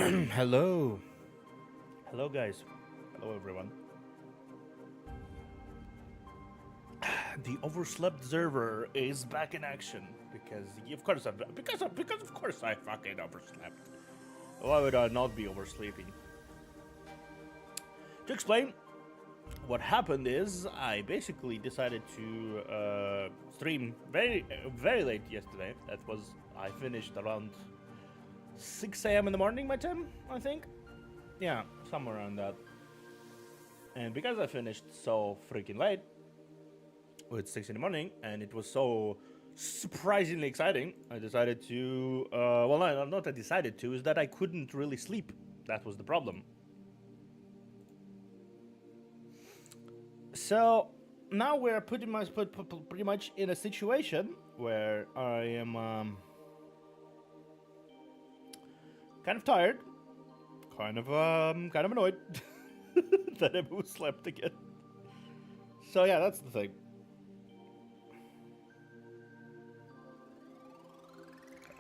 Hello. Hello, guys. Hello, everyone. The overslept server is back in action because, of course, because of course I fucking overslept. Why would I not be oversleeping? To explain, what happened is I basically decided to stream very late yesterday. I finished around 6 a.m. in the morning, my time, I think. Yeah, somewhere around that. And because I finished so freaking late, with 6 in the morning, and it was so surprisingly exciting, I decided to, well, no, not I decided to, is that I couldn't really sleep. That was the problem. So now we're pretty much in a situation where I am kind of tired, kind of annoyed that I slept again. So yeah, that's the thing.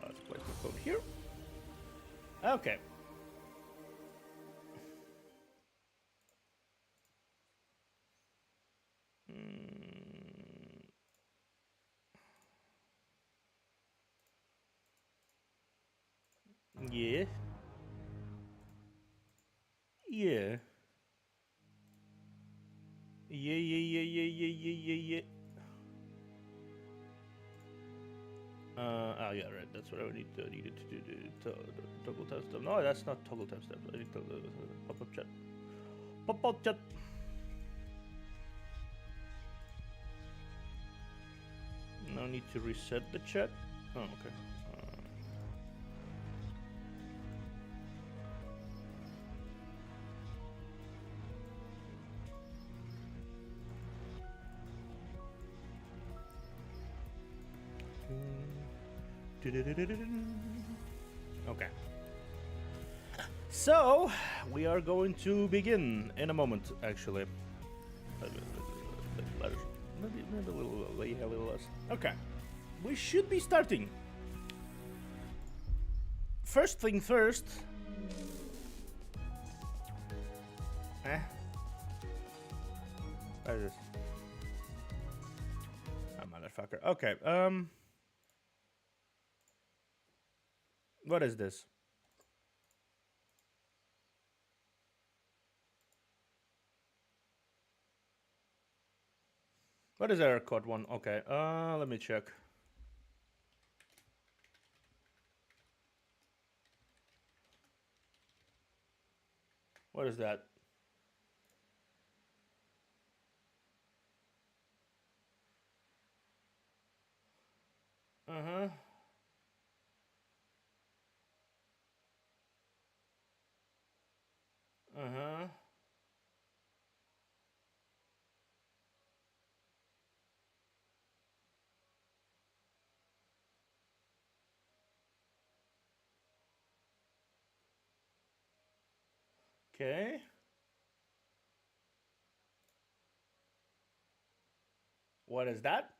Let's place my phone here. Okay. Yeah. Yeah. Yeah. Oh yeah, right. That's what I needed to do. Toggle time step. No, that's not toggle time step. I need to pop-up chat. Pop-up chat. No need to reset the chat. Oh, okay. Okay. So, we are going to begin in a moment, actually. Maybe a little less. Okay. We should be starting. First thing first. What is this? Oh, motherfucker. Okay, what is this? What is error code 1? Okay, let me check. What is that? Uh-huh. Uh-huh. Okay. What is that?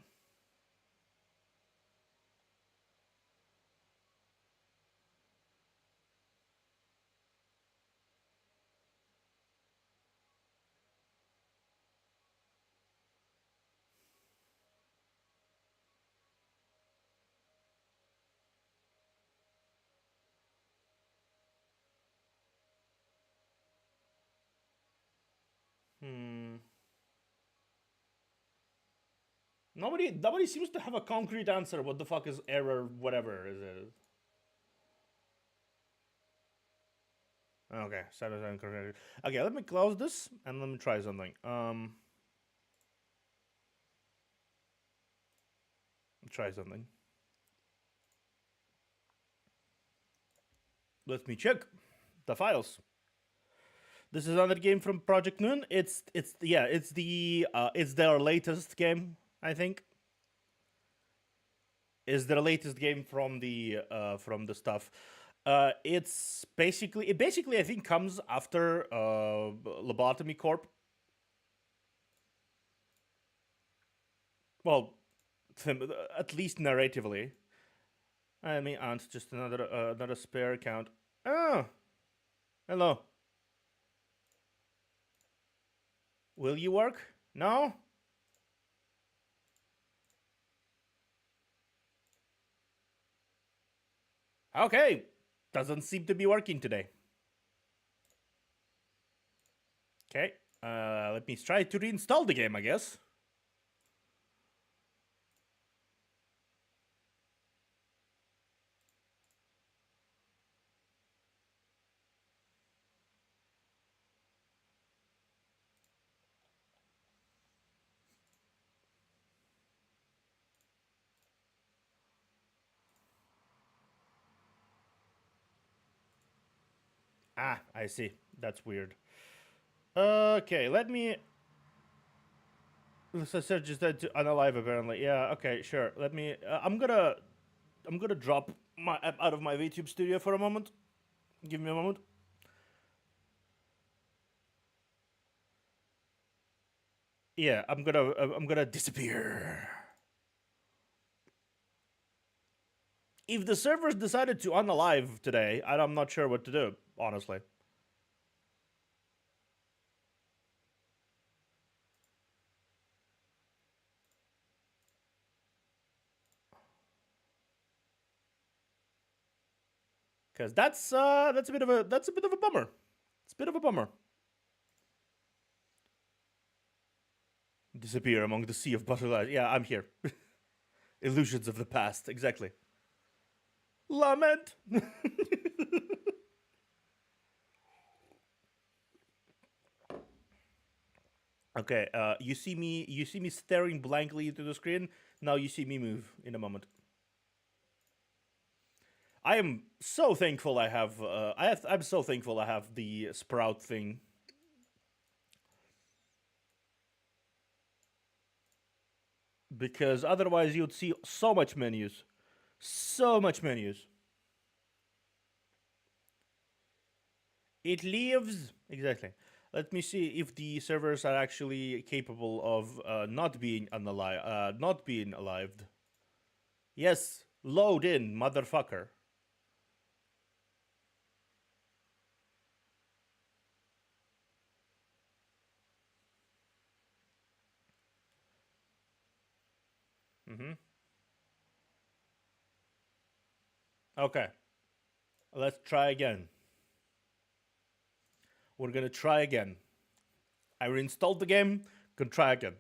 Nobody seems to have a concrete answer. What the fuck is error whatever is it? Okay, okay, let me close this and let me try something. Try something. Let me check the files. This is another game from Project Noon. It's their latest game, I think. Is their latest game from the stuff. It basically I think comes after Lobotomy Corp. Well, at least narratively. I mean, and just another spare account. Oh, Hello. Will you work? No? Okay. Doesn't seem to be working today. Okay. Let me try to reinstall the game, I guess. Ah, I see. That's weird. Okay, let me. So just that to unalive apparently. Yeah. Okay. Sure. Let me. I'm gonna drop my app out of my VTube studio for a moment. Give me a moment. Yeah. I'm gonna disappear. If the servers decided to unalive today, I'm not sure what to do. Honestly. Because that's a bit of a bummer. It's a bit of a bummer. Disappear among the sea of butterflies. Yeah, I'm here. Illusions of the past. Exactly. Lament. Okay. You see me. You see me staring blankly into the screen. Now you see me move in a moment. I am so thankful I have. I'm so thankful I have the sprout thing. Because otherwise you'd see so much menus. So much menus. It lives. Exactly. Let me see if the servers are actually capable of not being unalive, not being alived. Yes, load in, motherfucker. Mm-hmm. Okay, let's try again. We're gonna try again. I reinstalled the game. Gonna try again.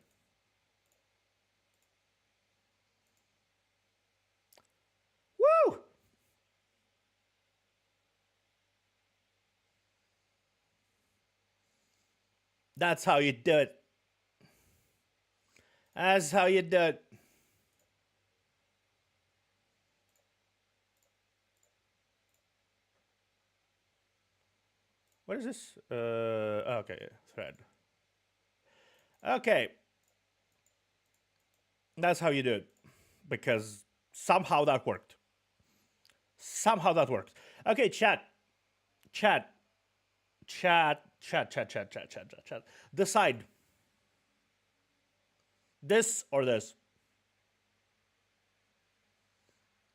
Woo! That's how you do it. That's how you do it. What is this? Okay, thread. Okay, that's how you do it. Because somehow that worked. Somehow that works. Okay, chat. Chat. Chat. Decide. This or this.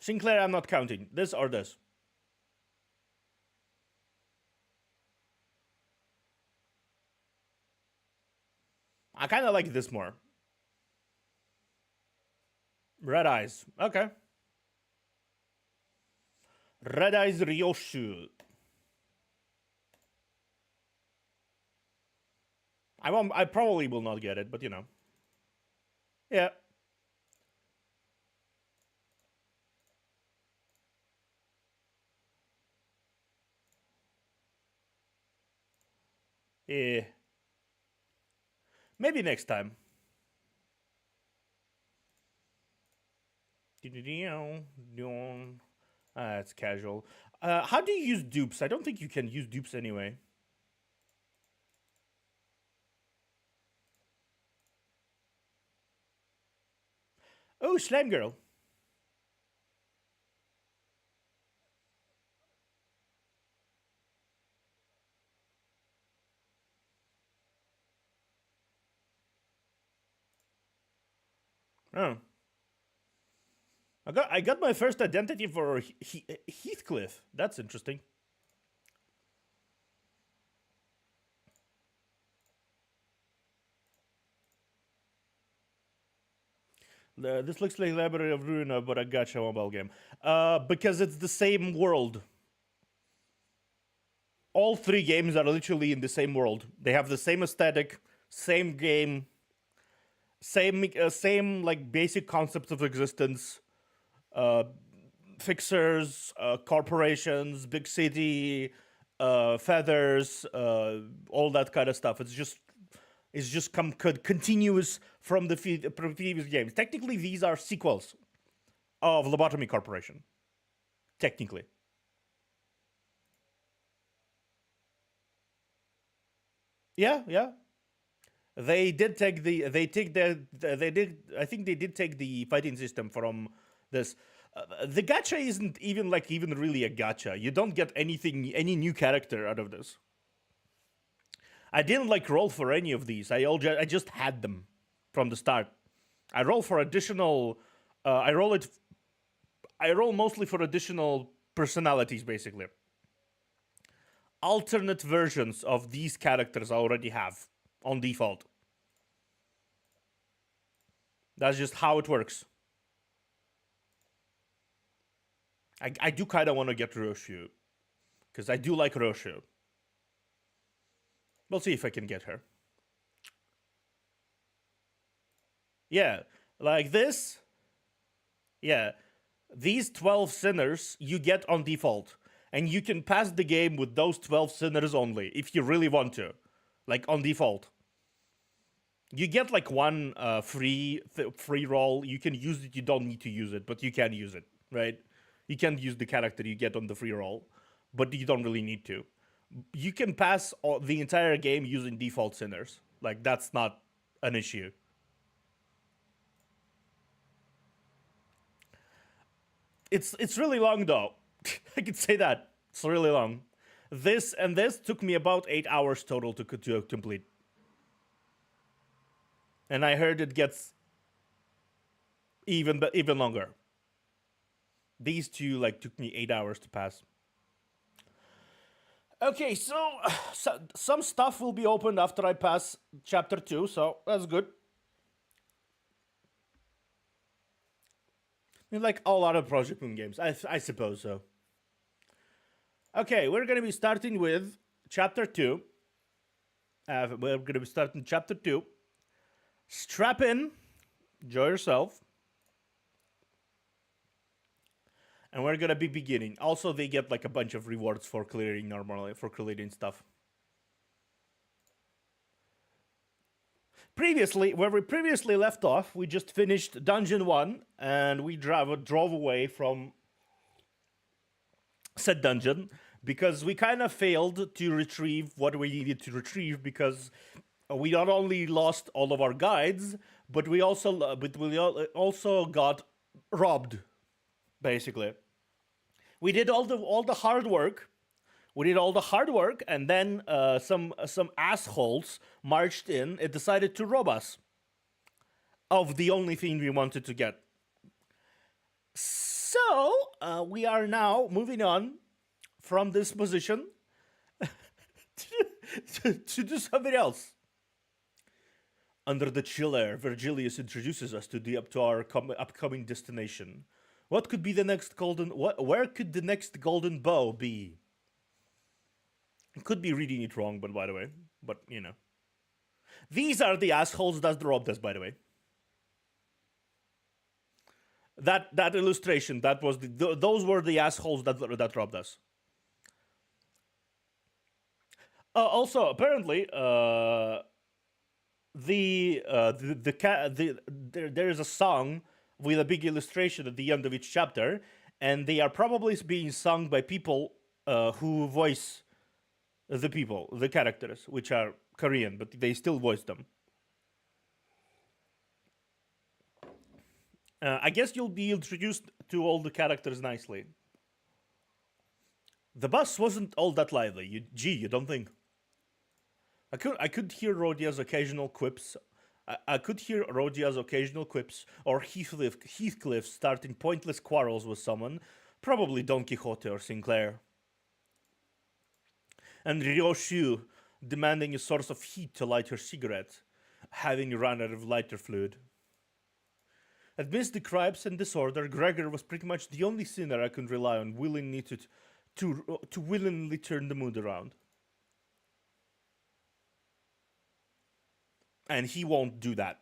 Sinclair, I'm not counting. This or this. I kind of like this more. Red eyes. Okay. Red eyes Ryoshu. I probably will not get it, but you know. Yeah. Yeah. Maybe next time. It's casual. How do you use dupes? I don't think you can use dupes anyway. Oh, Slime Girl. Oh. I got my first identity for Heathcliff. That's interesting. This looks like Library of Ruin, but a gacha mobile game. Because it's the same world. All three games are literally in the same world. They have the same aesthetic, same game, same like basic concepts of existence. Fixers, corporations, big city, feathers, all that kind of stuff. It's just continuous from the previous games. Technically, these are sequels of Lobotomy Corporation. Technically. Yeah, yeah. They did take the. They take the. They did. I think they did take the fighting system from this. The gacha isn't even really a gacha. You don't get any new character out of this. I didn't roll for any of these. I just had them from the start. I roll for additional. I roll mostly for additional personalities, basically. Alternate versions of these characters I already have on default. That's just how it works. I do kind of want to get Roshu, because I do like Roshu. We'll see if I can get her. Yeah, like this. Yeah, these 12 sinners you get on default. And you can pass the game with those 12 sinners only, if you really want to. Like, on default. You get, like, one free roll. You can use it, you don't need to use it, but you can use it, right? You can use the character you get on the free roll, but you don't really need to. You can pass the entire game using default sinners. Like, that's not an issue. It's really long, though. I could say that. It's really long. This took me about 8 hours total to complete. And I heard it gets even longer. These two took me 8 hours to pass. Okay, so some stuff will be opened after I pass chapter 2, so that's good. I mean, like all other Project Moon games, I suppose so. Okay, we're going to be starting with chapter 2. We're going to be starting chapter 2. Strap in, enjoy yourself. And we're going to be beginning. Also, they get like a bunch of rewards for clearing normally, for clearing stuff. Previously, where we previously left off, we just finished Dungeon 1, and we drove away from said dungeon because we kind of failed to retrieve what we needed to retrieve, because we not only lost all of our guides, but we also got robbed. Basically, we did all the hard work. We did all the hard work, and then some assholes marched in and decided to rob us of the only thing we wanted to get. So, we are now moving on from this position to do something else. Under the chill air, Virgilius introduces us to our upcoming destination. What could be the next where could the next golden bow be? I could be reading it wrong, but by the way, you know. These are the assholes that robbed us, by the way. That illustration, that was those were the assholes that robbed us. Also, apparently, there is a song with a big illustration at the end of each chapter, and they are probably being sung by people who voice the characters, which are Korean, but they still voice them. I guess you'll be introduced to all the characters nicely. The bus wasn't all that lively. You don't think? I could hear Rodia's occasional quips. I could hear Rodia's occasional quips, or Heathcliff starting pointless quarrels with someone, probably Don Quixote or Sinclair. And Ryoshu demanding a source of heat to light her cigarette, having run out of lighter fluid. Amidst the cripes and disorder, Gregor was pretty much the only sinner I could rely on, willingly to willingly turn the mood around. And he won't do that.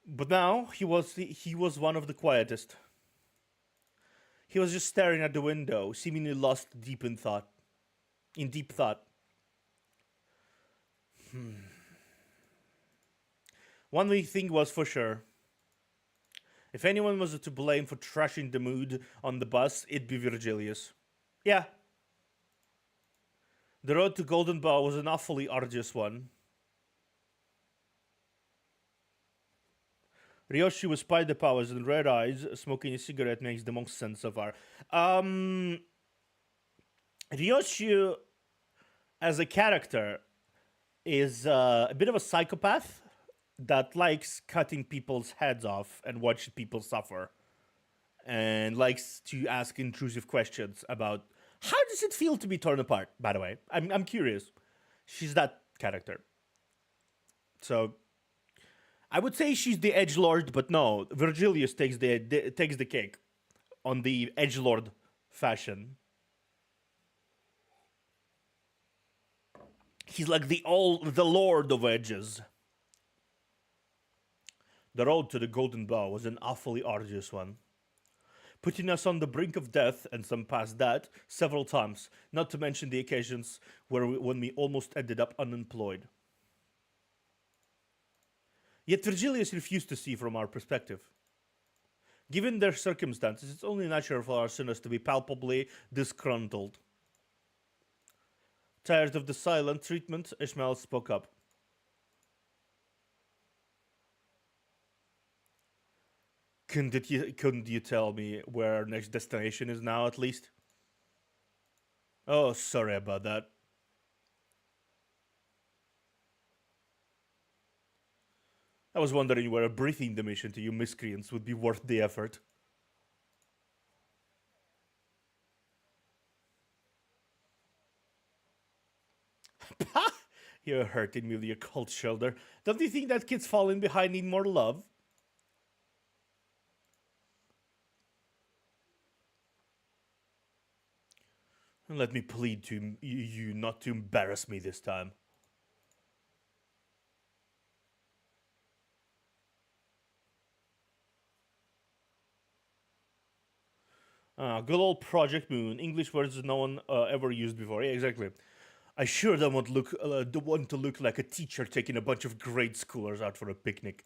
But now he was one of the quietest. He was just staring at the window, seemingly lost deep in thought. In deep thought. One thing was for sure. If anyone was to blame for trashing the mood on the bus, it'd be Virgilius. Yeah. The road to Golden Bow was an awfully arduous one. Ryoshi with spider powers and red eyes, smoking a cigarette makes the most sense so far. Ryoshi, as a character, is a bit of a psychopath that likes cutting people's heads off and watching people suffer. And likes to ask intrusive questions about how does it feel to be torn apart, by the way. I'm curious. She's that character. So I would say she's the edgelord, but no, Virgilius takes the cake on the edgelord fashion. He's like the lord of edges. The road to the Golden Bow was an awfully arduous one, putting us on the brink of death and some past that several times, not to mention the occasions when we almost ended up unemployed. Yet Virgilius refused to see from our perspective. Given their circumstances, it's only natural for our sinners to be palpably disgruntled. Tired of the silent treatment, Ishmael spoke up. Couldn't you tell me where our next destination is now, at least? Oh, sorry about that. I was wondering whether breathing the mission to you miscreants would be worth the effort. You're hurting me with your cold shoulder. Don't you think that kids falling behind need more love? And let me plead to you not to embarrass me this time. Good old Project Moon. English words no one ever used before. Yeah, exactly. I sure don't want to look like a teacher taking a bunch of grade schoolers out for a picnic.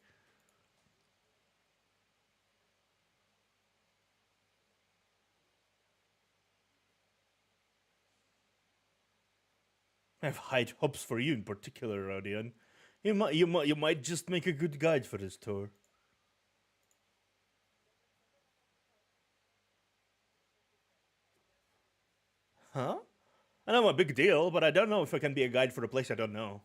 I have high hopes for you in particular, Rodion. You might just make a good guide for this tour. Huh? I know I'm a big deal, but I don't know if I can be a guide for a place I don't know.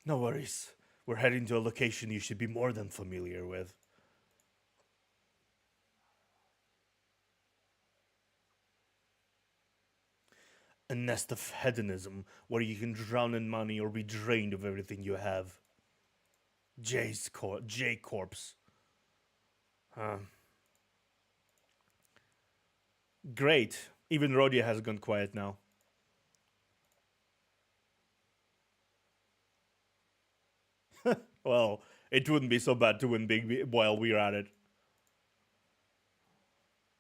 No worries. We're heading to a location you should be more than familiar with. A nest of hedonism where you can drown in money or be drained of everything you have. J Corpse. Huh. Great. Even Rodia has gone quiet now. Well, it wouldn't be so bad to win big while we're at it.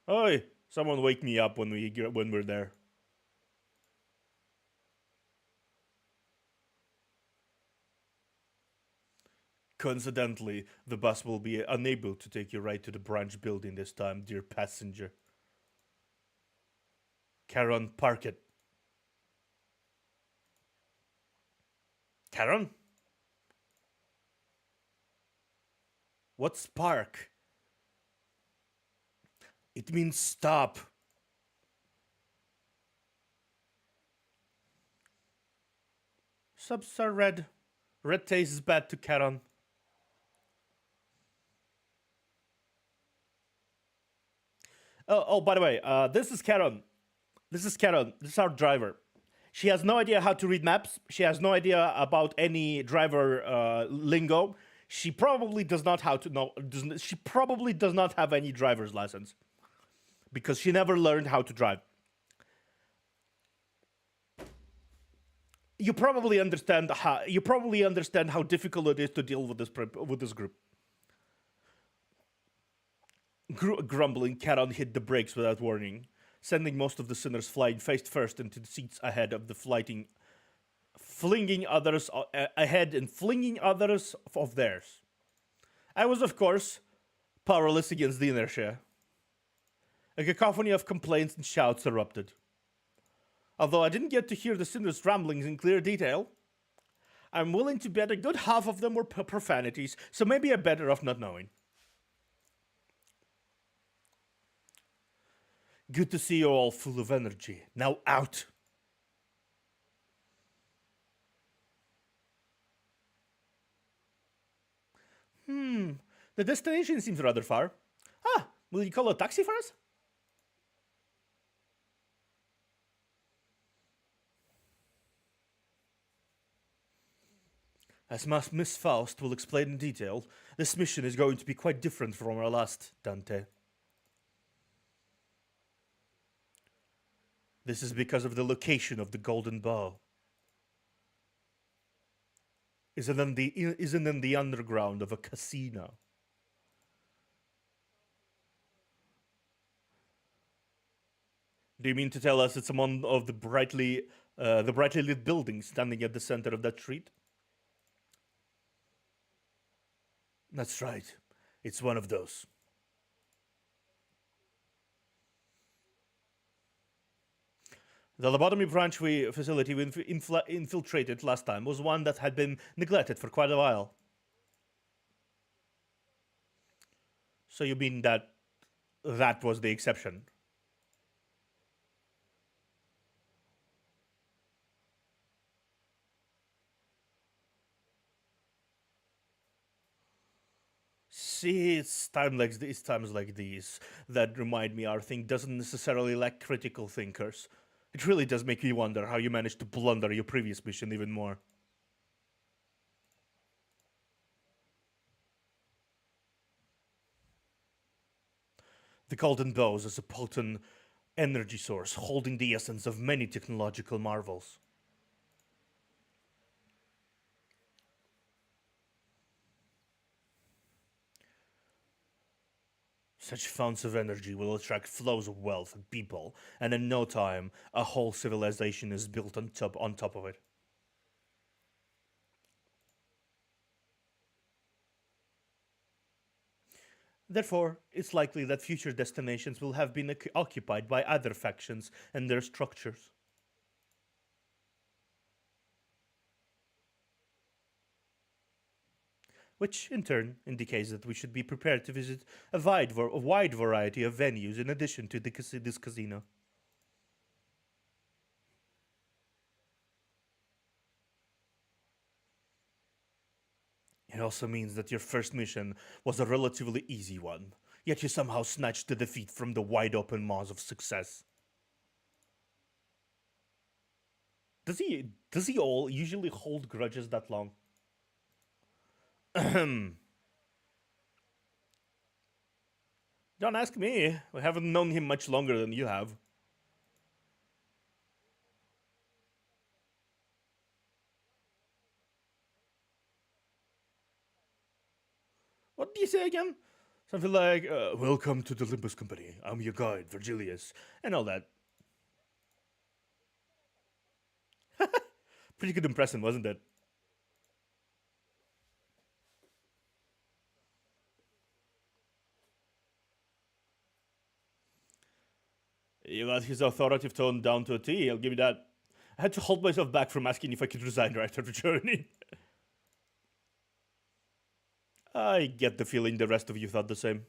Oi, someone wake me up when we're there. Coincidentally, the bus will be unable to take you right to the branch building this time, dear passenger. Karen, park it. Karen? What's park? It means stop. Subs are red. Red tastes bad to Karen. Oh, by the way, this is Karen. This is Karen. This is our driver. She has no idea how to read maps. She has no idea about any driver lingo. She probably does not how to know. She probably does not have any driver's license because she never learned how to drive. You probably understand how difficult it is to deal with this group. Grumbling, Caron hit the brakes without warning, sending most of the sinners flying face first into the seats ahead of the flinging others ahead and flinging others of theirs. I was, of course, powerless against the inertia. A cacophony of complaints and shouts erupted. Although I didn't get to hear the sinners' ramblings in clear detail, I'm willing to bet a good half of them were profanities, so maybe I'm better off not knowing. Good to see you all full of energy. Now out! The destination seems rather far. Will you call a taxi for us? As Miss Faust will explain in detail, this mission is going to be quite different from our last, Dante. This is because of the location of the Golden Bow. Isn't in the underground of a casino. Do you mean to tell us it's one of the brightly lit buildings standing at the center of that street? That's right. It's one of those. The lobotomy branch facility we infiltrated last time was one that had been neglected for quite a while. So you mean that was the exception? See, it's times like these that remind me our thing doesn't necessarily lack critical thinkers. It really does make me wonder how you managed to blunder your previous mission even more. The Golden Bow is a potent energy source holding the essence of many technological marvels. Such founts of energy will attract flows of wealth and people, and in no time, a whole civilization is built on top of it. Therefore, it's likely that future destinations will have been occupied by other factions and their structures. Which, in turn, indicates that we should be prepared to visit a wide variety of venues in addition to this casino. It also means that your first mission was a relatively easy one, yet you somehow snatched the defeat from the wide open maws of success. Does he all usually hold grudges that long? Don't ask me. I haven't known him much longer than you have. What do you say again? Something like, welcome to the LIMBUS Company. I'm your guide, Virgilius, and all that. Pretty good impression, wasn't it? You got his authoritative tone down to a T, I'll give you that. I had to hold myself back from asking if I could resign right after joining. I get the feeling the rest of you thought the same.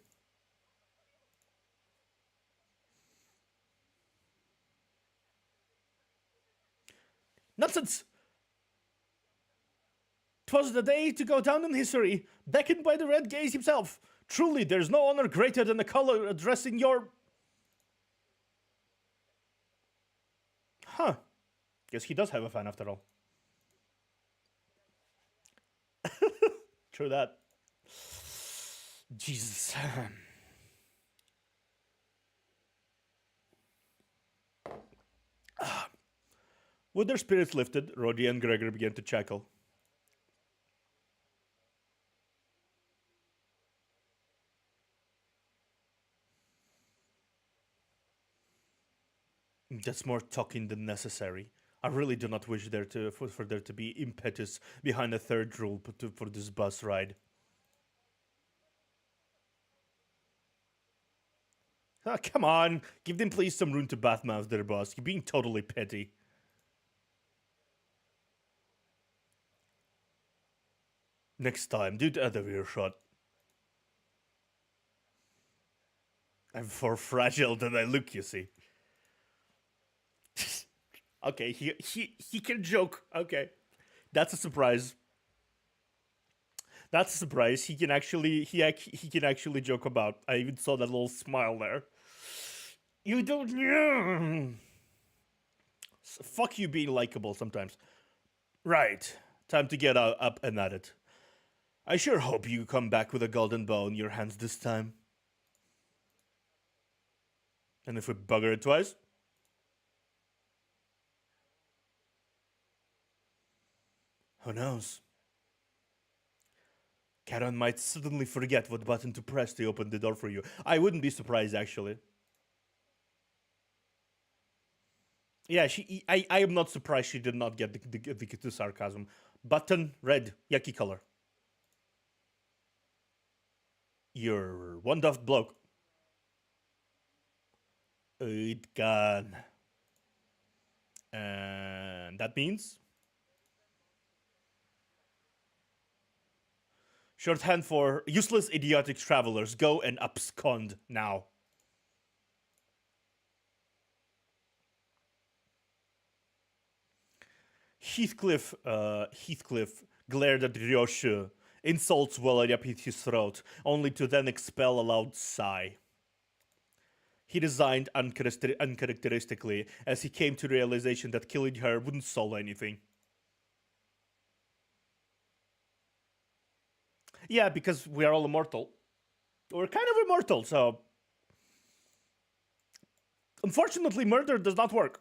Nonsense! 'Twas the day to go down in history, beckoned by the Red Gaze himself. Truly, there's no honor greater than the color addressing your... Huh. Because he does have a fan after all. True that. Jesus. With their spirits lifted, Roddy and Gregor began to chuckle. That's more talking than necessary. I really do not wish for there to be impetus behind a third rule for this bus ride. Ah, come on, give them please some room to badmouth their boss. You're being totally petty. Next time, do the other rear shot. I'm more fragile than I look, you see. Okay, he can joke. Okay, that's a surprise. That's a surprise. He can actually joke about. I even saw that little smile there. You don't know. Fuck you being likable sometimes. Right. Time to get up and at it. I sure hope you come back with a golden bow in your hands this time. And if we bugger it twice? Who knows? Karen might suddenly forget what button to press to open the door for you. I wouldn't be surprised, actually. Yeah, I am not surprised she did not get the sarcasm. Button, red, yucky color. You're one daft bloke. It can. And that means? Shorthand for useless idiotic travelers. Go and abscond now. Heathcliff glared at Ryoshi, insults welling up his throat, only to then expel a loud sigh. He resigned uncharacteristically as he came to realization that killing her wouldn't solve anything. Yeah, because we are all immortal. We're kind of immortal, so... Unfortunately, murder does not work.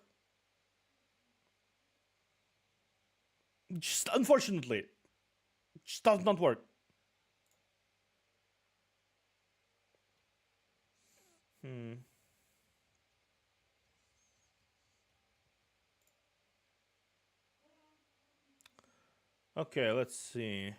Just unfortunately. It just does not work. Okay, let's see.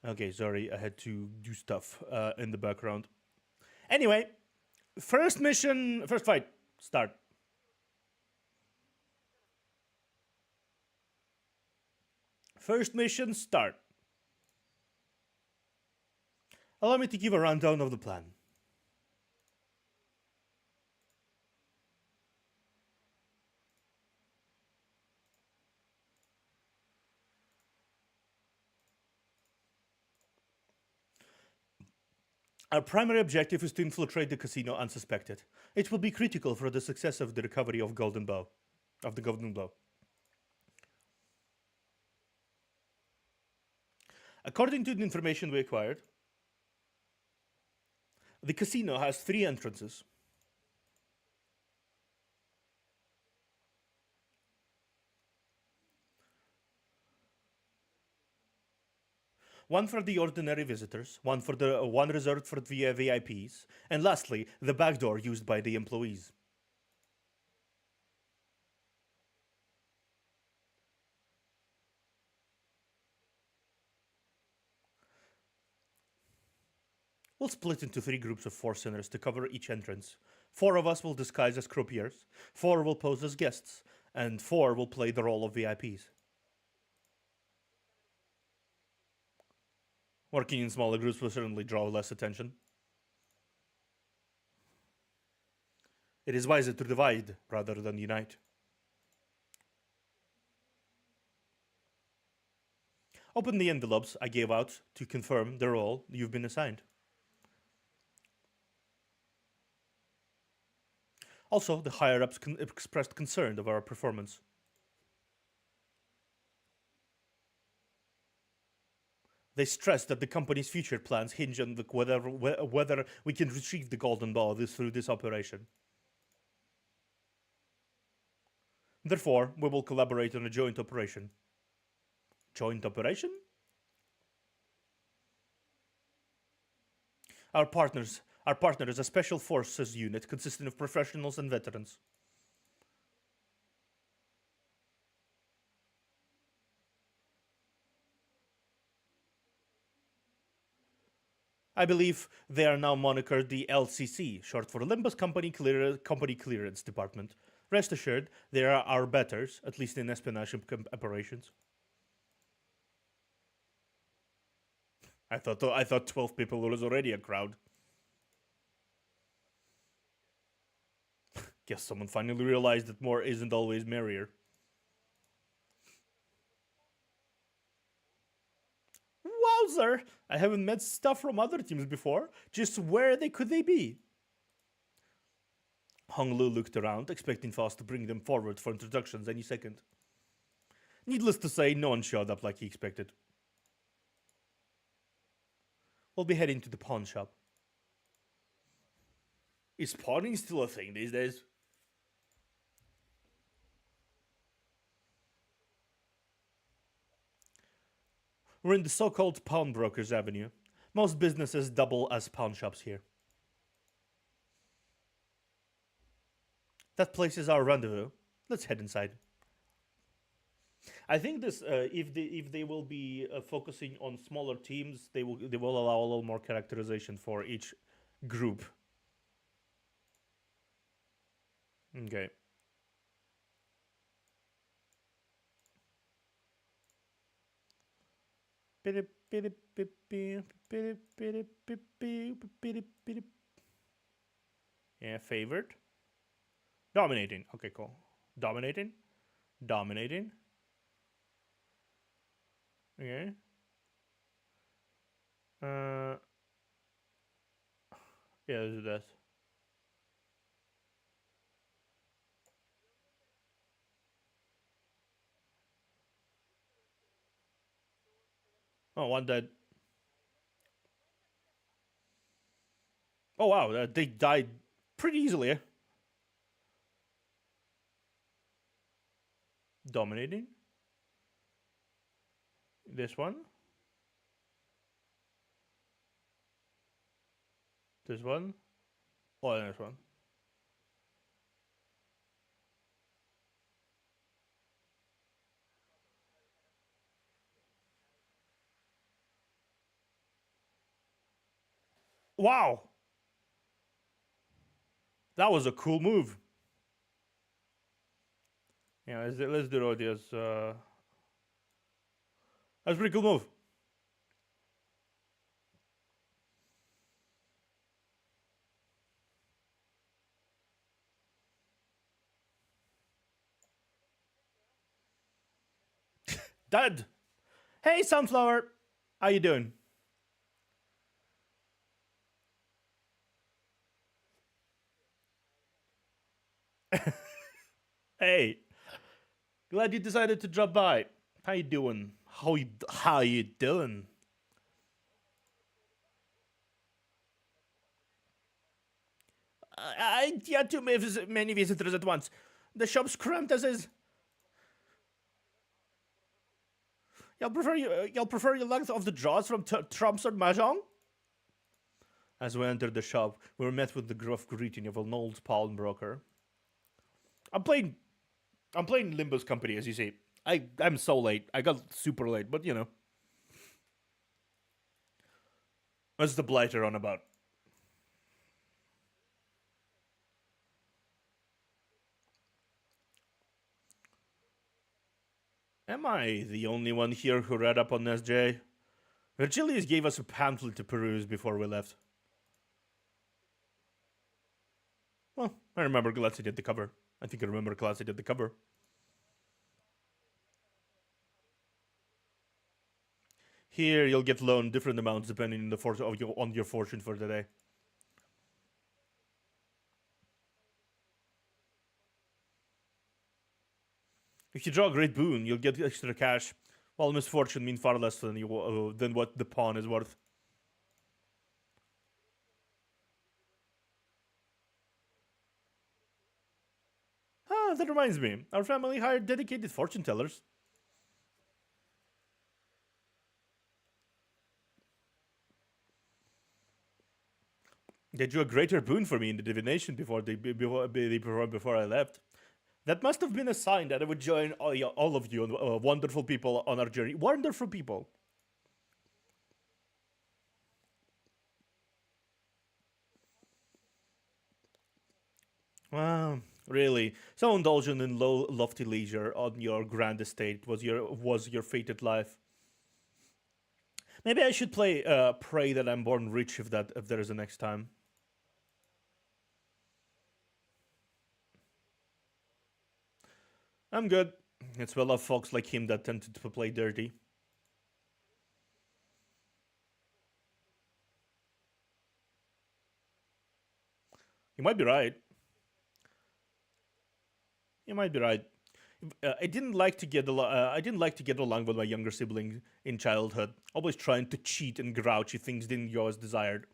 Okay, sorry, I had to do stuff in the background. Anyway, first mission, first fight, start. First mission, start. Allow me to give a rundown of the plan. Our primary objective is to infiltrate the casino unsuspected. It will be critical for the success of the recovery of the Golden Bow. According to the information we acquired, the casino has 3 entrances. One for the ordinary visitors, one reserved for the VIPs, and lastly, the back door used by the employees. We'll split into 3 groups of 4 sinners to cover each entrance. 4 of us will disguise as croupiers, 4 will pose as guests, and 4 will play the role of VIPs. Working in smaller groups will certainly draw less attention. It is wiser to divide rather than unite. Open the envelopes I gave out to confirm the role you've been assigned. Also, the higher-ups expressed concern of our performance. They stressed that the company's future plans hinge on whether we can retrieve the golden ball through this operation. Therefore, we will collaborate on a joint operation. Joint operation? Our partner is a special forces unit consisting of professionals and veterans. I believe they are now monikered the LCC, short for LIMBUS Company Clearance Department. Rest assured, they are our betters, at least in espionage operations. I thought 12 people was already a crowd. Guess someone finally realized that more isn't always merrier. Wowzer! I haven't met stuff from other teams before. Just where could they be? Hong Lu looked around, expecting Faust to bring them forward for introductions any second. Needless to say, no one showed up like he expected. We'll be heading to the pawn shop. Is pawning still a thing these days? We're in the so-called Pawnbrokers Avenue. Most businesses double as pawn shops here. That place is our rendezvous. Let's head inside. I think this, if they will be focusing on smaller teams, they will allow a little more characterization for each group. Okay. Yeah, favored. Dominating. Okay, cool. Dominating. Dominating. Okay. Yeah, let's do that. Oh, one dead. Oh wow, they died pretty easily. Eh? Dominating. This one. This one. Oh, and this one. Wow. That was a cool move. Yeah, let's do it. Yes. That's a pretty cool move. Dad. Hey, Sunflower. How you doing? Hey. Glad you decided to drop by. How you doing? How you doing? Yeah, too many visitors at once. The shop's cramped as is. You'll prefer your luck of the draws from Trumps or Mahjong? As we entered the shop, we were met with the gruff greeting of an old pawnbroker. I'm playing LIMBUS Company, as you see. I'm so late. I got super late, but you know. What's the blighter on about? Am I the only one here who read up on SJ? Virgilius gave us a pamphlet to peruse before we left. Well, I remember glancing at the cover. I think I remember glancing at the cover. Here, you'll get loaned different amounts depending on on your fortune for the day. If you draw a great boon, you'll get extra cash, while misfortune means far less than what the pawn is worth. Ah, that reminds me. Our family hired dedicated fortune tellers. They drew a greater boon for me in the divination before I left. That must have been a sign that I would join all of you, wonderful people, on our journey. Wonderful people. Wow, really? So indulgent in lofty leisure on your grand estate was your fated life. Maybe I should pray that I'm born rich if there is a next time. I'm good. It's well of folks like him that tend to play dirty. You might be right. You might be right. I didn't like to get I didn't like to get along with my younger sibling in childhood. Always trying to cheat and grouchy things didn't go as desired.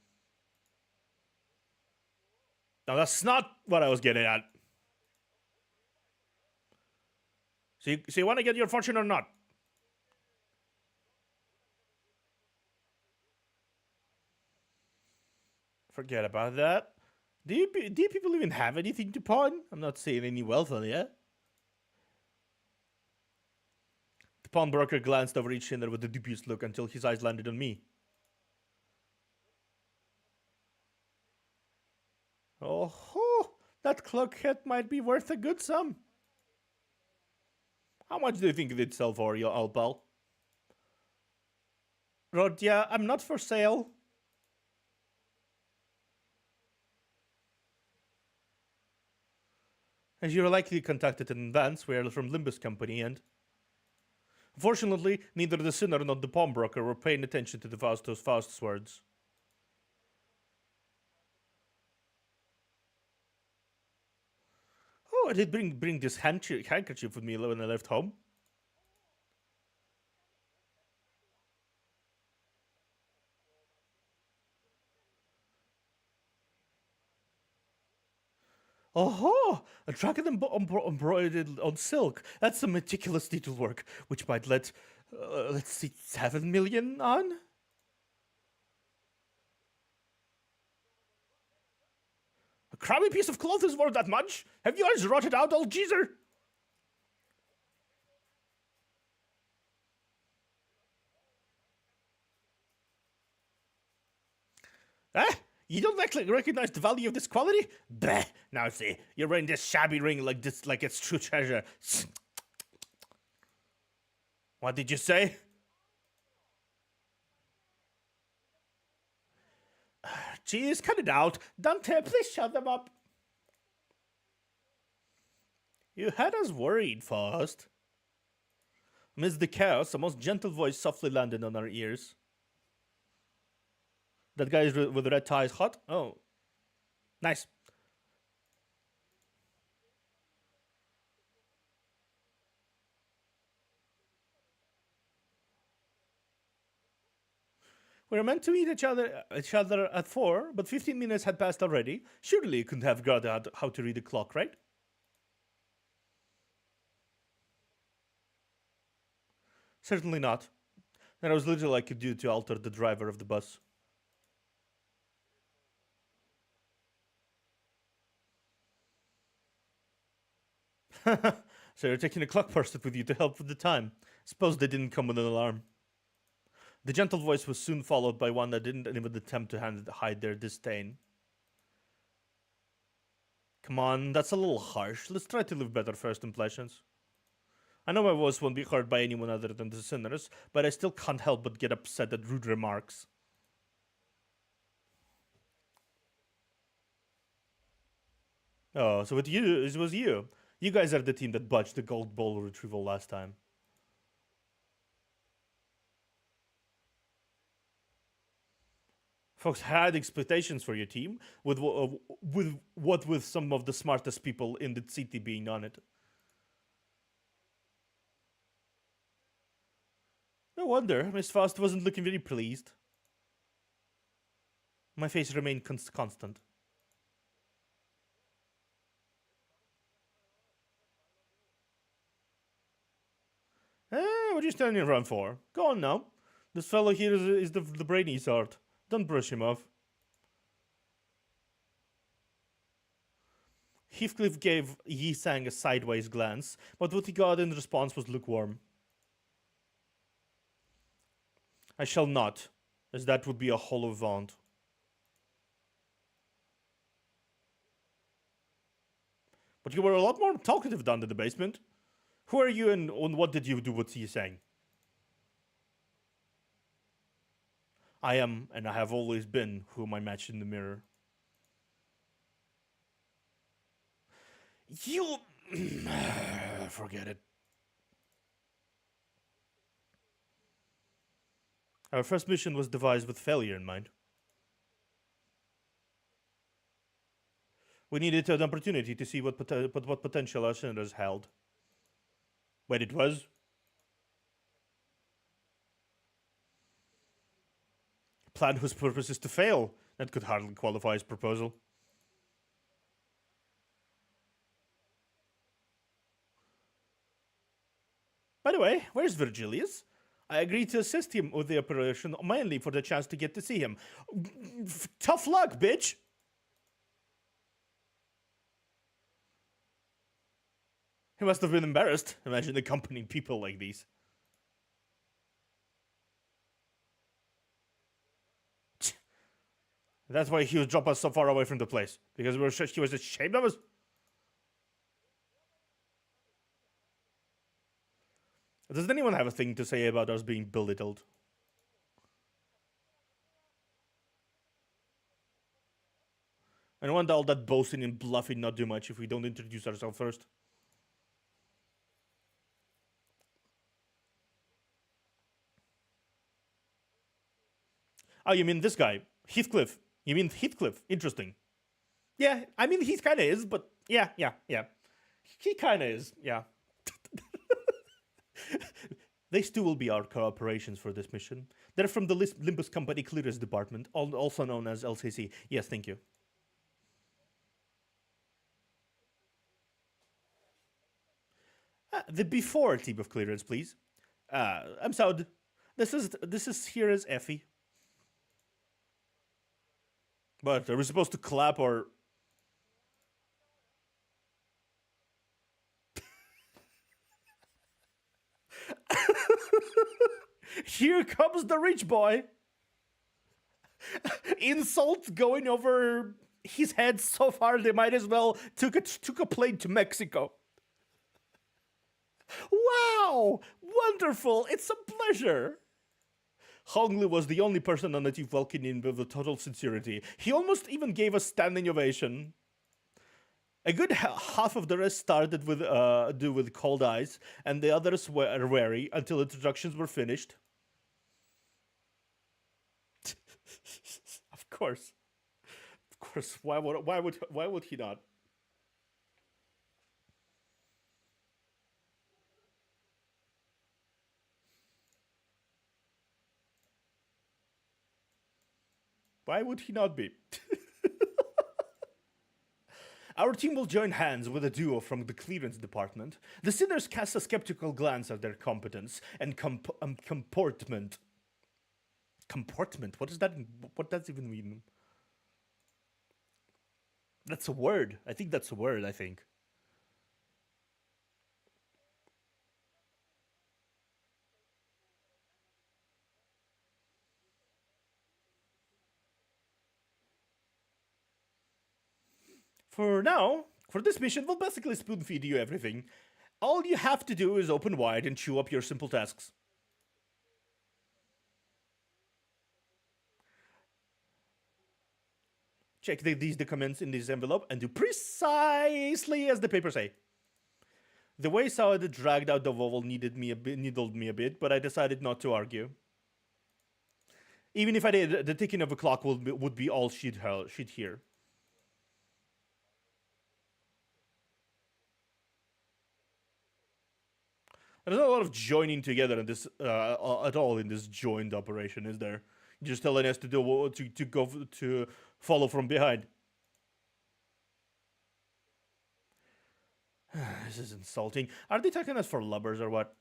Now that's not what I was getting at. So you want to get your fortune or not? Forget about that. Do you people even have anything to pawn? I'm not seeing any wealth on you. The pawnbroker glanced over each shinner with a dubious look until his eyes landed on me. Oh, that clock head might be worth a good sum. How much do you think it'd sell for, your old pal? Rodya, I'm not for sale. As you were likely contacted in advance, we are from LIMBUS Company, and unfortunately, neither the sinner nor the pawnbroker were paying attention to the Faust's words. Oh, I did bring this handkerchief with me when I left home. Oh, a dragon embroidered on silk. That's some meticulous needlework, which might let's see, 7 million on? A crummy piece of cloth is worth that much? Have you guys rotted out, old geezer? Eh? You don't recognize the value of this quality? Bah! Now see, you're wearing this shabby ring like it's true treasure. What did you say? Jeez, cut it out. Dante, please shut them up. You had us worried, Faust. Amidst the chaos, a most gentle voice softly landed on our ears. That guy with red tie is hot? Oh. Nice. We were meant to meet each other at 4, but 15 minutes had passed already. Surely you couldn't have got out how to read the clock, right? Certainly not. There was little I could do to alter the driver of the bus. So you're taking a clock person with you to help with the time. Suppose they didn't come with an alarm. The gentle voice was soon followed by one that didn't even attempt to hide their disdain. Come on, that's a little harsh. Let's try to leave better first impressions. I know my voice won't be heard by anyone other than the sinners, but I still can't help but get upset at rude remarks. Oh, so it was you. You guys are the team that botched the gold ball retrieval last time. Folks had expectations for your team, with some of the smartest people in the city being on it. No wonder Miss Faust wasn't looking very pleased. My face remained constant. What are you standing around for? Go on now. This fellow here is the brainy sort. Don't brush him off. Heathcliff gave Yi Sang a sideways glance, but what he got in response was lukewarm. I shall not, as that would be a hollow vaunt. But you were a lot more talkative down in the basement. Who are you and what did you do with Yi Sang? I am, and I have always been, whom I match in the mirror. You... forget it. Our first mission was devised with failure in mind. We needed an opportunity to see what potential our senators held. But it was. A plan whose purpose is to fail. That could hardly qualify as proposal. By the way, where's Virgilius? I agreed to assist him with the operation mainly for the chance to get to see him. Tough luck, bitch! He must have been embarrassed. Imagine accompanying people like these. That's why he would drop us so far away from the place. Because he was ashamed of us. Does anyone have a thing to say about us being belittled? And won't all that boasting and bluffing not do much if we don't introduce ourselves first? Oh, you mean this guy? Heathcliff. You mean Heathcliff? Interesting. Yeah, I mean, he kind of is, but yeah. He kind of is, yeah. These two will be our cooperations for this mission. They're from the LIMBUS Company Clearance Department, also known as LCC. Yes, thank you. The before team of clearance, please. I'm Saud. This is here as Effie. But are we supposed to clap or? Here comes the rich boy. Insult going over his head so far they might as well took a plane to Mexico. Wow! Wonderful! It's a pleasure! Hong Li was the only person on the team welcoming with total sincerity. He almost even gave a standing ovation. A good half of the rest started with cold eyes, and the others were wary until introductions were finished. Of course. Why would he not? Why would he not be? Our team will join hands with a duo from the clearance department. The sinners cast a skeptical glance at their competence and comportment. Comportment? What does that even mean? That's a word. I think that's a word, I think. For now, for this mission, we'll basically spoon feed you everything. All you have to do is open wide and chew up your simple tasks. Check these documents in this envelope and do precisely as the papers say. The way Saad dragged out the vowel needled me a bit, but I decided not to argue. Even if I did, the ticking of a clock would be all she'd hear. There's not a lot of joining together in this at all in this joined operation, is there? You're just telling us to follow from behind. This is insulting. Are they taking us for lubbers or what?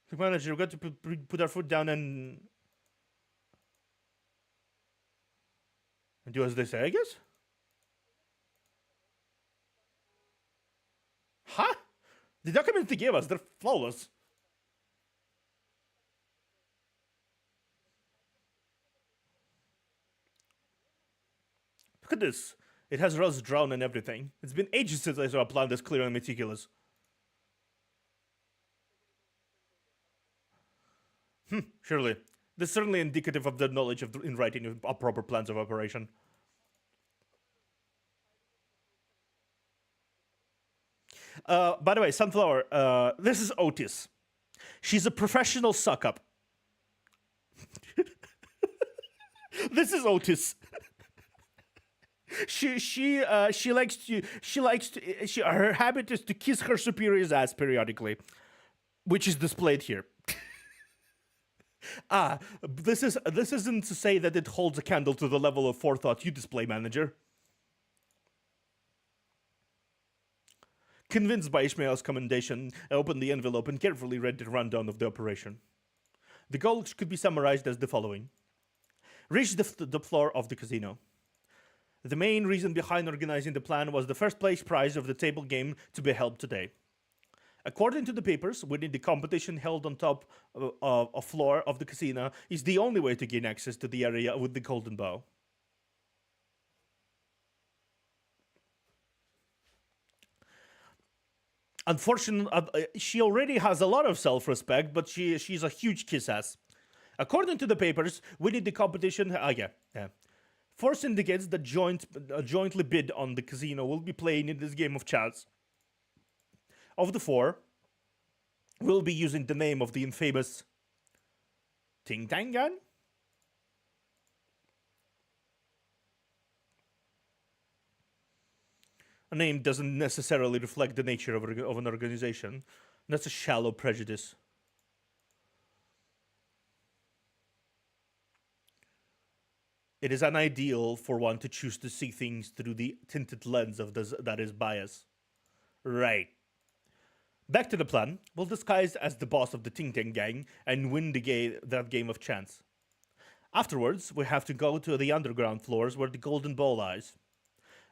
The manager, we've got to put our foot down and do as they say, I guess? Huh? The documents they gave us, they're flawless. Look at this. It has rust drawn and everything. It's been ages since I saw a plan this clear and meticulous. Surely. This is certainly indicative of the knowledge in writing of proper plans of operation. By the way, Sunflower, this is Otis. She's a professional suck-up. This is Otis. Her habit is to kiss her superior's ass periodically, which is displayed here. This isn't to say that it holds a candle to the level of forethought you display, manager. Convinced by Ishmael's commendation, I opened the envelope and carefully read the rundown of the operation. The goals could be summarized as the following. Reach the floor of the casino. The main reason behind organizing the plan was the first place prize of the table game to be held today. According to the papers, winning the competition held on top of a floor of the casino is the only way to gain access to the area with the golden bow. Unfortunately, she already has a lot of self-respect, but she's a huge kiss-ass. According to the papers, winning the competition... Four syndicates that jointly bid on the casino will be playing in this game of chance. Of the four, we'll be using the name of the infamous Ting Tang Gun? A name doesn't necessarily reflect the nature of an organization. That's a shallow prejudice. It is unideal for one to choose to see things through the tinted lens of that is bias. Right. Back to the plan. We'll disguise as the boss of the Ting Tang gang and win that game of chance. Afterwards, we have to go to the underground floors where the golden ball lies.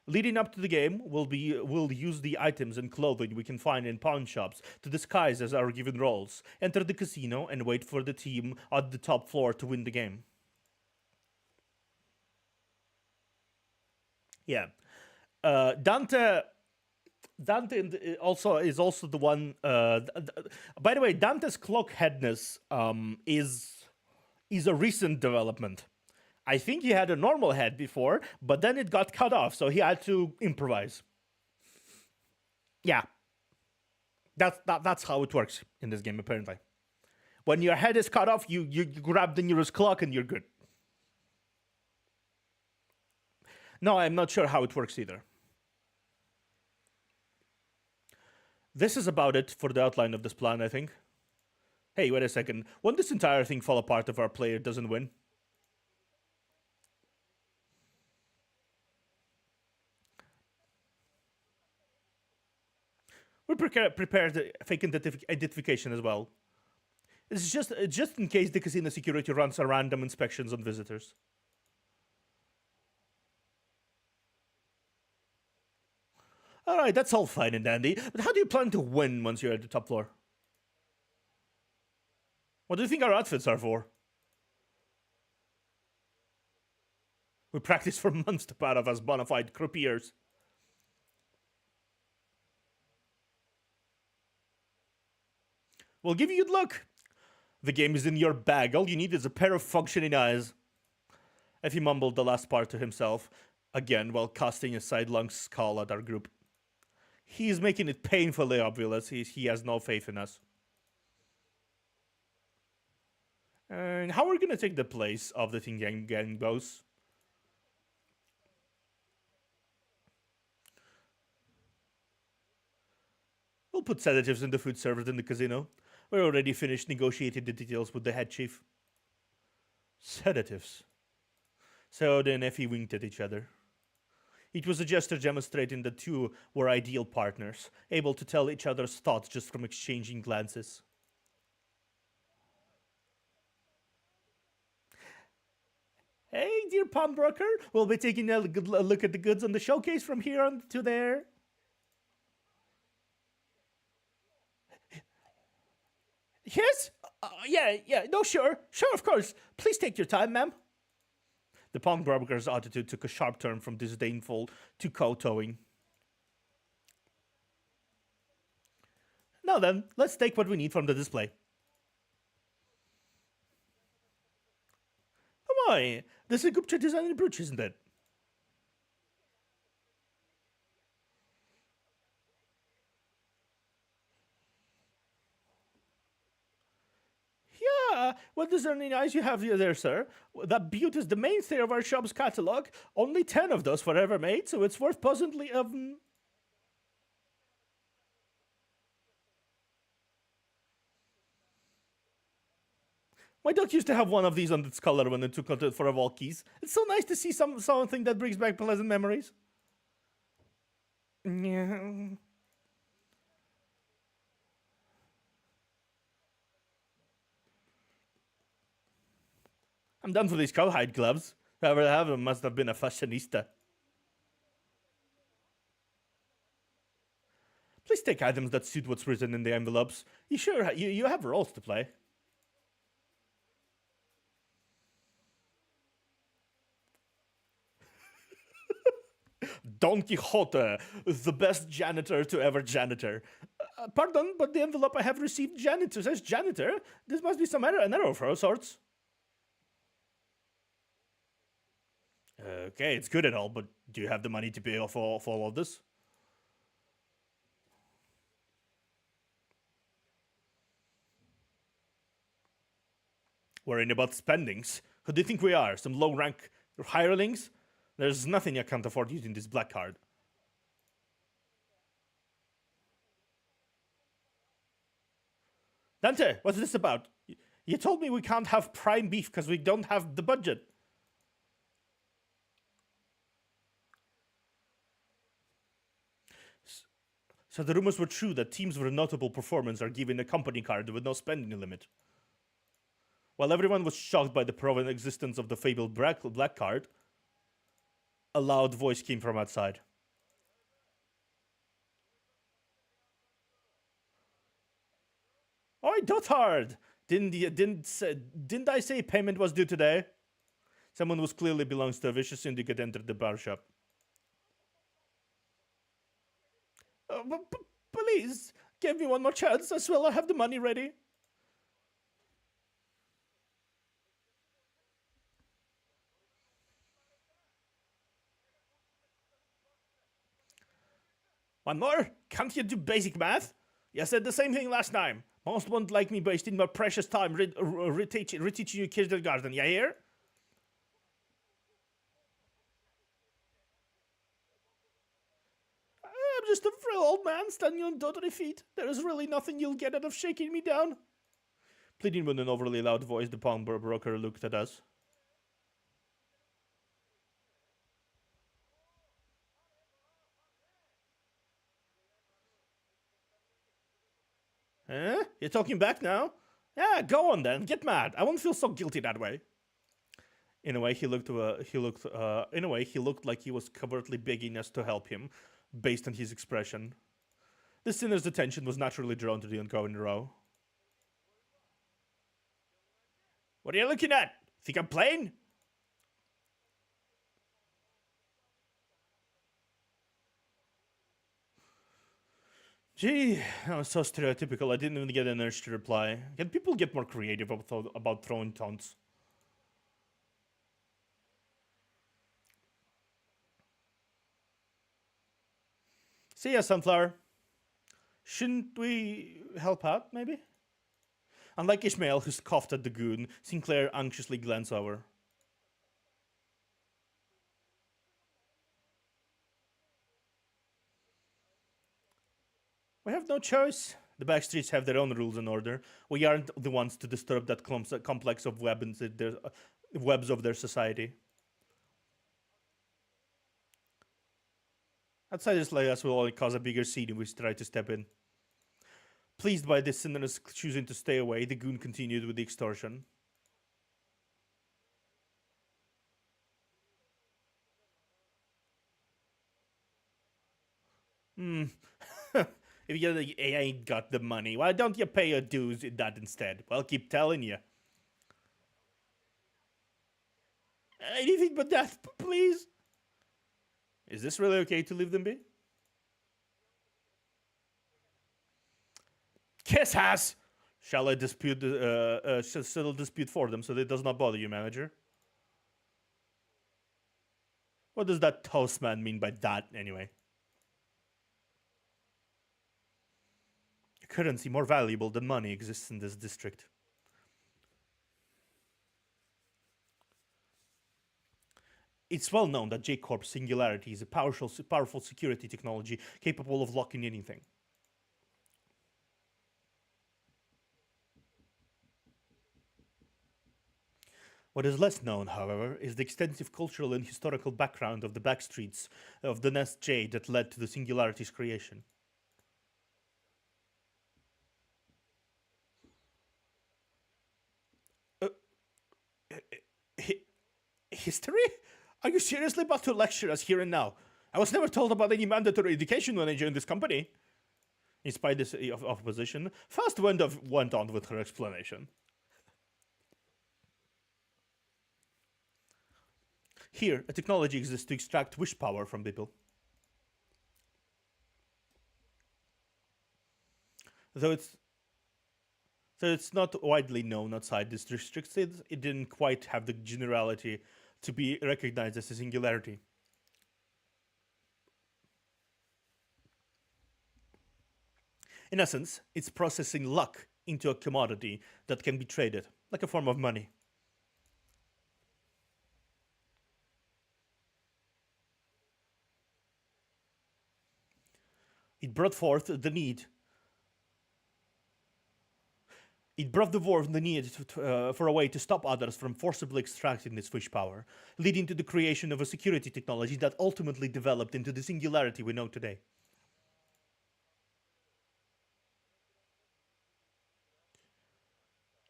Leading up to the game, we'll use the items and clothing we can find in pawn shops to disguise as our given roles, enter the casino, and wait for the team at the top floor to win the game. Yeah. Dante also is also the one. By the way, Dante's cloak headness is a recent development. I think he had a normal head before, but then it got cut off, so he had to improvise. Yeah. That's how it works in this game, apparently. When your head is cut off, you grab the nearest clock and you're good. No, I'm not sure how it works either. This is about it for the outline of this plan, I think. Hey, wait a second. Won't this entire thing fall apart if our player doesn't win? We prepared fake identification as well. It's just in case the casino security runs a random inspections on visitors. Alright, that's all fine and dandy, but how do you plan to win once you're at the top floor? What do you think our outfits are for? We practiced for months to part of as bona fide croupiers. We'll give you good luck. The game is in your bag. All you need is a pair of functioning eyes. Effie mumbled the last part to himself, again while casting a sidelong scowl at our group. He's making it painfully obvious he has no faith in us. And how are we gonna take the place of the Ting Gang boss? We'll put sedatives in the food served in the casino. We're already finished negotiating the details with the head chief. Sedatives. So then Effie winked at each other. It was a gesture demonstrating the two were ideal partners, able to tell each other's thoughts just from exchanging glances. Hey, dear pawnbroker, we'll be taking a look at the goods on the showcase from here on to there. Yes? Yeah, no, sure, of course. Please take your time, ma'am. The pawnbroker's attitude took a sharp turn from disdainful to kowtowing. Now then, let's take what we need from the display. Oh my, this is a Gupta design brooch, isn't it? Yeah, what discerning eyes you have there, sir. That beaut is the mainstay of our shop's catalog. Only 10 of those were ever made, so it's worth possibly My dog used to have one of these on its collar when it took it for a walkies. It's so nice to see something that brings back pleasant memories. Yeah. I'm done for these cowhide gloves. Whoever have them must have been a fashionista. Please take items that suit what's written in the envelopes. You sure you have roles to play? Don Quixote, the best janitor to ever janitor. Pardon, but the envelope I have received janitor says janitor. This must be an error of all sorts. Okay, it's good and all, but do you have the money to pay off for all of this? Worrying about spendings? Who do you think we are? Some low-rank hirelings? There's nothing I can't afford using this black card. Dante, what's this about? You told me we can't have prime beef because we don't have the budget. So the rumors were true that teams with a notable performance are given a company card with no spending limit. While everyone was shocked by the proven existence of the fabled black card, a loud voice came from outside. Oi, dotard! Didn't I say payment was due today? Someone who clearly belongs to a vicious syndicate entered the bar shop. Please, give me one more chance. I swear I have the money ready. One more? Can't you do basic math? You said the same thing last time. Most won't like me wasting my precious time reteaching you kindergarten, you hear? I'm just a frail old man standing on dottery feet. There is really nothing you'll get out of shaking me down. Pleading with an overly loud voice, the pawnbroker looked at us. Huh? You're talking back now? Yeah, go on then. Get mad. I won't feel so guilty that way. In a way, he looked like he was covertly begging us to help him, based on his expression. The sinner's attention was naturally drawn to the ongoing row. What are you looking at? Think I'm playing? Gee, that was so stereotypical. I didn't even get an urge to reply. Can people get more creative about throwing taunts? See ya, Sunflower. Shouldn't we help out, maybe? Unlike Ishmael, who scoffed at the goon, Sinclair anxiously glanced over. We have no choice. The backstreets have their own rules and order. We aren't the ones to disturb that complex of webs of their society. Outsiders like us will only cause a bigger scene if we try to step in. Pleased by the sinners choosing to stay away, the goon continued with the extortion. Hmm. If you ain't got the money, why don't you pay your dues in that instead? Well, keep telling you. Anything but that, please. Is this really okay to leave them be? Kiss has. Shall I dispute settle dispute for them so that it does not bother you, manager? What does that toast man mean by that, anyway? A currency more valuable than money exists in this district. It's well known that J-Corp's Singularity is a powerful security technology capable of locking anything. What is less known, however, is the extensive cultural and historical background of the backstreets of the Nest J that led to the Singularity's creation. History? Are you seriously about to lecture us here and now? I was never told about any mandatory education when I joined this company. In spite of opposition, Faust went on with her explanation. Here, a technology exists to extract wish power from people. Though it's not widely known outside this district, it didn't quite have the generality to be recognized as a singularity. In essence, it's processing luck into a commodity that can be traded, like a form of money. It brought forth the need. It brought the war the need for a way to stop others from forcibly extracting this wish power, leading to the creation of a security technology that ultimately developed into the singularity we know today.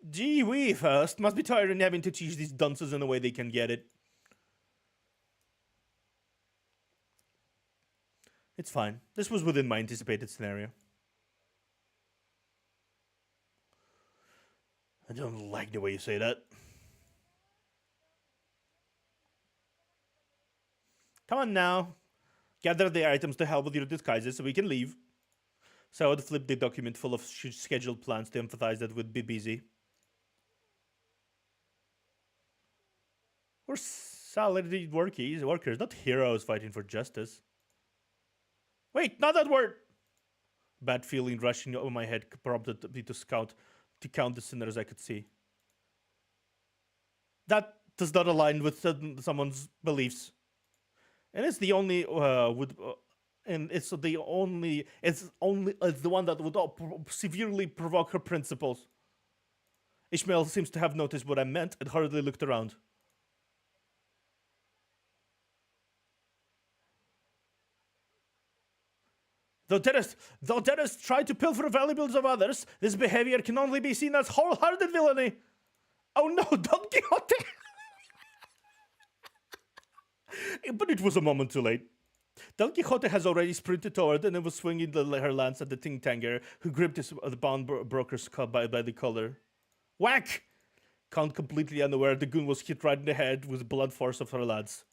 Gee wee, First. Must be tiring having to teach these dunces in the way they can get it. It's fine. This was within my anticipated scenario. I don't like the way you say that. Come on now. Gather the items to help with your disguises so we can leave. So I would flip the document full of scheduled plans to emphasize that we'd be busy. We're salaried workers, not heroes fighting for justice. Wait, not that word! Bad feeling rushing over my head prompted me to count the sinners I could see. That does not align with someone's beliefs, and it's the only it's the one that would severely provoke her principles. Ishmael seems to have noticed what I meant and hurriedly looked around. Though terrorists try to pilfer valuables of others, this behavior can only be seen as wholehearted villainy. Oh no, Don Quixote! But it was a moment too late. Don Quixote has already sprinted toward and was swinging her lance at the ting-tanger, who gripped the bound broker's by the collar. Whack! Count completely unaware, the goon was hit right in the head with the blunt force of her lance.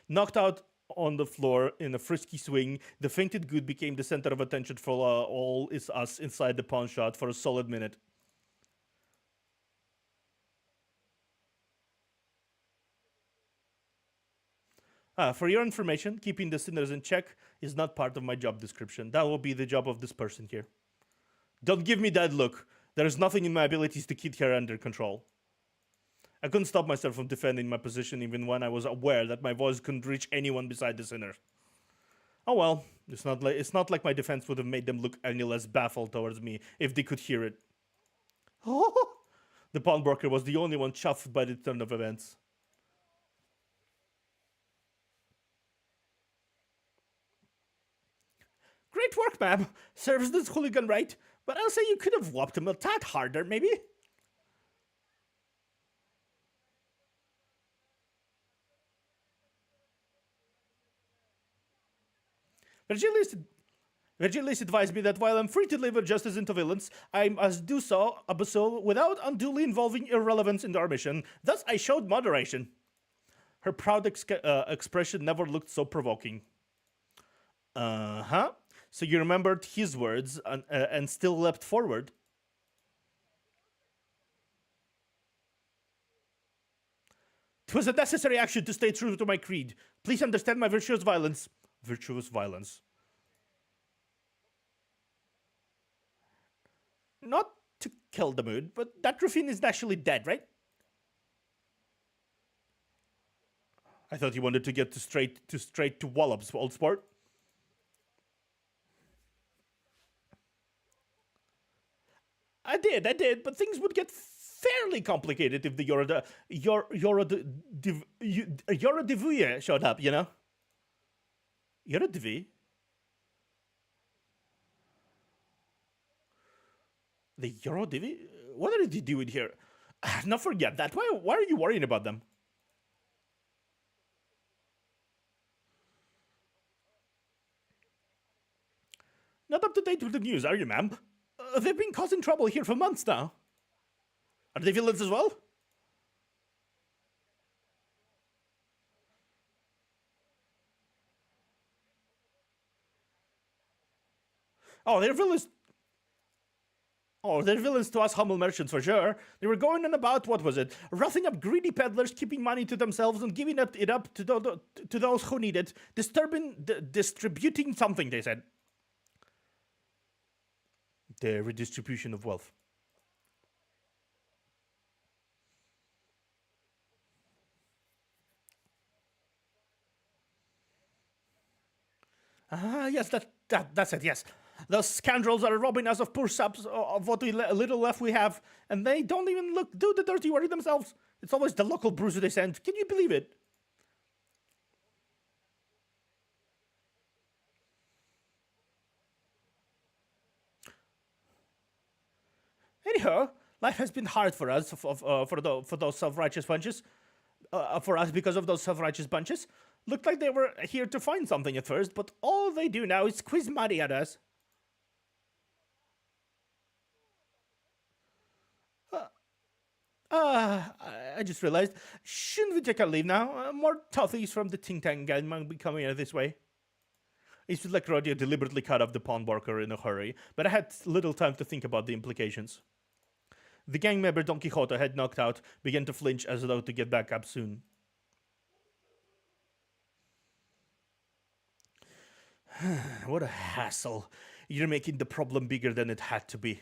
Knocked out on the floor in a frisky swing. The fainted good became the center of attention for all is us inside the pawn shot for a solid minute. For your information, keeping the sinners in check is not part of my job description. That will be the job of this person here. Don't give me that look. There is nothing in my abilities to keep her under control. I couldn't stop myself from defending my position even when I was aware that my voice couldn't reach anyone beside the sinner. Oh well, it's not like my defense would have made them look any less baffled towards me if they could hear it. The pawnbroker was the only one chuffed by the turn of events. Great work, ma'am. Serves this hooligan right, but I'll say you could have whopped him a tad harder, maybe. Virgilius advised me that while I'm free to deliver justice into villains, I must do so without unduly involving irrelevance into our mission. Thus, I showed moderation. Her proud expression never looked so provoking. Uh-huh. So you remembered his words and still leapt forward. It was a necessary action to stay true to my creed. Please understand my virtuous violence. Virtuous violence. Not to kill the mood, but that Ruffian is actually dead, right? I thought you wanted to get straight to Wallops, old sport. I did, but things would get fairly complicated if the Yorodivouye showed up, you know? Yorodivouye? The Yorodivouye? What are they doing here? Now forget that. Why are you worrying about them? Not up to date with the news, are you, ma'am? They've been causing trouble here for months now. Are they villains as well? Oh, they're villains. Oh, they're villains to us humble merchants for sure. They were going on about, what was it? Roughing up greedy peddlers, keeping money to themselves and giving it up to those who need it. Distributing something, they said. The redistribution of wealth. Yes, that's it, yes. Those scoundrels are robbing us of poor subs of what little left we have, and they don't even do the dirty work themselves. It's always the local bruiser they send. Can you believe it? Anyhow, life has been hard for us for those self-righteous bunches. For us because of those self-righteous bunches. Looked like they were here to find something at first, but all they do now is squeeze money at us. I just realized, shouldn't we take our leave now? More toughies from the Ting Tang gang might be coming out this way. It feels like Rodia deliberately cut off the pawnbroker in a hurry, but I had little time to think about the implications. The gang member Don Quixote had knocked out began to flinch as though to get back up soon. What a hassle. You're making the problem bigger than it had to be.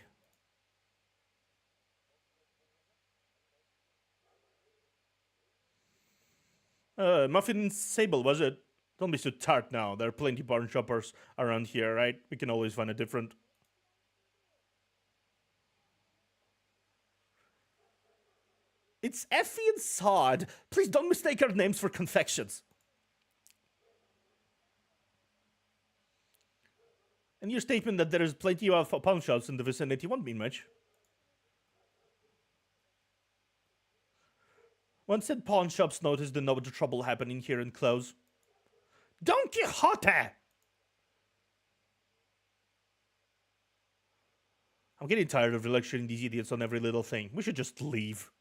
Muffin and Sable, was it? Don't be so tart now. There are plenty barn shoppers around here, right? We can always find a different. It's Effie and Sod. Please don't mistake our names for confections. And your statement that there is plenty of pawn shops in the vicinity won't mean much. One said pawn shops noticed the trouble happening here and close. Don Quixote! I'm getting tired of lecturing these idiots on every little thing. We should just leave.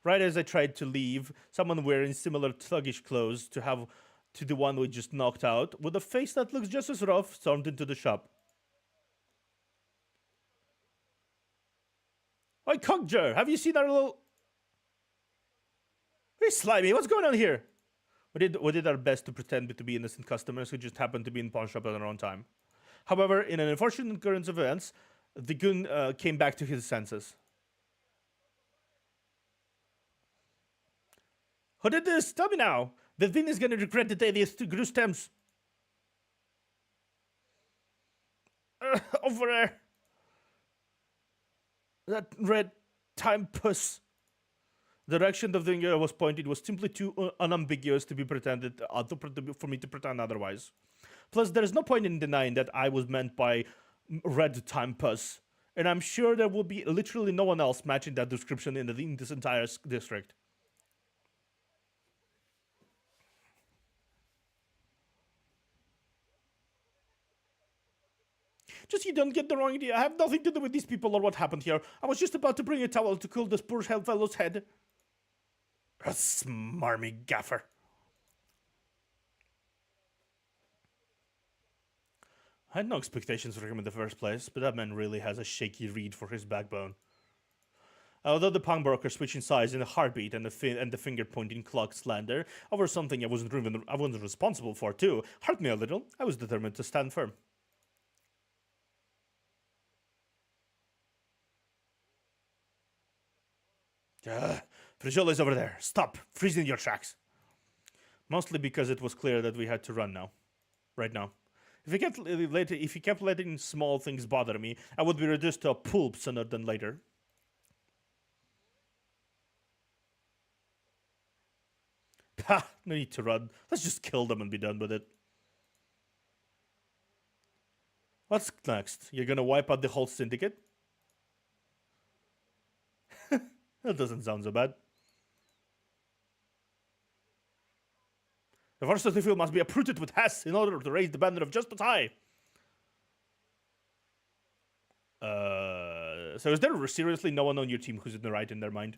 Right as I tried to leave, someone wearing similar thuggish clothes to to the one we just knocked out, with a face that looks just as rough, stormed into the shop. Oi, Cockjer, have you seen our little... Hey, Slimy, what's going on here? We did our best to pretend to be innocent customers who just happened to be in the pawn shop at their own time. However, in an unfortunate occurrence of events, the goon came back to his senses. Who did this? Tell me now. The thing is going to regret the day these grew stems. Over there. That red time puss. The direction the finger was pointed was simply too unambiguous to be pretended for me to pretend otherwise. Plus, there is no point in denying that I was meant by red time puss, and I'm sure there will be literally no one else matching that description in this entire district. Just you don't get the wrong idea. I have nothing to do with these people or what happened here. I was just about to bring a towel to cool this poor fellow's head. A smarmy gaffer. I had no expectations for him in the first place, but that man really has a shaky reed for his backbone. Although the pawnbroker switching sides in a heartbeat and the finger-pointing clock slander over something I wasn't responsible for too hurt me a little, I was determined to stand firm. Frigiola is over there. Stop freezing your tracks. Mostly because it was clear that we had to run now. Right now. If he kept letting small things bother me, I would be reduced to a pulp sooner than later. Ha! No need to run. Let's just kill them and be done with it. What's next? You're gonna wipe out the whole syndicate? That doesn't sound so bad. The first of the field must be uprooted with haste in order to raise the banner of justice high. So is there seriously no one on your team who's in the right in their mind?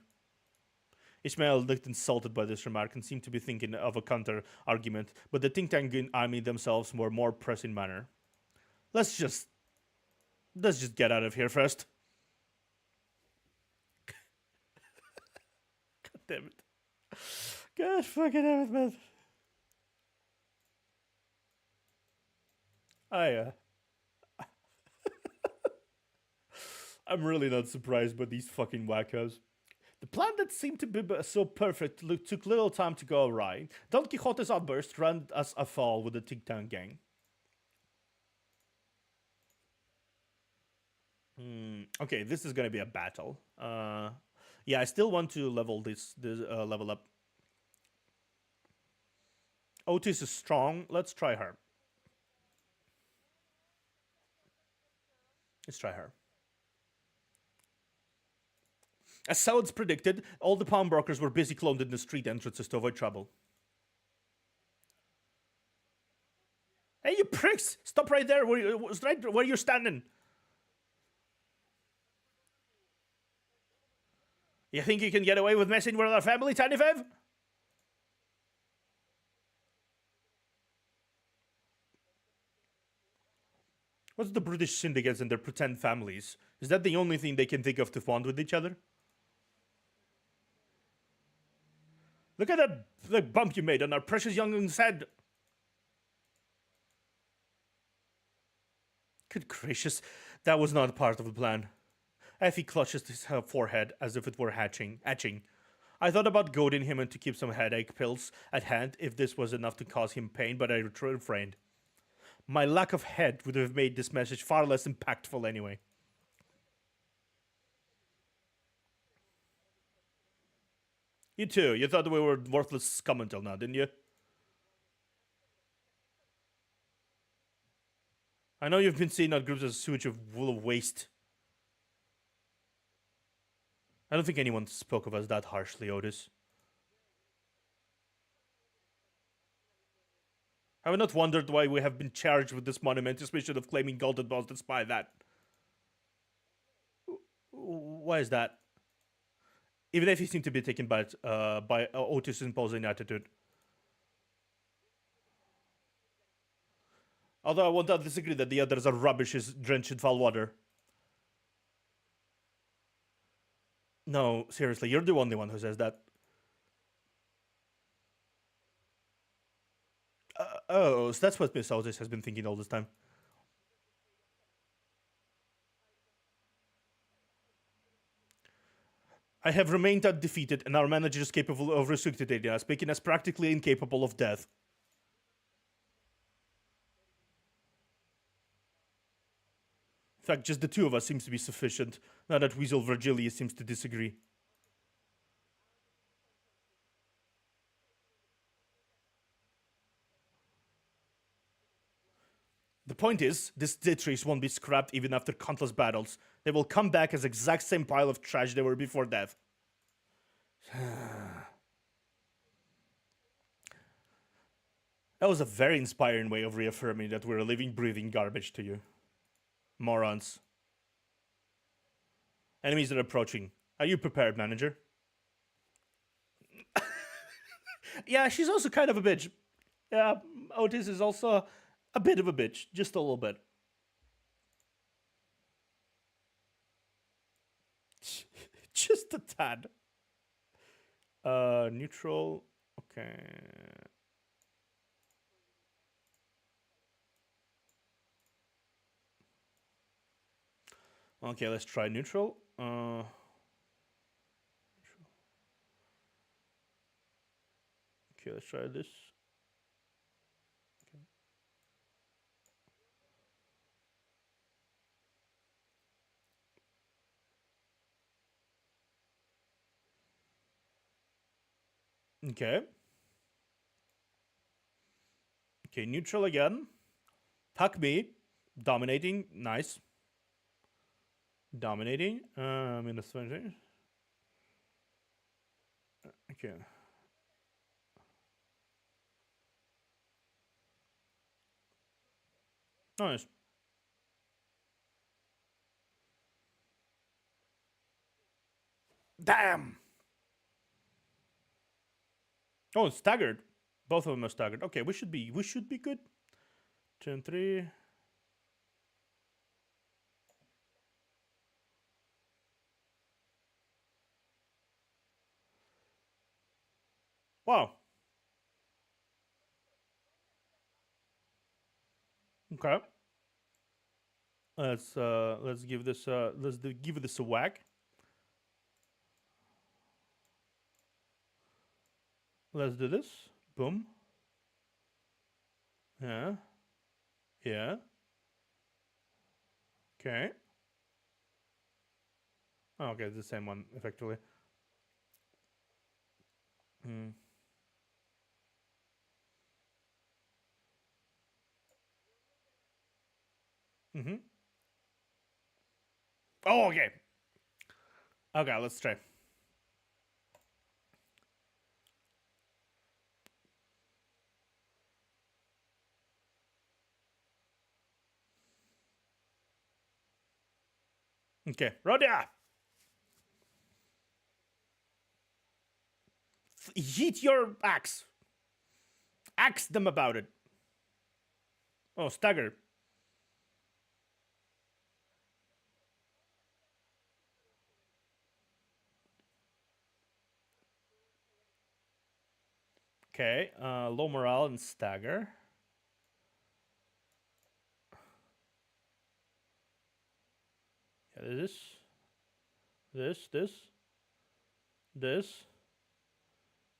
Ishmael looked insulted by this remark and seemed to be thinking of a counter-argument, but the Think Tank army themselves were more pressing manner. Let's just get out of here first. God damn it. God fucking damn it, man. I'm really not surprised by these fucking wackos. The plan that seemed to be so perfect took little time to go awry. Don Quixote's outburst ran us afoul with the Think Tank gang. Okay, this is gonna be a battle. Yeah, I still want to level level up. Otis is strong. Let's try her. Let's try her. As Sounds predicted, all the pawnbrokers were busy cloned in the street entrances to avoid trouble. Hey, you pricks! Stop right there, right where you're standing. You think you can get away with messing with our family, Tiny Fev? What's the British syndicates and their pretend families? Is that the only thing they can think of to bond with each other? Look at that bump you made on our precious youngling's head. Good gracious, that was not part of the plan. Effie clutches his forehead as if it were hatching. I thought about goading him into keep some headache pills at hand if this was enough to cause him pain, but I refrained. My lack of head would have made this message far less impactful anyway. You too. You thought we were worthless scum until now, didn't you? I know you've been seeing our groups as a sewage of waste. I don't think anyone spoke of us that harshly, Otis. Have I not wondered why we have been charged with this monumentous mission of claiming golden balls despite that? Why is that? Even if he seemed to be taken by Otis' imposing attitude. Although I won't disagree that the others are rubbish is drenched in foul water. No, seriously, you're the only one who says that. Oh, so that's what Miss Otis has been thinking all this time. I have remained undefeated, and our manager is capable of restricted areas, making us practically incapable of death. In fact, just the two of us seems to be sufficient, now that Weasel Virgilius seems to disagree. The point is, this ditch won't be scrapped even after countless battles. They will come back as exact same pile of trash they were before death. That was a very inspiring way of reaffirming that we're a living, breathing garbage to you. Morons. Enemies are approaching. Are you prepared, manager? Yeah, she's also kind of a bitch. Yeah, Otis is also a bit of a bitch. Just a little bit. Just a tad. Neutral. Okay. Okay, let's try neutral. Okay, let's try this. Okay. Okay, neutral again. Tuck me. Dominating. Nice. Dominating. Minus 20. Okay. Nice. Damn. Oh, it's staggered. Both of them are staggered. Okay, we should be good. Turn 3. Wow. Okay. Let's give this give this a whack. Let's do this. Boom. Yeah. Yeah. Okay. Oh, okay, it's the same one effectively. Hmm. Mm-hmm. Oh, okay. Okay, let's try. Okay, Rhodia! Yeet your axe. Axe them about it. Oh, stagger. Okay, low morale and stagger. Yeah, this, this, this,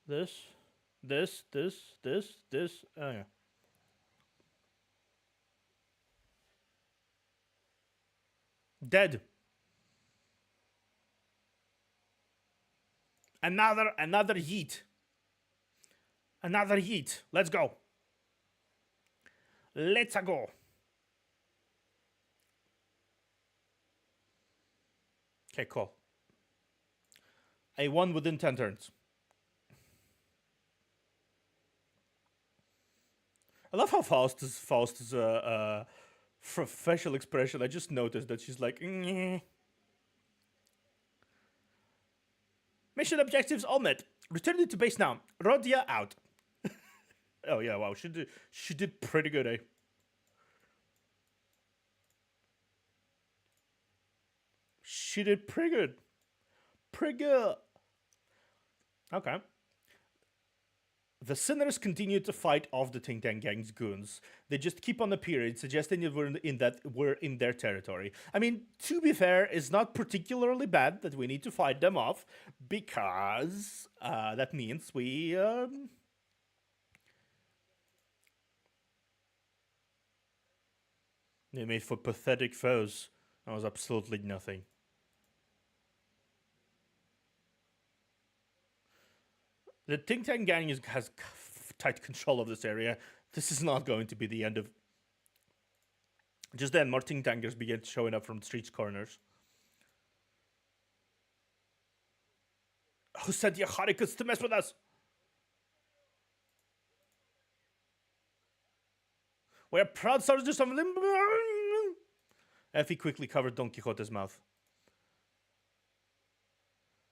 this, this, this. Oh yeah. Dead. Another yeet. Another yeet. Let's go. Let's go. Okay, cool. I won within 10 turns. I love how Faust's facial expression. I just noticed that she's like, "Nyeh." Mission objectives all met. Returning to base now. Rodia out. Oh yeah, wow. She did pretty good, eh? She did pretty good. Pretty good. Okay. The sinners continue to fight off the Ting Tang Gang's goons. They just keep on appearing, suggesting that we're in their territory. I mean, to be fair, it's not particularly bad that we need to fight them off, because that means we they made for pathetic foes. That was absolutely nothing. The Ting Tang Gang has tight control of this area. This is not going to be the end of. Just then, more Ting Tangers began showing up from streets corners. Who sent the Harikans to mess with us? We're proud soldiers of LIMBUS. Effie quickly covered Don Quixote's mouth.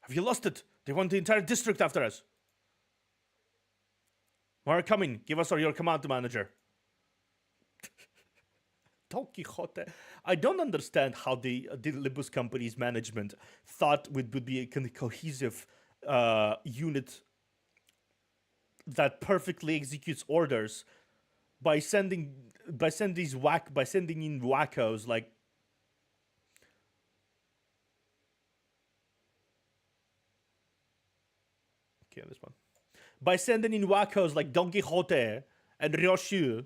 Have you lost it? They want the entire district after us. More are coming. Give us your command, manager. Don Quixote. I don't understand how the LIMBUS Company's management thought it would be a cohesive unit that perfectly executes orders by sending in wackos like. Okay, this one. By sending in wackos like Don Quixote and Ryoshu.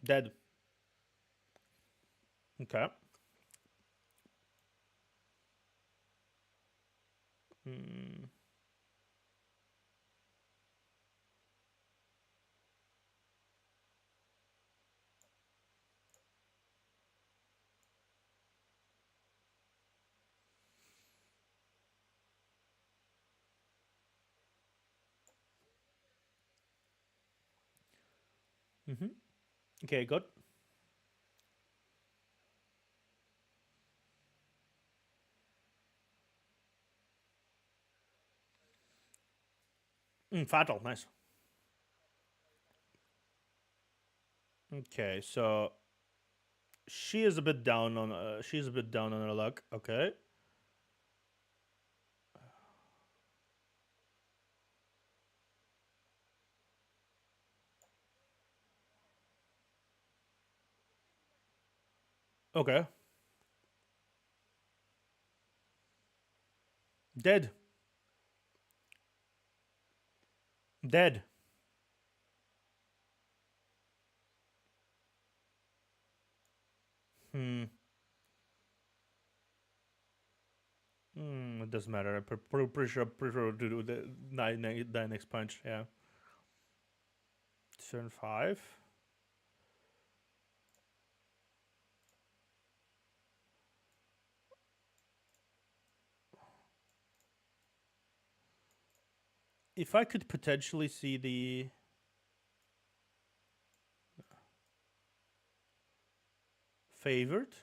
Dead. Okay. Okay, good. Fatal, nice. Okay, so she is a bit down on her luck. Okay. Okay. Dead. Dead. It doesn't matter. I'm pretty sure to do the next punch. Yeah. Turn 5. If I could potentially see the favored,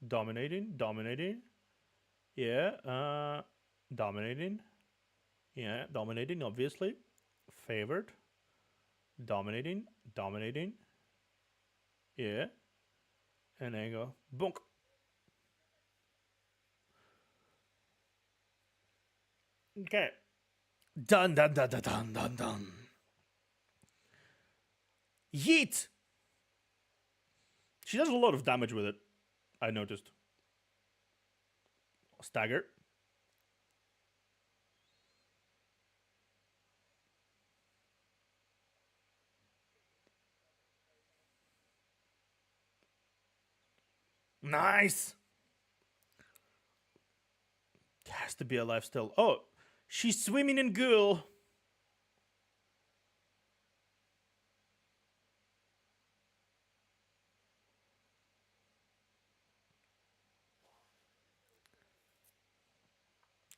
dominating. Yeah, dominating. Yeah, dominating, obviously. Favored. Dominating. Yeah. And then go, bonk. Okay. Dun. Yeet! She does a lot of damage with it, I noticed. Stagger. Nice! It has to be alive still. Oh, she's swimming in ghoul.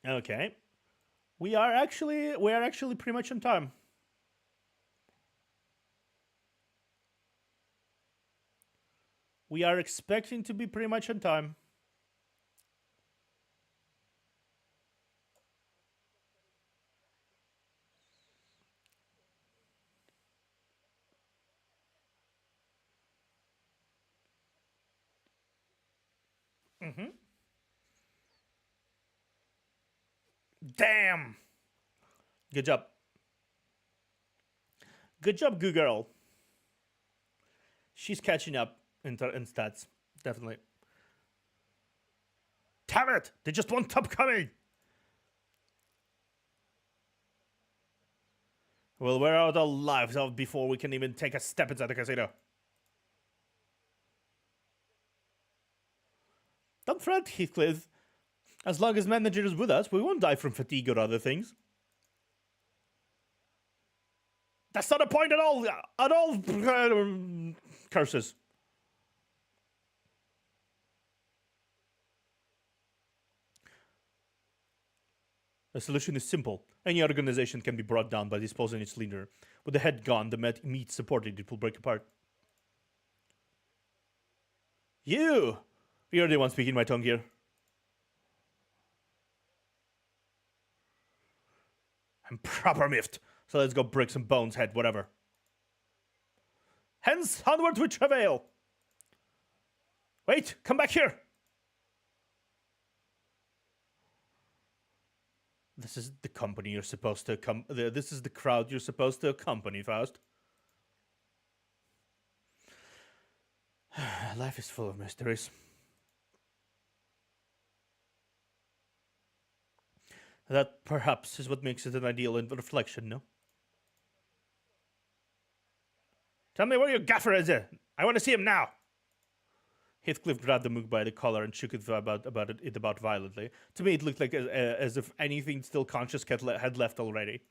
Okay. We are actually pretty much on time. We are expecting to be pretty much on time. Mm-hmm. Damn. Good job. Good job, good girl. She's catching up in stats. Definitely. Damn it! They just won't stop coming! Well, we're out our lives out before we can even take a step inside the casino. Don't fret, Heathcliff. As long as manager is with us, we won't die from fatigue or other things. That's not a point at all! At all! Curses. The solution is simple. Any organization can be brought down by disposing its leader. With the head gone, the meat supported, it will break apart. You! You're the one speaking my tongue here. I'm proper miffed. So let's go break some bones, head, whatever. Hence, onward we travail! Wait, come back here! This is the company you're supposed to this is the crowd you're supposed to accompany, Faust. Life is full of mysteries. That perhaps is what makes it an ideal reflection, no? Tell me where your gaffer is. I want to see him now. Heathcliff grabbed the Mook by the collar and shook it about violently. To me, it looked like as if anything still conscious had left already.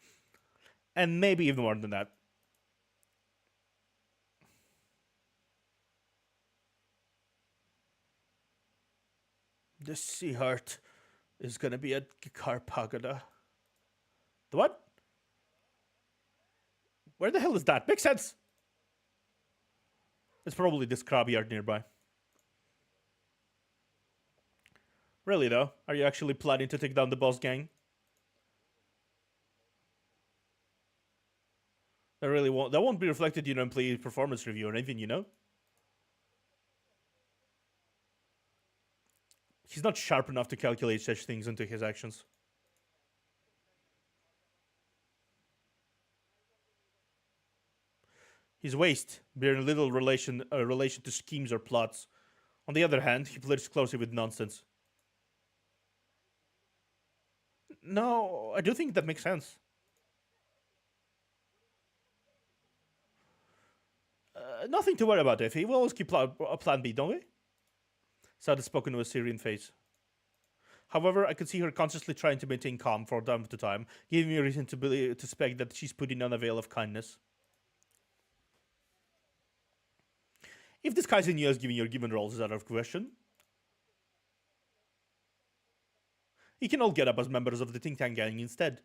And maybe even more than that. The Sea Heart is going to be at Carpagoda. The what? Where the hell is that? Makes sense. It's probably this scrapyard nearby. Really though, are you actually planning to take down the boss gang? That won't be reflected in your employee performance review or anything, you know? He's not sharp enough to calculate such things into his actions. His waste bearing little relation to schemes or plots. On the other hand, he flirts closely with nonsense. No, I do think that makes sense. Nothing to worry about, Effie. We always keep a plan B, don't we? Sada spoke into a serene face. However, I could see her consciously trying to maintain calm from time to time, giving me reason to suspect that she's putting on a veil of kindness. If disguising you as giving your given roles is out of question, you can all get up as members of the think tank gang instead.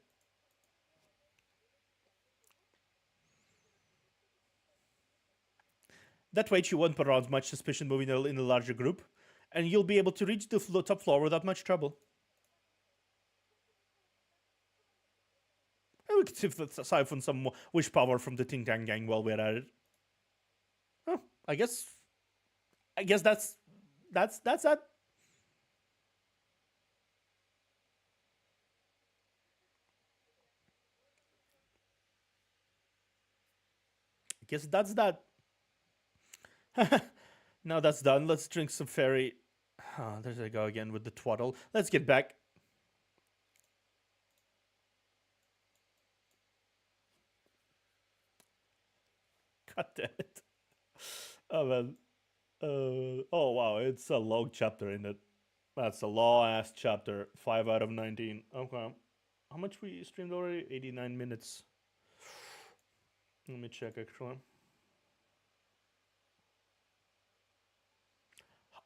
That way, you won't put around much suspicion moving in a larger group, and you'll be able to reach the top floor without much trouble. And we could siphon some wish power from the think tank gang while we're at it. Oh, I guess that's that. I guess that's that. Now that's done. Let's drink some fairy. Oh, there I go again with the twaddle. Let's get back. God damn it. Oh man. Oh wow, it's a long chapter in it. That's a long ass chapter. 5 out of 19. Okay. How much we streamed already? 89 minutes. Let me check actually.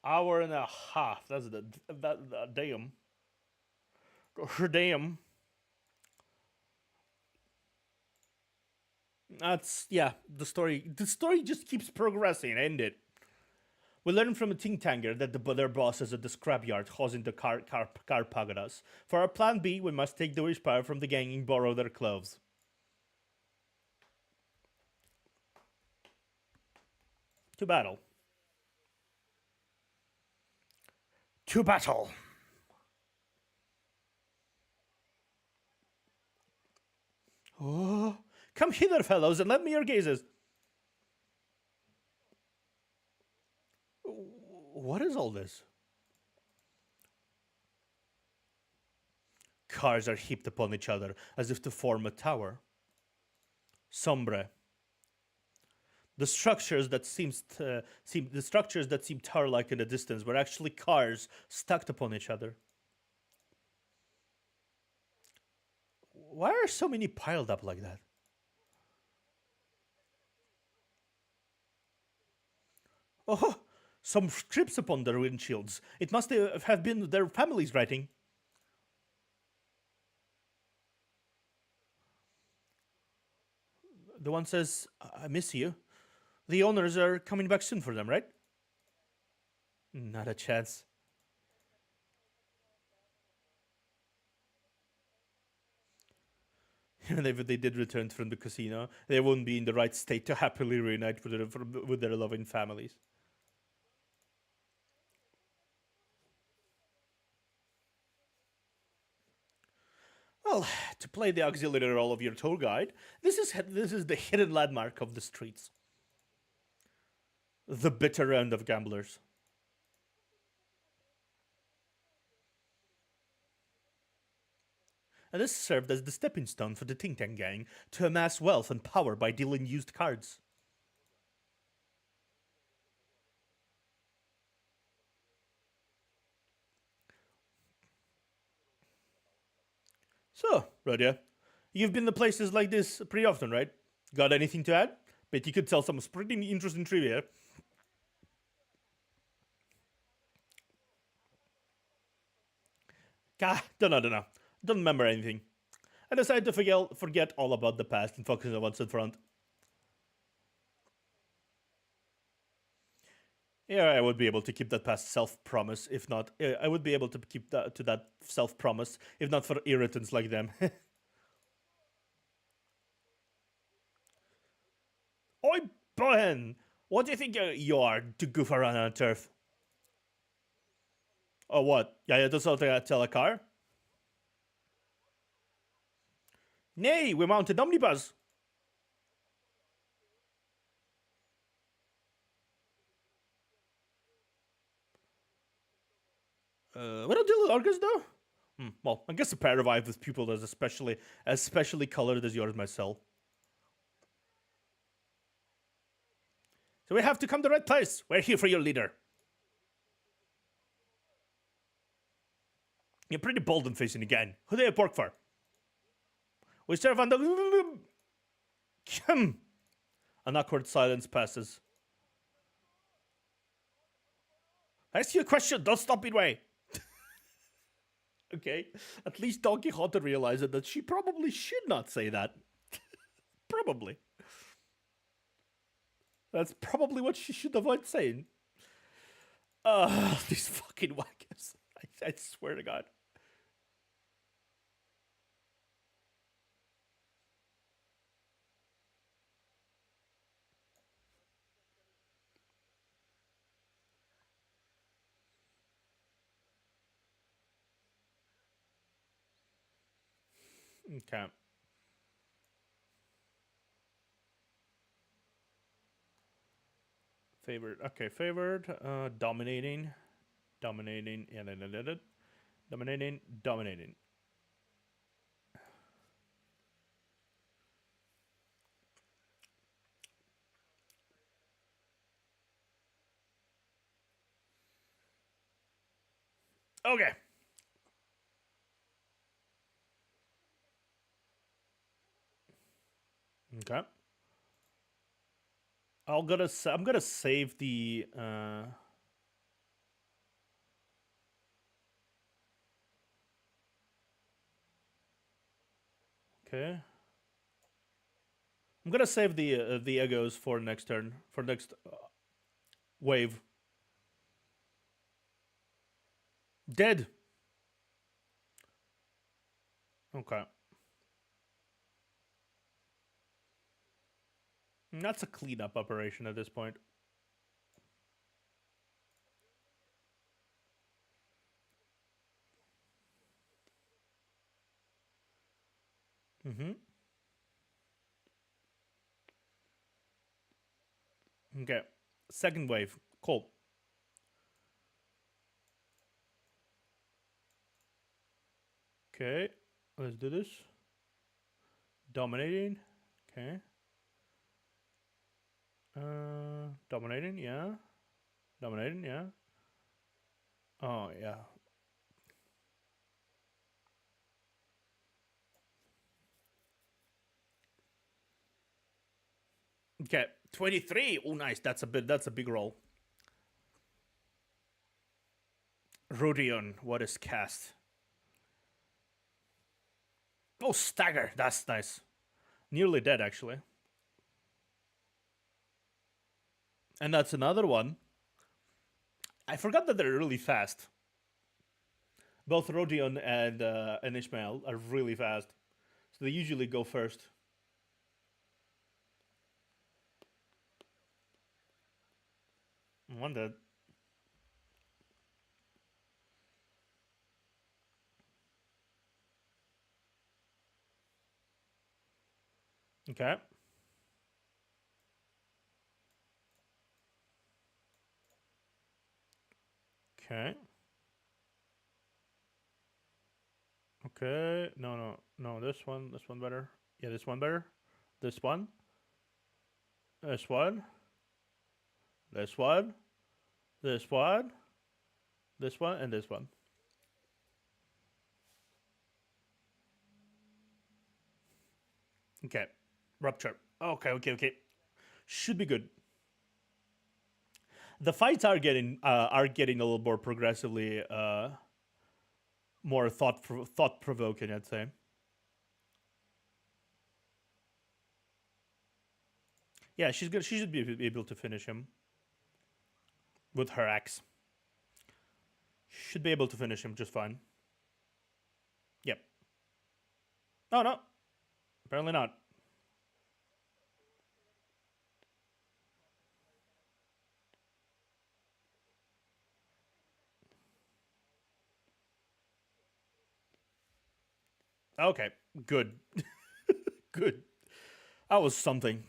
Hour and a half. That's that damn. Damn. That's yeah. The story just keeps progressing, ain't it? We learn from a think tanker that their boss is at the scrapyard causing the car pagodas. For our plan B, we must take the wish power from the gang and borrow their clothes. To battle. To battle. Oh, come hither, fellows, and lend me your gazes. What is all this? Cars are heaped upon each other as if to form a tower. Sombre. The structures that seem tower-like in the distance were actually cars stacked upon each other. Why are so many piled up like that? Oh, some strips upon their windshields. It must have been their families' writing. The one says, I miss you. The owners are coming back soon for them, right? Not a chance. Even if they did return from the casino, they won't be in the right state to happily reunite with their loving families. Well, to play the auxiliary role of your tour guide, this is the hidden landmark of the streets. The bitter end of gamblers. And this served as the stepping stone for the Ting Tang gang to amass wealth and power by dealing used cards. So, Rodia, you've been to places like this pretty often, right? Got anything to add? Bet you could tell some pretty interesting trivia. Don't know. Don't remember anything. I decided to forget all about the past and focus on what's in front. Yeah, I would be able to keep that past self-promise, if not... I would be able to keep that self-promise, if not for irritants like them. Oi, Bohen! What do you think you are to goof around on turf? Oh, what? Yeah, that's what I tell a car? Nay, we mounted omnibus. What do little organs do? Well, I guess a pair of eyes with pupils as especially colored as yours myself. So we have to come to the right place. We're here for your leader. You're pretty bold in facing again. Who do you work for? We serve on the... An awkward silence passes. Ask you a question, don't stop midway. Okay, at least Don Quixote realized that she probably should not say that. Probably. That's probably what she should avoid saying. These fucking wackos. I swear to God. Okay. Favored. Okay, favored. Dominating. Dominating. Yeah, dominating. Dominating. Okay. Okay. I'm gonna save the okay. I'm gonna save the egos for next turn, for next wave. Dead. Okay. That's a cleanup operation at this point. Mm-hmm. Okay. Second wave. Cool. Okay. Let's do this. Dominating. Okay. Dominating. Yeah. Dominating. Yeah. Oh yeah. Okay. 23. Oh, nice. That's a bit. That's a big roll. Rodion. What is cast? Oh, stagger. That's nice. Nearly dead, actually. And that's another one. I forgot that they're really fast. Both Rodion and Ishmael are really fast. So they usually go first. One dead. Okay. Okay. Okay. No. This one. This one better. Yeah, this one better. This one. This one. This one. This one. This one. And this one. Okay. Rupture. Okay. Should be good. The fights are getting a little more progressively more thought provoking, I'd say. Yeah, she's good. She should be able to finish him with her axe. Should be able to finish him just fine. Yep. Oh no, apparently not. Okay, good, good. That was something.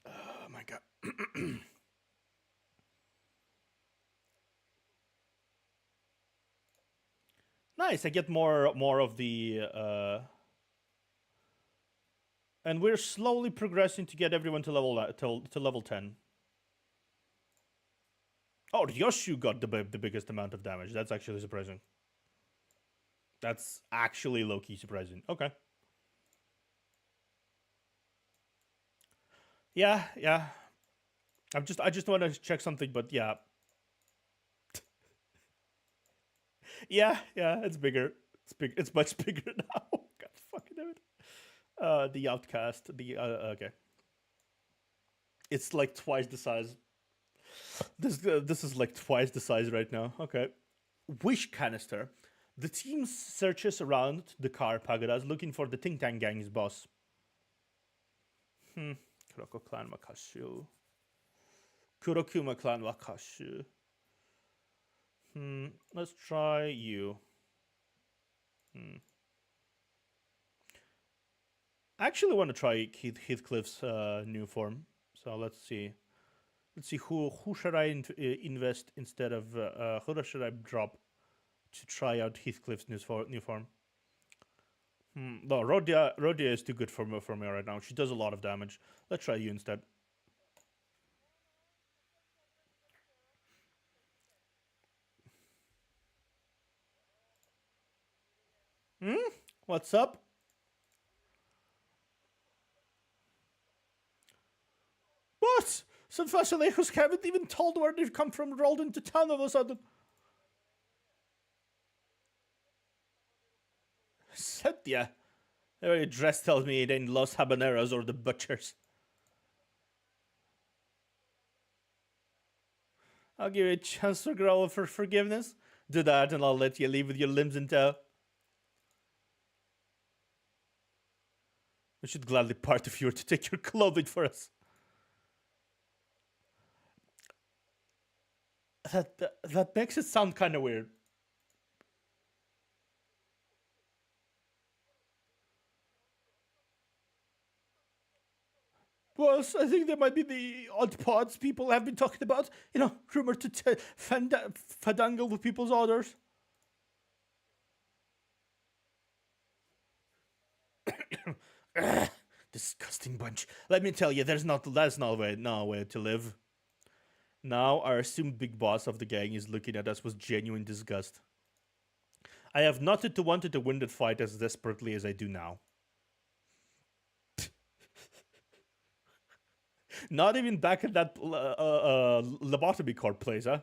Oh my god. Nice. I get more of the and we're slowly progressing to get everyone to level 10. Oh, Yoshu got the biggest amount of damage. That's actually surprising. That's actually low key surprising. Okay. Yeah. I just want to check something, but yeah. Yeah, it's bigger. It's big. It's much bigger now. God fucking damn it. The outcast. The okay. It's like twice the size. This is like twice the size right now. Okay. Wish canister. The team searches around the car pagodas looking for the Ting Tang Gang's boss. Kuroko clan Makashu. Kurokuma clan Wakashu. Let's try you. I actually want to try Heathcliff's new form. So let's see. Let's see who should I invest instead of who should I drop to try out Heathcliff's new form. No, Rodia is too good for me right now. She does a lot of damage. Let's try you instead. What's up? What? Some Fasilehos haven't even told where they've come from, rolled into town all of a sudden. Cynthia. Their dress tells me it ain't Los Habaneros or the Butchers. I'll give you a chance to growl for forgiveness. Do that and I'll let you leave with your limbs in tow. We should gladly part if you were to take your clothing for us. That makes it sound kind of weird. boss. I think there might be the odd pods people have been talking about. You know, rumored to fadangle with people's orders. Disgusting bunch. Let me tell you, that's no way to live. Now our assumed big boss of the gang is looking at us with genuine disgust. I have not wanted to win that fight as desperately as I do now. Not even back at that lobotomy court place, huh?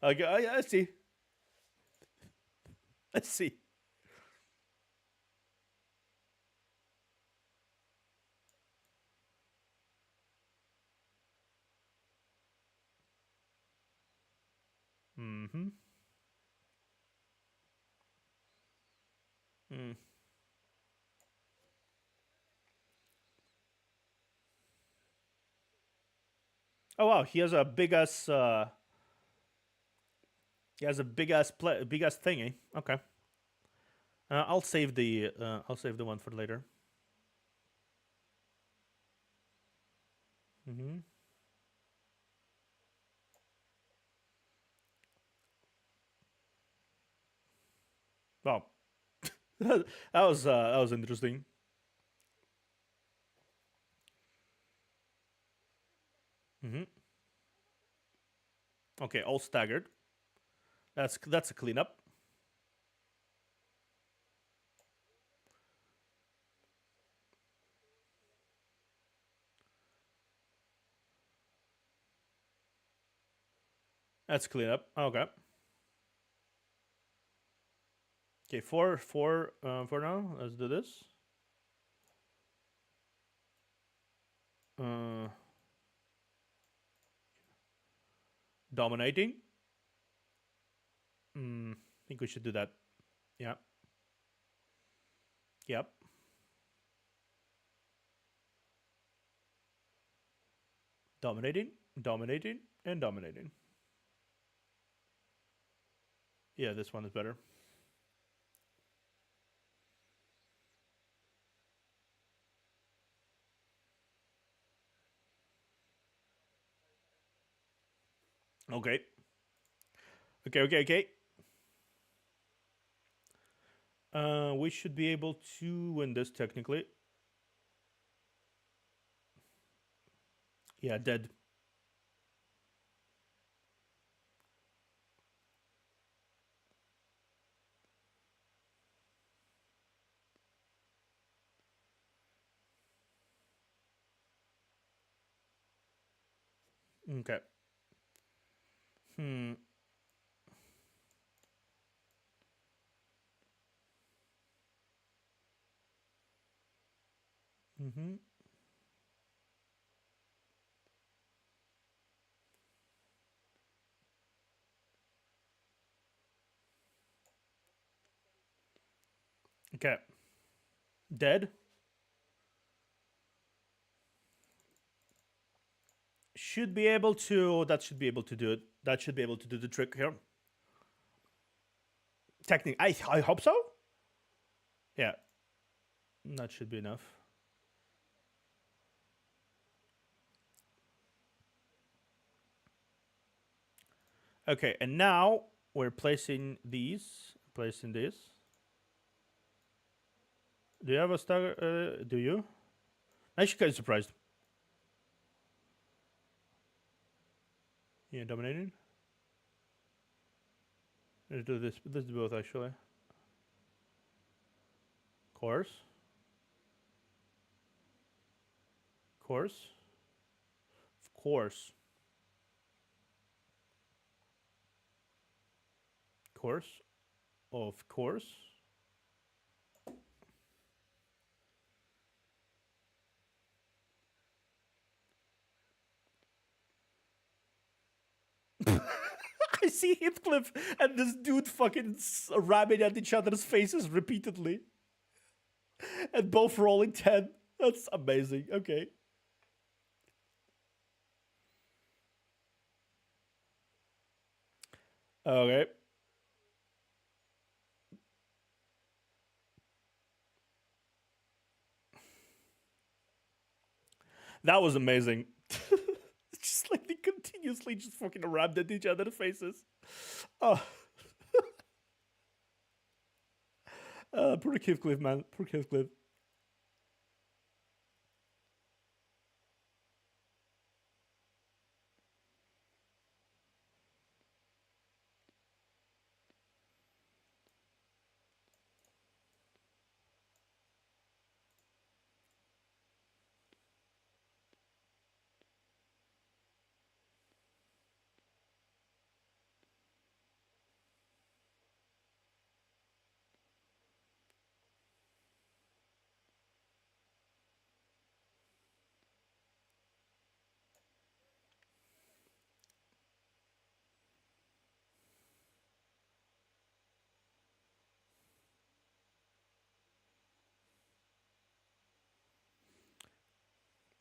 I see. I see. Mm-hmm. Mm. Oh wow, he has a big ass. He has a big ass thingy. Okay. I'll save the one for later. Mm-hmm. Wow, that was interesting. Mm-hmm. Okay, all staggered. That's a cleanup. That's cleanup. Okay. Okay, four for now. Let's do this. Uh, Dominating. I think we should do that. Yeah. Yep. Dominating, dominating, and dominating. Yeah, this one is better. Okay. Okay. We should be able to win this technically. Yeah, dead. Okay. Hmm. Mm-hmm. Okay. Dead. Should be able to. That should be able to do it. That should be able to do the trick here. Technically, I hope so. Yeah. That should be enough. Okay, and now we're placing these. Placing this. Do you have a stagger? Do you? I'm actually kind of surprised. Yeah, dominating. Let's do this. Let's do both actually. Course. Course. Of course. Course. Of course. I see Heathcliff and this dude fucking ramming at each other's faces repeatedly. And both rolling 10. That's amazing. Okay. Okay. That was amazing. Just like they continuously just fucking rammed at each other's faces. Oh, poor Heathcliff, man. Poor Heathcliff.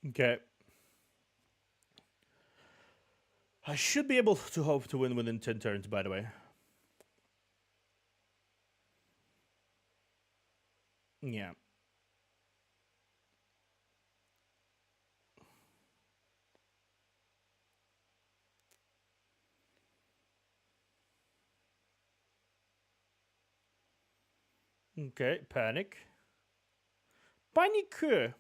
Okay. I should be able to hope to win within 10 turns, by the way. Yeah. Okay, panic. Panique.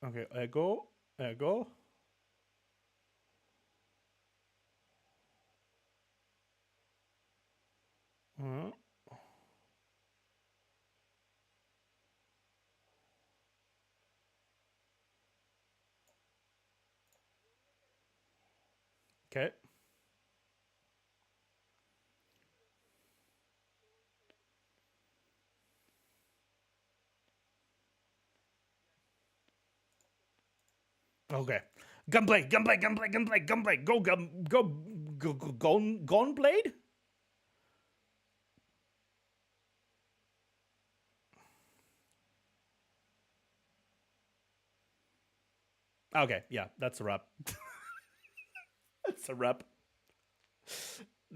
Okay, ego. Ego. Uh, okay. Okay. Gunblade, gunblade, gunblade, gunblade, gunblade. Go, gunblade? Okay, yeah, that's a wrap. That's a wrap.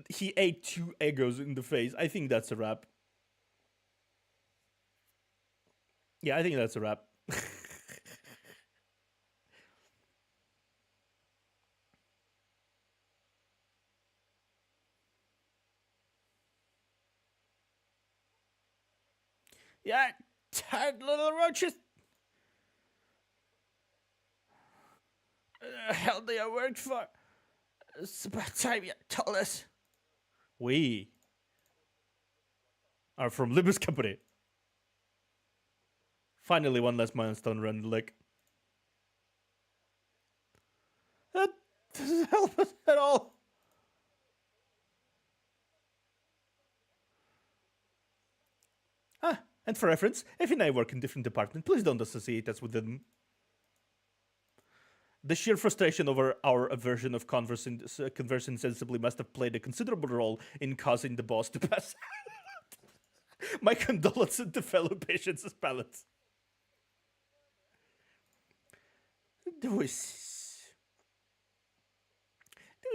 He ate 2 egos in the face. I think that's a wrap. Yeah, I think that's a wrap. Yeah, tired little roaches. Hell do you work for? It's about time you told us. We are from LIMBUS Company. Finally, one last milestone run lick. That doesn't help us at all. Ah, and for reference, if and I work in different departments, please don't associate us with them. The sheer frustration over our aversion of conversing sensibly must have played a considerable role in causing the boss to pass. My condolences to fellow patients' palates. Do we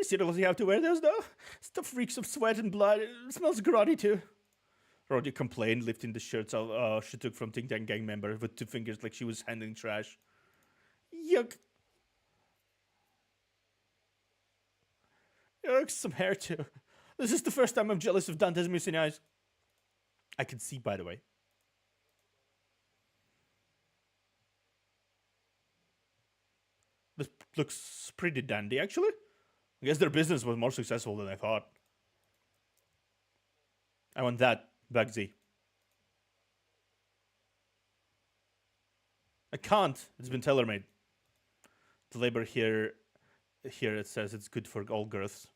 seriously have to wear those though? Stuff reeks of sweat and blood. It smells grotty too. Roddy complained, lifting the shirts she took from Ting Tang gang member with 2 fingers like she was handling trash. Yuck. Yuck, some hair too. This is the first time I'm jealous of Dante's missing eyes. I can see, by the way. This looks pretty dandy, actually. I guess their business was more successful than I thought. I want that, Bugsy. I can't. It's been tailor-made. The label here it says it's good for all girths.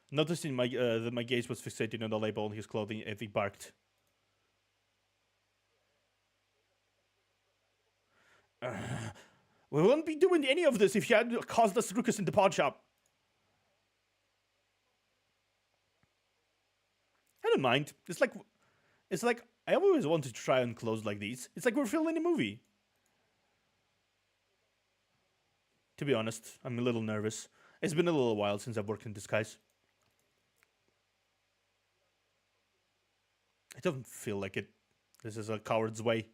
Noticing that my gaze was fixated on the label on his clothing, Evie barked. We wouldn't be doing any of this if you had caused us ruckus in the pawn shop. I don't mind. It's like I always wanted to try on clothes like these. It's like we're filming a movie. To be honest, I'm a little nervous. It's been a little while since I've worked in disguise. It doesn't feel like it. This is a coward's way.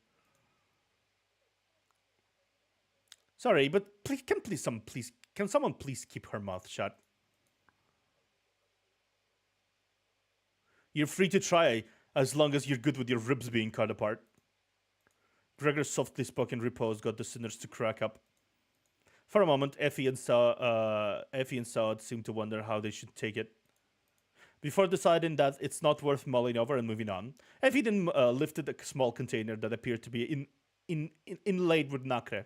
Sorry, but can someone please keep her mouth shut? You're free to try as long as you're good with your ribs being cut apart. Gregor's softly spoken repose got the sinners to crack up. For a moment, Effie and Saad seemed to wonder how they should take it. Before deciding that it's not worth mulling over and moving on, Effie then lifted a small container that appeared to be inlaid with nacre.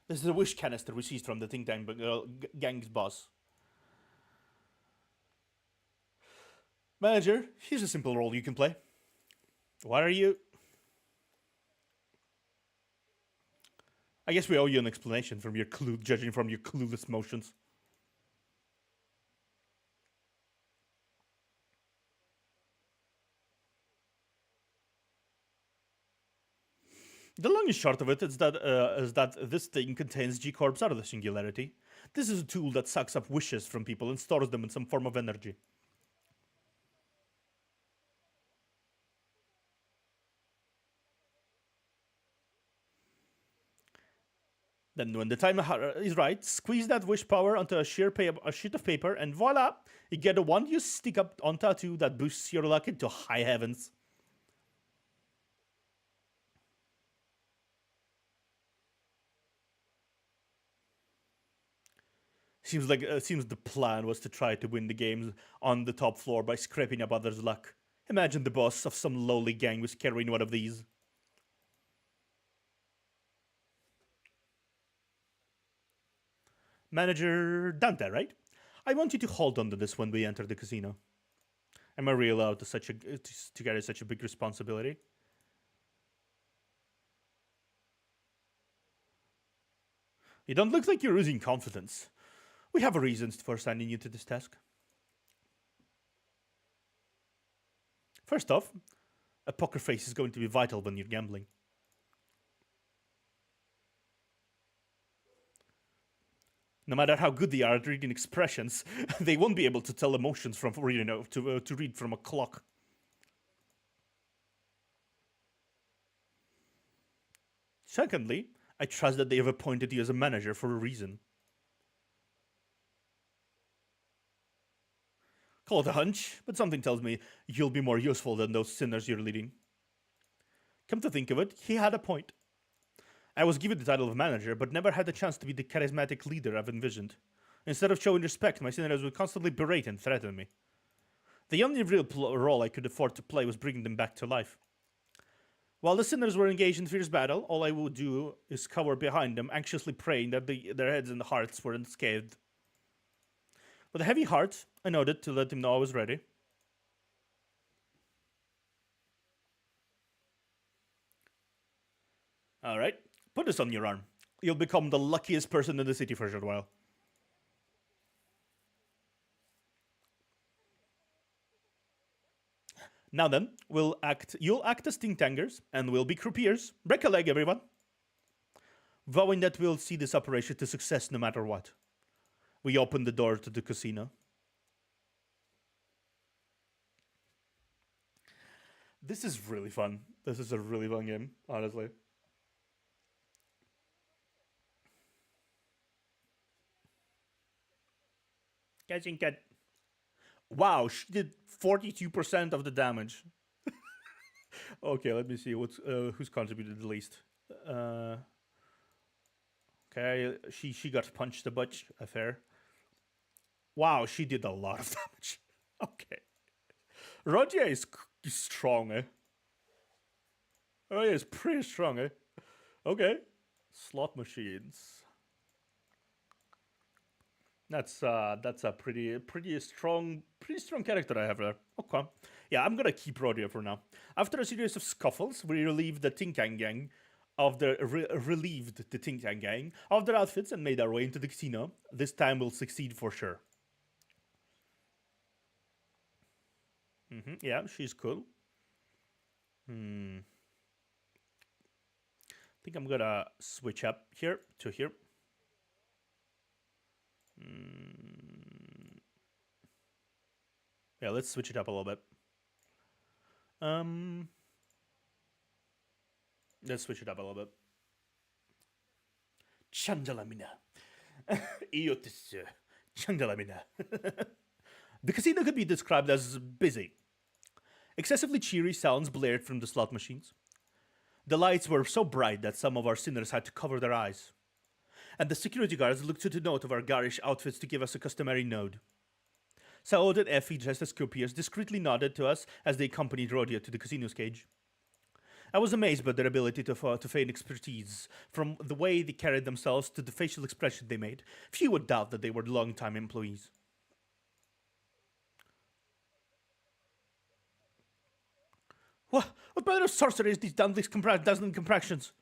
This is a wish canister we seized from the think tank gang's boss. Manager, here's a simple role you can play. What are you? I guess we owe you an explanation from judging from your clueless motions. The long and short of it is that this thing contains G-Corps out of the singularity. This is a tool that sucks up wishes from people and stores them in some form of energy. Then when the time is right, squeeze that wish power onto a sheet of paper, and voila! You get a wand you stick up on tattoo that boosts your luck into high heavens. Seems the plan was to try to win the games on the top floor by scraping up others' luck. Imagine the boss of some lowly gang was carrying one of these. Manager Dante, right? I want you to hold on to this when we enter the casino. Am I really allowed to carry such a big responsibility? You don't look like you're losing confidence. We have reasons for sending you to this task. First off, a poker face is going to be vital when you're gambling. No matter how good they are at reading expressions, they won't be able to tell emotions from to read from a clock. Secondly, I trust that they have appointed you as a manager for a reason. Call it a hunch, but something tells me you'll be more useful than those sinners you're leading. Come to think of it, he had a point. I was given the title of manager, but never had the chance to be the charismatic leader I've envisioned. Instead of showing respect, my sinners would constantly berate and threaten me. The only real role I could afford to play was bringing them back to life. While the sinners were engaged in fierce battle, all I would do is cower behind them, anxiously praying that their heads and hearts were unscathed. With a heavy heart, I nodded to let them know I was ready. Alright, put this on your arm. You'll become the luckiest person in the city for a short while. Now then, you'll act as think tankers, and we'll be croupiers. Break a leg, everyone. Vowing that we'll see this operation to success no matter what. We open the door to the casino. This is really fun. This is a really fun game, honestly. Catching cat. Wow, she did 42% of the damage. Okay, let me see who's contributed the least. Okay, she got punched a bunch. Fair. Wow, she did a lot of damage. Okay. Roger is strong, eh? Oh, yeah, it's pretty strong, eh? Okay. Slot machines. That's a pretty strong character I have there. Okay. Yeah, I'm gonna keep Rodia for now. After a series of scuffles, we relieved the Think Tank gang of their outfits and made our way into the casino. This time we'll succeed for sure. Yeah, she's cool. I think I'm gonna switch up here to here. Yeah, let's switch it up a little bit. Um, let's switch it up a little bit. Chandalamina. Iotis. Chandalamina. The casino could be described as busy. Excessively cheery sounds blared from the slot machines. The lights were so bright that some of our sinners had to cover their eyes. And the security guards looked to the note of our garish outfits to give us a customary nod. Saud and Effie, dressed as croupiers, discreetly nodded to us as they accompanied Rodia to the casino's cage. I was amazed by their ability to feign expertise, from the way they carried themselves to the facial expression they made. Few would doubt that they were long-time employees. What manner of sorcery is these dazzling complexions?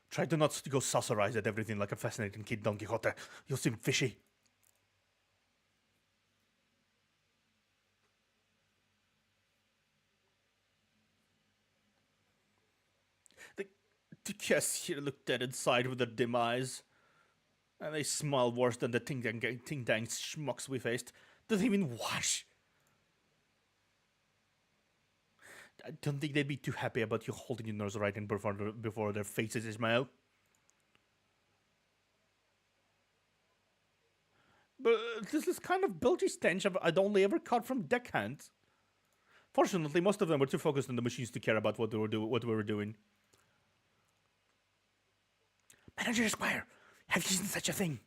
Try to not go saucerize at everything like a fascinating kid, Don Quixote. You'll seem fishy. The guests here look dead inside with their dim eyes. And they smell worse than the ting-dang schmucks we faced. Doesn't even wash. I don't think they'd be too happy about you holding your nose right in before their faces, Ismail. But this is kind of bilgy stench I'd only ever caught from deckhands. Fortunately, most of them were too focused on the machines to care about what we were doing. Manager Squire, have you seen such a thing?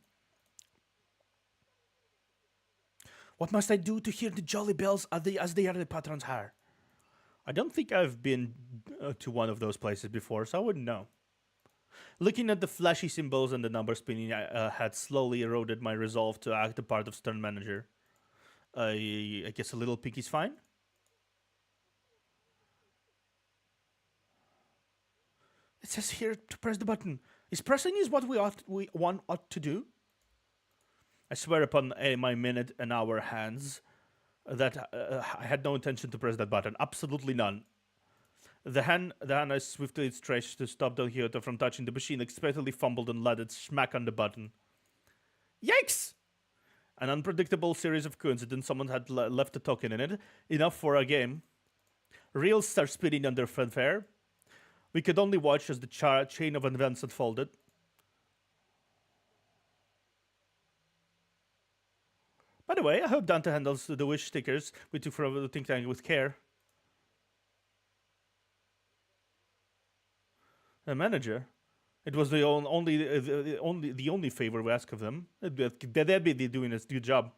What must I do to hear the jolly bells as they are the patron's hair? I don't think I've been to one of those places before, so I wouldn't know. Looking at the flashy symbols and the numbers spinning, I had slowly eroded my resolve to act the part of stern manager. I guess a little pinky's fine? It says here to press the button. Is pressing what one ought to do? I swear upon my minute and hour hands that I had no intention to press that button. Absolutely none. The hand I swiftly stretched to stop Don Quixote from touching the machine expectantly fumbled and landed smack on the button. Yikes! An unpredictable series of coincidences. Someone had left a token in it, enough for a game. Reels start spinning under fanfare. We could only watch as the chain of events unfolded. By the way, I hope Dante handles the wish stickers we took from the think tank with care. The manager. It was the only favor we ask of them. They'd be doing a good job.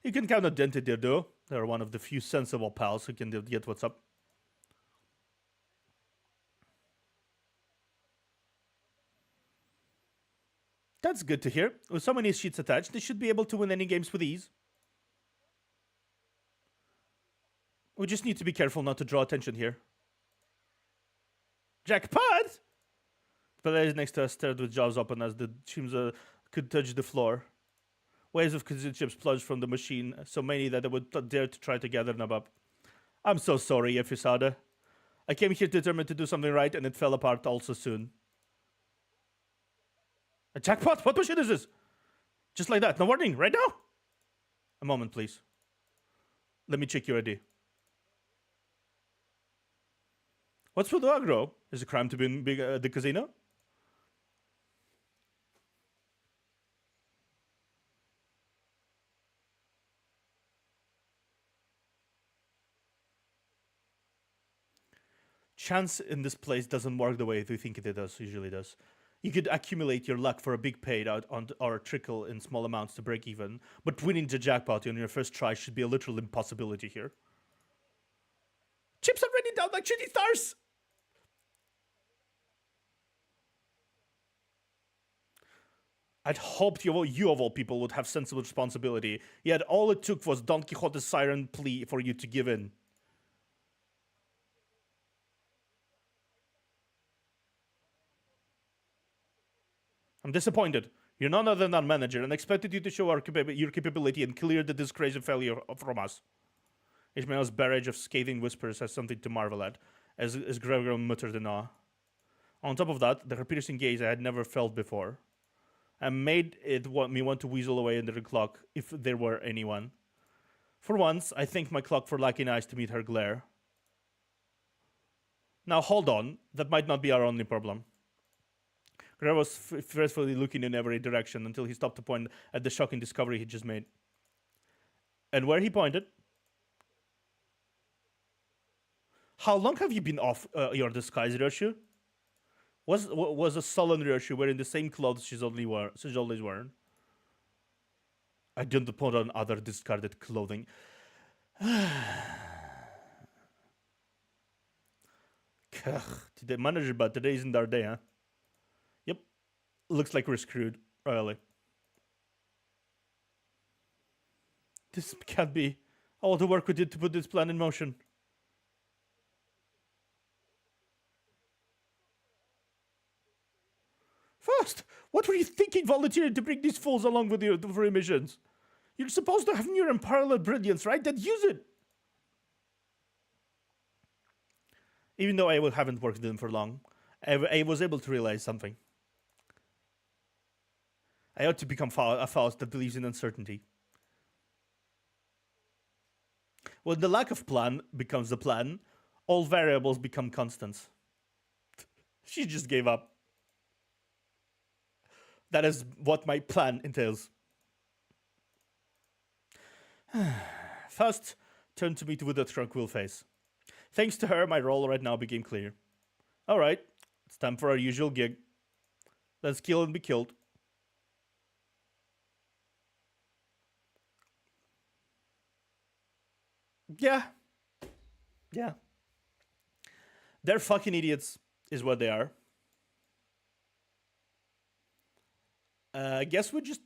You can count on Dante there, though. They're one of the few sensible pals who can get what's up. That's good to hear. With so many sheets attached, they should be able to win any games with ease. We just need to be careful not to draw attention here. Jackpot! The lady next to us stared with jaws open as the chips could touch the floor. Waves of casino chips plunged from the machine, so many that I would dare to try to gather them up. I'm so sorry, Efisada. I came here determined to do something right, and it fell apart all so soon. A jackpot? What machine is this? Just like that, no warning, right now? A moment, please. Let me check your ID. What's with the aggro? Is it a crime to be in the casino? Chance in this place doesn't work the way we think it usually does. You could accumulate your luck for a big payout or trickle in small amounts to break even, but winning the jackpot on your first try should be a literal impossibility here. Chips are raining down like shitty stars! I'd hoped you of all people would have sensible responsibility, yet all it took was Don Quixote's siren plea for you to give in. I'm disappointed. You're none other than our manager and expected you to show your capability and clear the disgrace of failure from us. Ishmael's barrage of scathing whispers has something to marvel at, as Gregor muttered in awe. On top of that, the piercing gaze I had never felt before, and made it me want to weasel away under the clock if there were anyone. For once, I thanked my clock for lacking eyes to meet her glare. Now hold on, that might not be our only problem. Gregor was fretfully looking in every direction until he stopped to point at the shocking discovery he just made. And where he pointed... How long have you been off your disguise, Ryoshu? Was a sullen Ryoshu wearing the same clothes she's always worn? I didn't put on other discarded clothing. Today, manager, but today isn't our day, huh? Yep. Looks like we're screwed, really. This can't be all the work we did to put this plan in motion. First, what were you thinking volunteering to bring these fools along with you for your missions? You're supposed to have new unparalleled brilliance, right? Then use it! Even though I haven't worked with them for long, I was able to realize something. I ought to become a Faust that believes in uncertainty. When the lack of plan becomes the plan, all variables become constants. She just gave up. That is what my plan entails. Faust turned to me with a tranquil face. Thanks to her, my role right now became clear. Alright, it's time for our usual gig. Let's kill and be killed. Yeah. They're fucking idiots, is what they are. I guess we just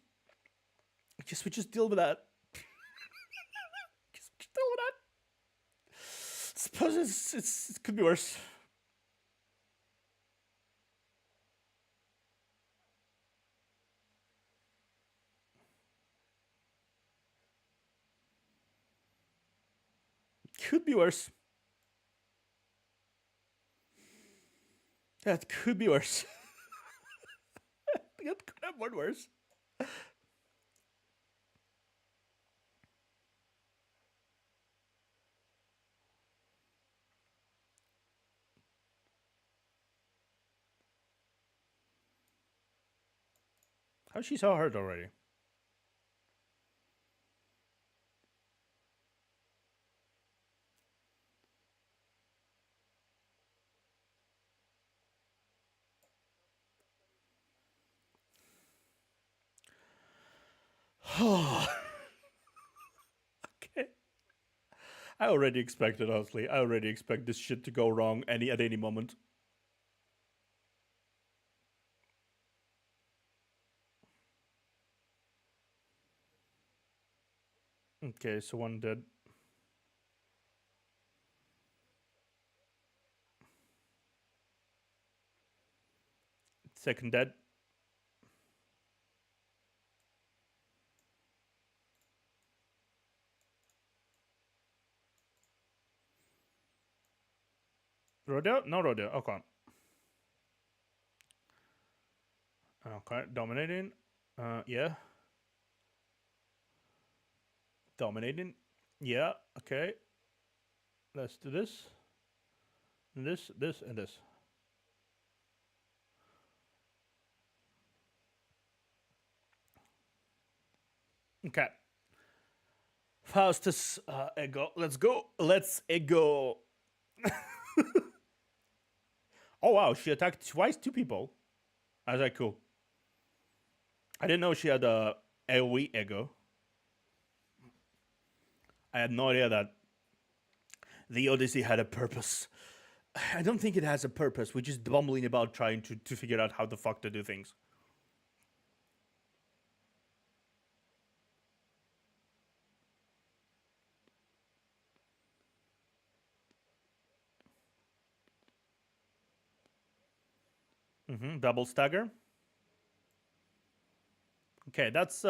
deal with that. Suppose it could be worse. Could be worse. That could be worse. It could have been worse. How she so hurt already? Okay. I already expected, honestly. I already expect this shit to go wrong at any moment. Okay, so one dead. Second dead. Rodeo? No rodeo. Okay. Okay, dominating. Yeah. Dominating. Yeah, okay. Let's do this. This, and this. Okay. Faustus, ego. Let's go. Let's ego. Oh, wow. She attacked twice, 2 people. That's like cool. I didn't know she had a AoE ego. I had no idea that the Odyssey had a purpose. I don't think it has a purpose. We're just bumbling about trying to figure out how the fuck to do things. Double stagger. Okay, that's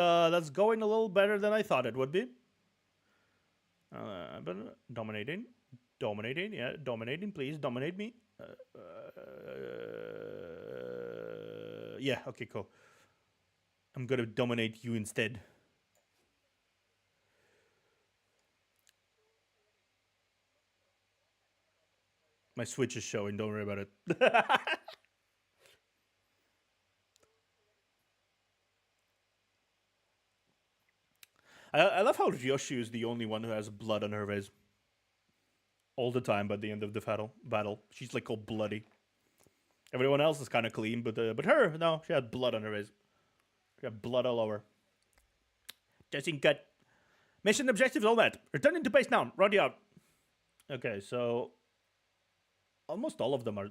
going a little better than I thought it would be. But dominating, yeah, dominating. Please dominate me. Yeah, okay, cool. I'm gonna dominate you instead. My Switch is showing, don't worry about it. I love how Ryoshi is the only one who has blood on her face. All the time by the end of the battle. She's like all bloody. Everyone else is kind of clean, but her, no, she had blood on her face. She had blood all over. Just in cut. Mission objectives all met. Returning to base now. Roddy out. Okay, so almost all of them are.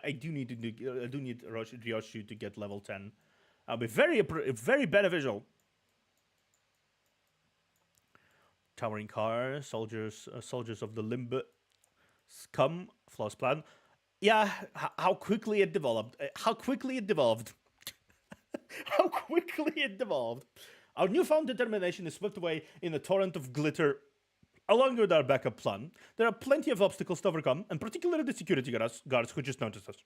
I do need to. I do need Ryoshi to get level 10. I'll be very beneficial. Towering car, soldiers of the Limbus Scum, Floss Plan. Yeah, how quickly it developed. How quickly it devolved. How quickly it devolved. Our newfound determination is swept away in a torrent of glitter. Along with our backup plan, there are plenty of obstacles to overcome, and particularly the security guards who just noticed us.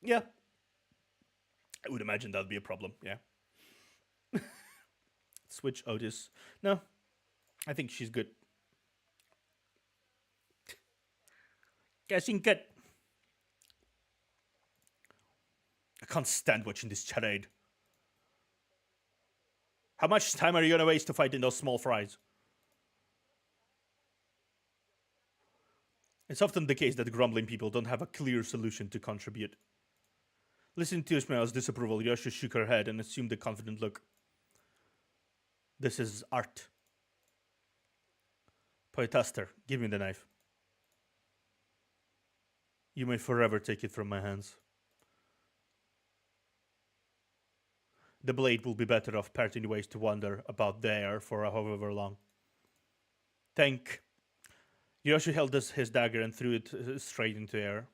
Yeah. I would imagine that'd be a problem, yeah. Switch Otis. No, I think she's good. Guessing good. I can't stand watching this charade. How much time are you gonna waste to fight in those small fries? It's often the case that grumbling people don't have a clear solution to contribute. Listening to Ismail's disapproval, Yasha shook her head and assumed a confident look. This is art. Poetaster, give me the knife. You may forever take it from my hands. The blade will be better off parting ways to wander about there for however long. Thank. Yoshi held his dagger and threw it straight into air.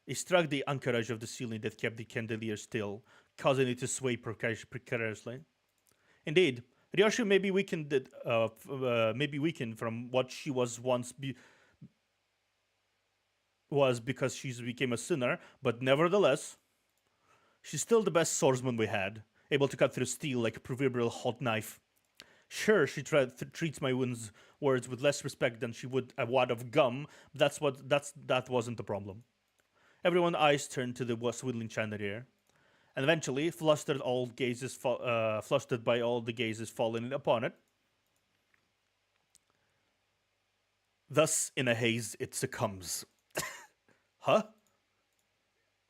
It struck the anchorage of the ceiling that kept the chandelier still, causing it to sway precariously. Indeed, Ryoshi may be weakened from what she was once was because she became a sinner, but nevertheless, she's still the best swordsman we had, able to cut through steel like a proverbial hot knife. Sure, she treats my words with less respect than she would a wad of gum, but that wasn't the problem. Everyone's eyes turned to the swirling chandelier, and eventually, flustered by all the gazes falling upon it. Thus, in a haze, it succumbs. Huh?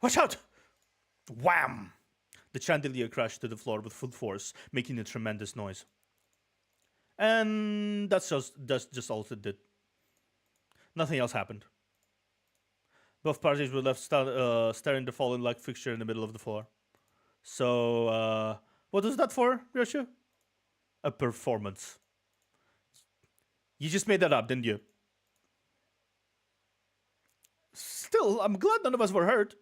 Watch out! Wham! The chandelier crashed to the floor with full force, making a tremendous noise. And that's just all it did. Nothing else happened. Both parties were left staring at the fallen like fixture in the middle of the floor. So, what was that for, Ryoshi? A performance. You just made that up, didn't you? Still, I'm glad none of us were hurt.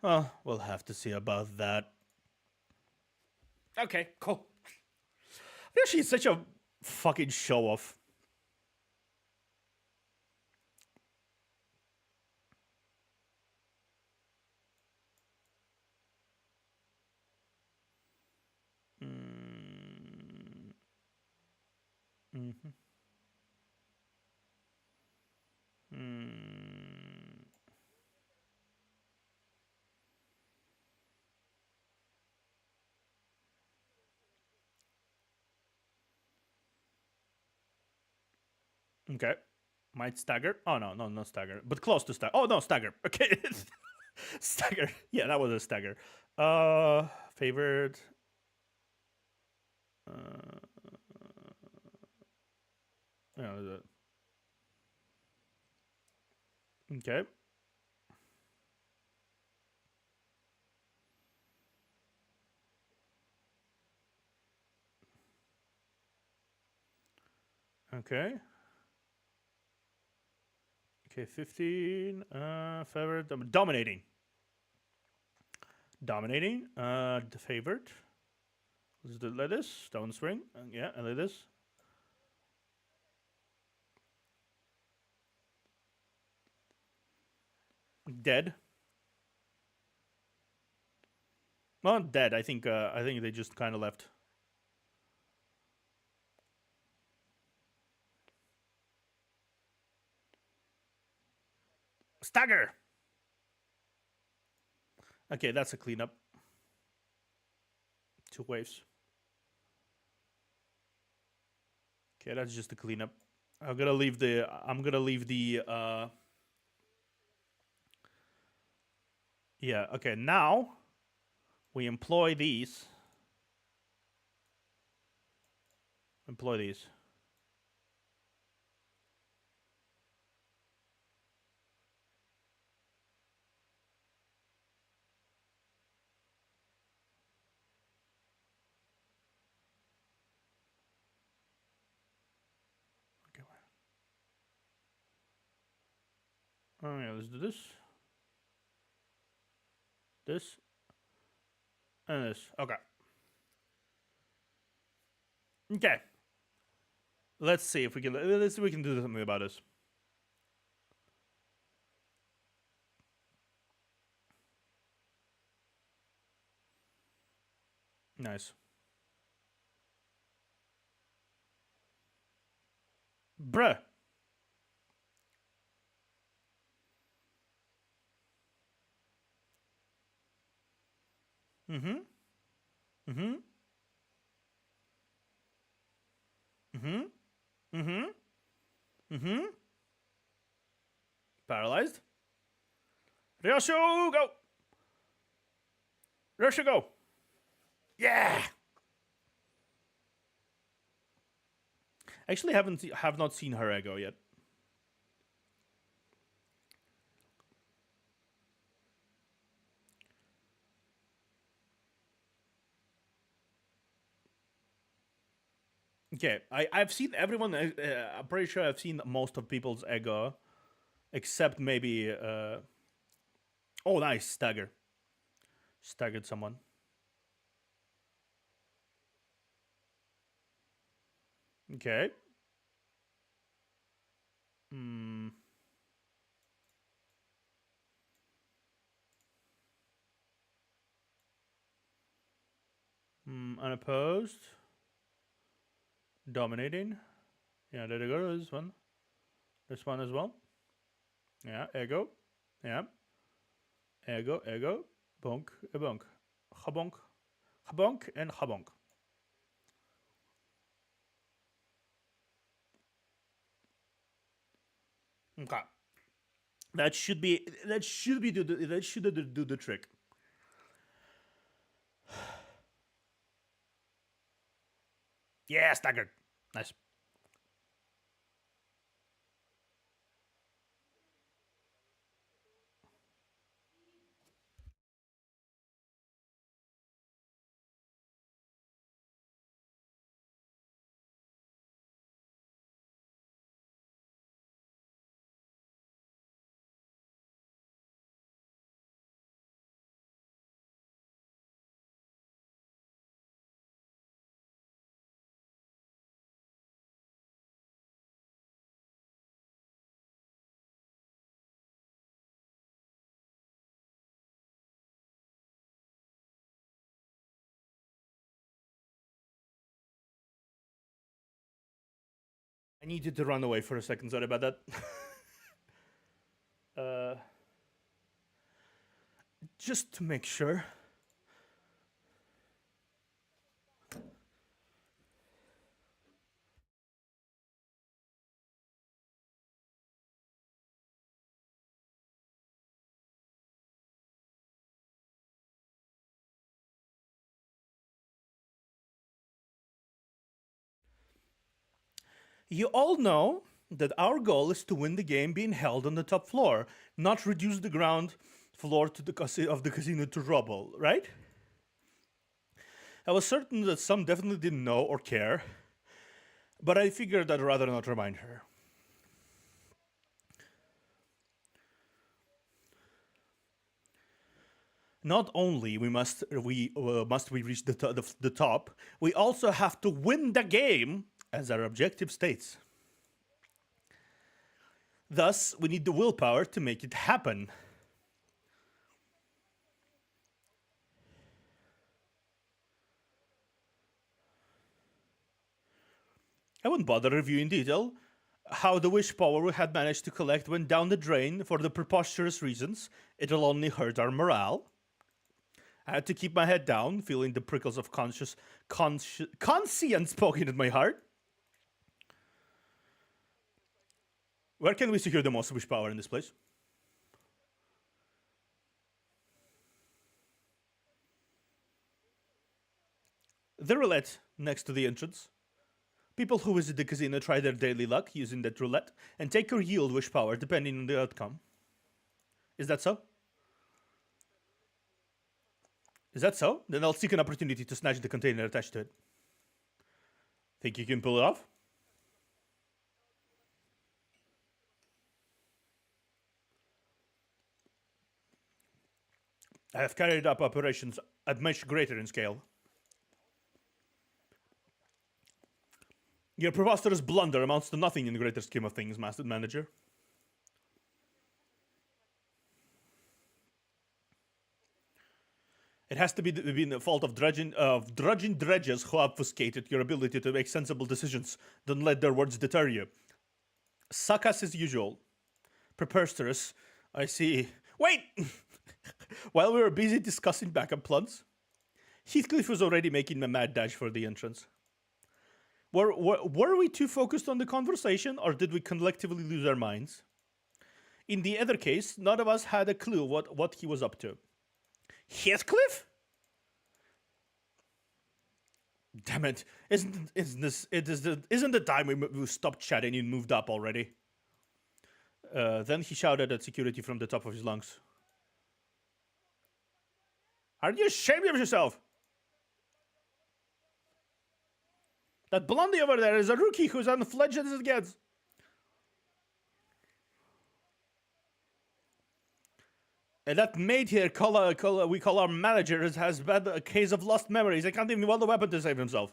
Oh, we'll have to see about that. Okay, cool. Ryoshi is such a fucking show-off. Okay. Might stagger. Oh, no, not stagger. But close to stagger. Oh, no, stagger. Okay. Stagger. Yeah, that was a stagger. Favored. Yeah, okay. Okay. Okay, 15. Favored. Dominating. Dominating. The favored. Let's do like this. Down swing. Yeah, and like this. Dead. Well, not dead. I think they just kind of left. Stagger. Okay, that's a cleanup. 2 waves. Okay, that's just a cleanup. I'm gonna leave the. Yeah. Okay. Now we employ these. Employ these. Okay. Oh yeah. Let's do this. This. And this. Okay. Okay. Let's see if we can. Let's see if we can do something about this. Nice. Bruh. Mm-hmm. Mm-hmm. Mm-hmm. Mm-hmm. Mm-hmm. Paralyzed. Ryoshu, go. Ryoshu, go. Yeah. Actually, have not seen her ego yet. Okay, I've seen everyone. I'm pretty sure I've seen most of people's ego, except maybe. Oh, nice stagger. Staggered someone. Okay. Hmm. Unopposed. Dominating. Yeah, there you go. This one. This one as well. Yeah, ego. Yeah. Ego. Bonk, a bonk. Habonk. Habonk and habonk. Okay. That should do the trick. Yeah, staggered. Nice. I needed to run away for a second. Sorry about that. uh, just to make sure. You all know that our goal is to win the game being held on the top floor, not reduce the ground floor to of the casino to rubble, right? I was certain that some definitely didn't know or care, but I figured I'd rather not remind her. Not only must we reach the top, we also have to win the game, as our objective states. Thus, we need the willpower to make it happen. I wouldn't bother reviewing in detail how the wish power we had managed to collect went down the drain for the preposterous reasons it'll only hurt our morale. I had to keep my head down, feeling the prickles of conscience poking at my heart. Where can we secure the most wish power in this place? The roulette next to the entrance. People who visit the casino try their daily luck using that roulette and take or yield wish power depending on the outcome. Is that so? Is that so? Then I'll seek an opportunity to snatch the container attached to it. Think you can pull it off? I have carried up operations at much greater in scale. Your preposterous blunder amounts to nothing in the greater scheme of things, Master Manager. It has to be the fault of drudging dredges who obfuscated your ability to make sensible decisions. Don't let their words deter you. Suck us as usual. Preposterous. I see. Wait! While we were busy discussing backup plans, Heathcliff was already making a mad dash for the entrance. Were we too focused on the conversation, or did we collectively lose our minds? In the other case, none of us had a clue what he was up to. Heathcliff? Damn it! Isn't the time we stopped chatting and moved up already? Then he shouted at security from the top of his lungs. Aren't you ashamed of yourself? That blondie over there is a rookie who's unfledged as it gets. And that mate here, we call our manager, has had a case of lost memories. I can't even wield a weapon to save himself.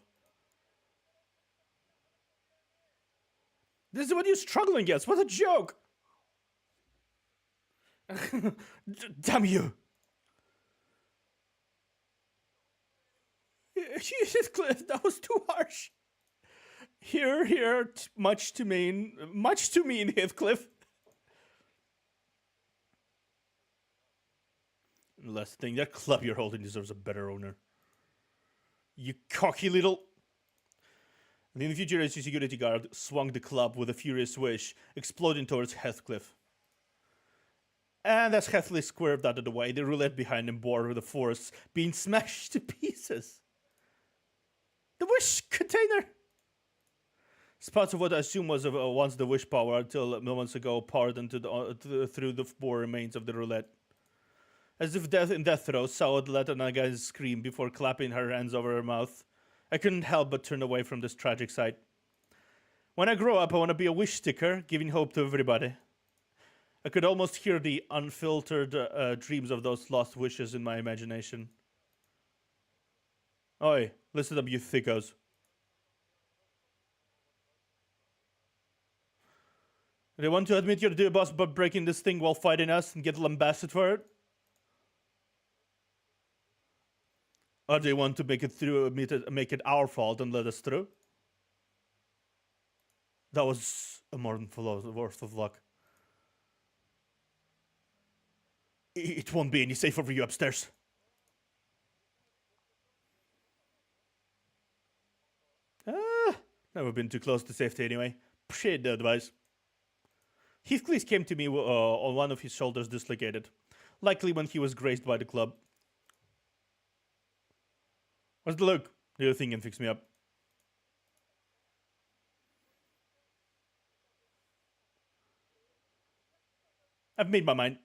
This is what you're struggling against. What a joke! Damn you! That was too harsh. Here, much too mean, Heathcliff. Last thing, that club you're holding deserves a better owner. You cocky little... The infuriated security guard swung the club with a furious swish, exploding towards Heathcliff. And as Heathcliff swerved out of the way, the roulette behind him bore with the force, being smashed to pieces. The wish container! Spots of what I assume was once the wish power until moments ago poured into through the poor remains of the roulette. As if death in death throes, Saud let Anaga scream before clapping her hands over her mouth. I couldn't help but turn away from this tragic sight. When I grow up, I want to be a wish sticker, giving hope to everybody. I could almost hear the unfiltered dreams of those lost wishes in my imagination. Oi, listen up, you thickos. They want to admit you're the boss but breaking this thing while fighting us and get lambasted for it? Or do they want to make it our fault and let us through? That was a more than worth of luck. It won't be any safer for you upstairs. Never been too close to safety anyway. Appreciate the advice. Heathcliff came to me on one of his shoulders dislocated, likely when he was grazed by the club. What's the look? Do you think and fix me up? I've made my mind.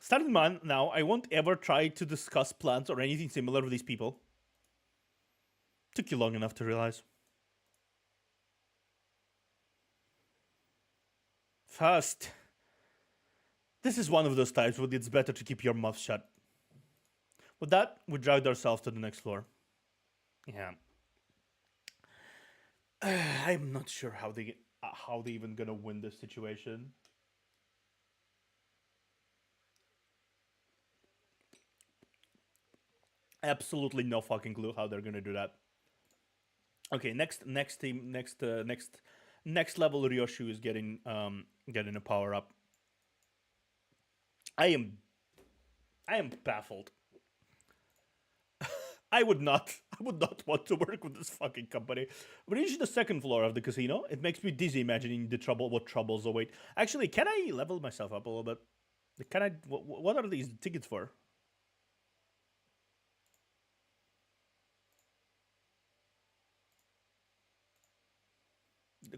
Starting now, I won't ever try to discuss plans or anything similar with these people. Took you long enough to realize. First, this is one of those times when it's better to keep your mouth shut. With that, we dragged ourselves to the next floor. Yeah. I'm not sure how they even gonna win this situation. Absolutely no fucking clue how they're gonna do that. Okay, next team, next level. Ryoshu is getting a power up. I am baffled. I would not. I would not want to work with this fucking company. We reach the second floor of the casino. It makes me dizzy imagining what troubles await. Actually, can I level myself up a little bit? Can I? What are these tickets for?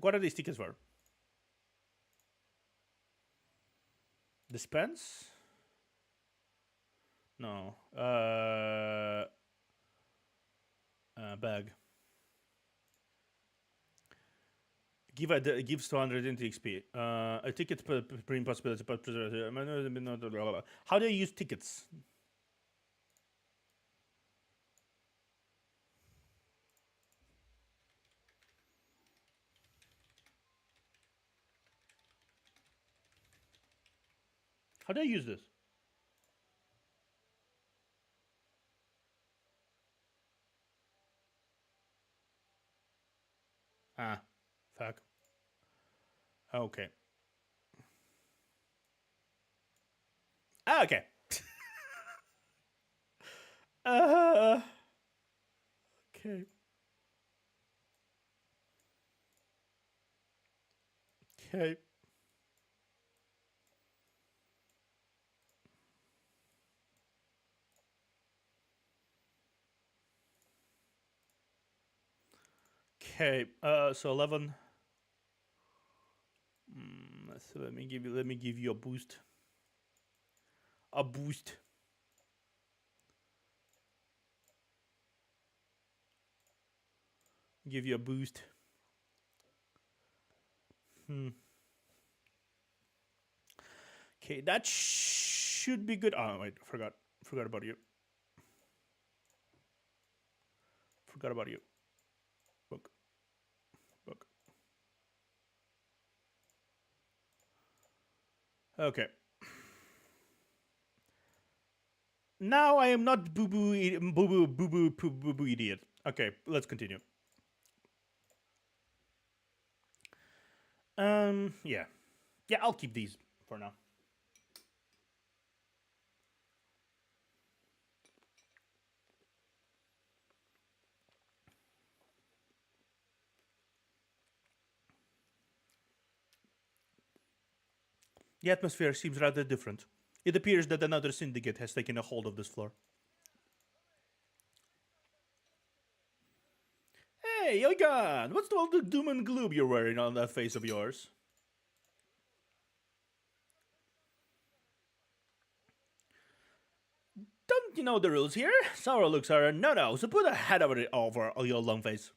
What are these tickets for? Dispense? No. Bag. Gives 200 into XP. A ticket per possibility. How do you use tickets? How do I use this? Ah, fuck. Okay. Ah, okay. uh, okay. Okay. Okay. So 11. So let me give you a boost. A boost. Give you a boost. Okay, that should be good. Oh wait, forgot about you. Forgot about you. Book. Okay. Now I am not boo boo idiot. Okay, let's continue. Yeah. Yeah, I'll keep these for now. The atmosphere seems rather different. It appears that another syndicate has taken a hold of this floor. Hey, Yoigan! What's all the doom and gloom you're wearing on that face of yours? Don't you know the rules here? Sour looks are a no-no, so put a hat over your long face.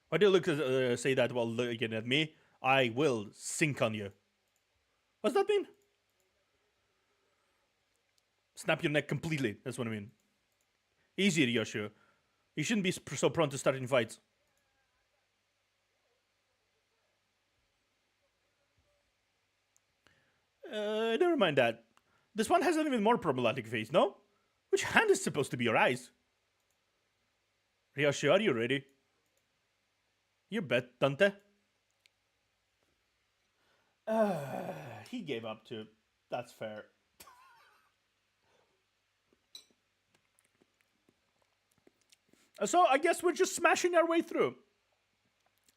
Why do you look say that while looking at me? I will sink on you. What's that mean? Snap your neck completely. That's what I mean. Easy, Yoshio. You shouldn't be so prone to starting fights. Never mind that. This one has an even more problematic face, no? Which hand is supposed to be your eyes? Ryoshi, are you ready? You bet, Dante. He gave up too. That's fair. So I guess we're just smashing our way through.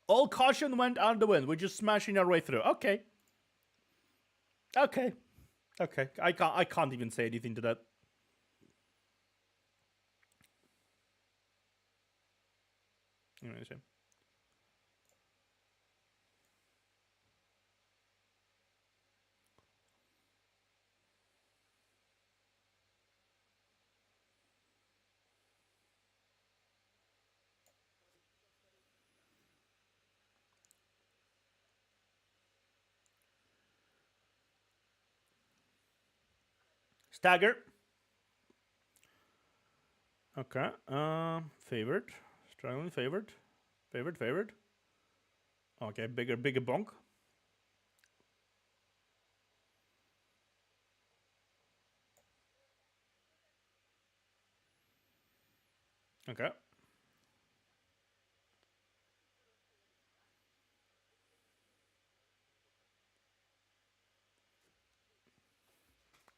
All caution went on the wind. We're just smashing our way through. Okay. Okay. Okay. I can't even say anything to that. Stagger. Okay. Favored. Strongly favored. Favored. Okay, bigger bonk. Okay.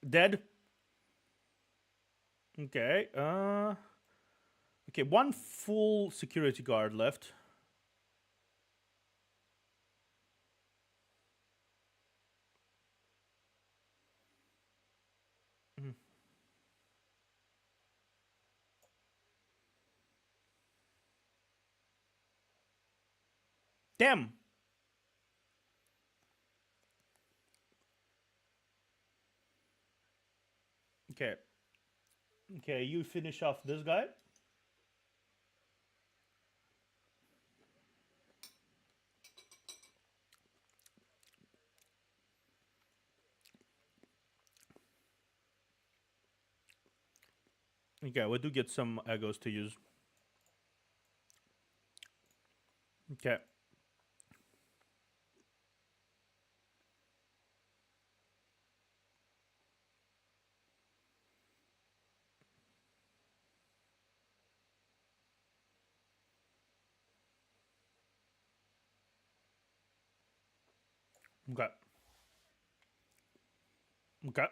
Dead. Okay. Okay, one full security guard left. Mhm. Damn. Okay. Okay, you finish off this guy. Okay, we do get some egos to use. Okay. Okay. Okay.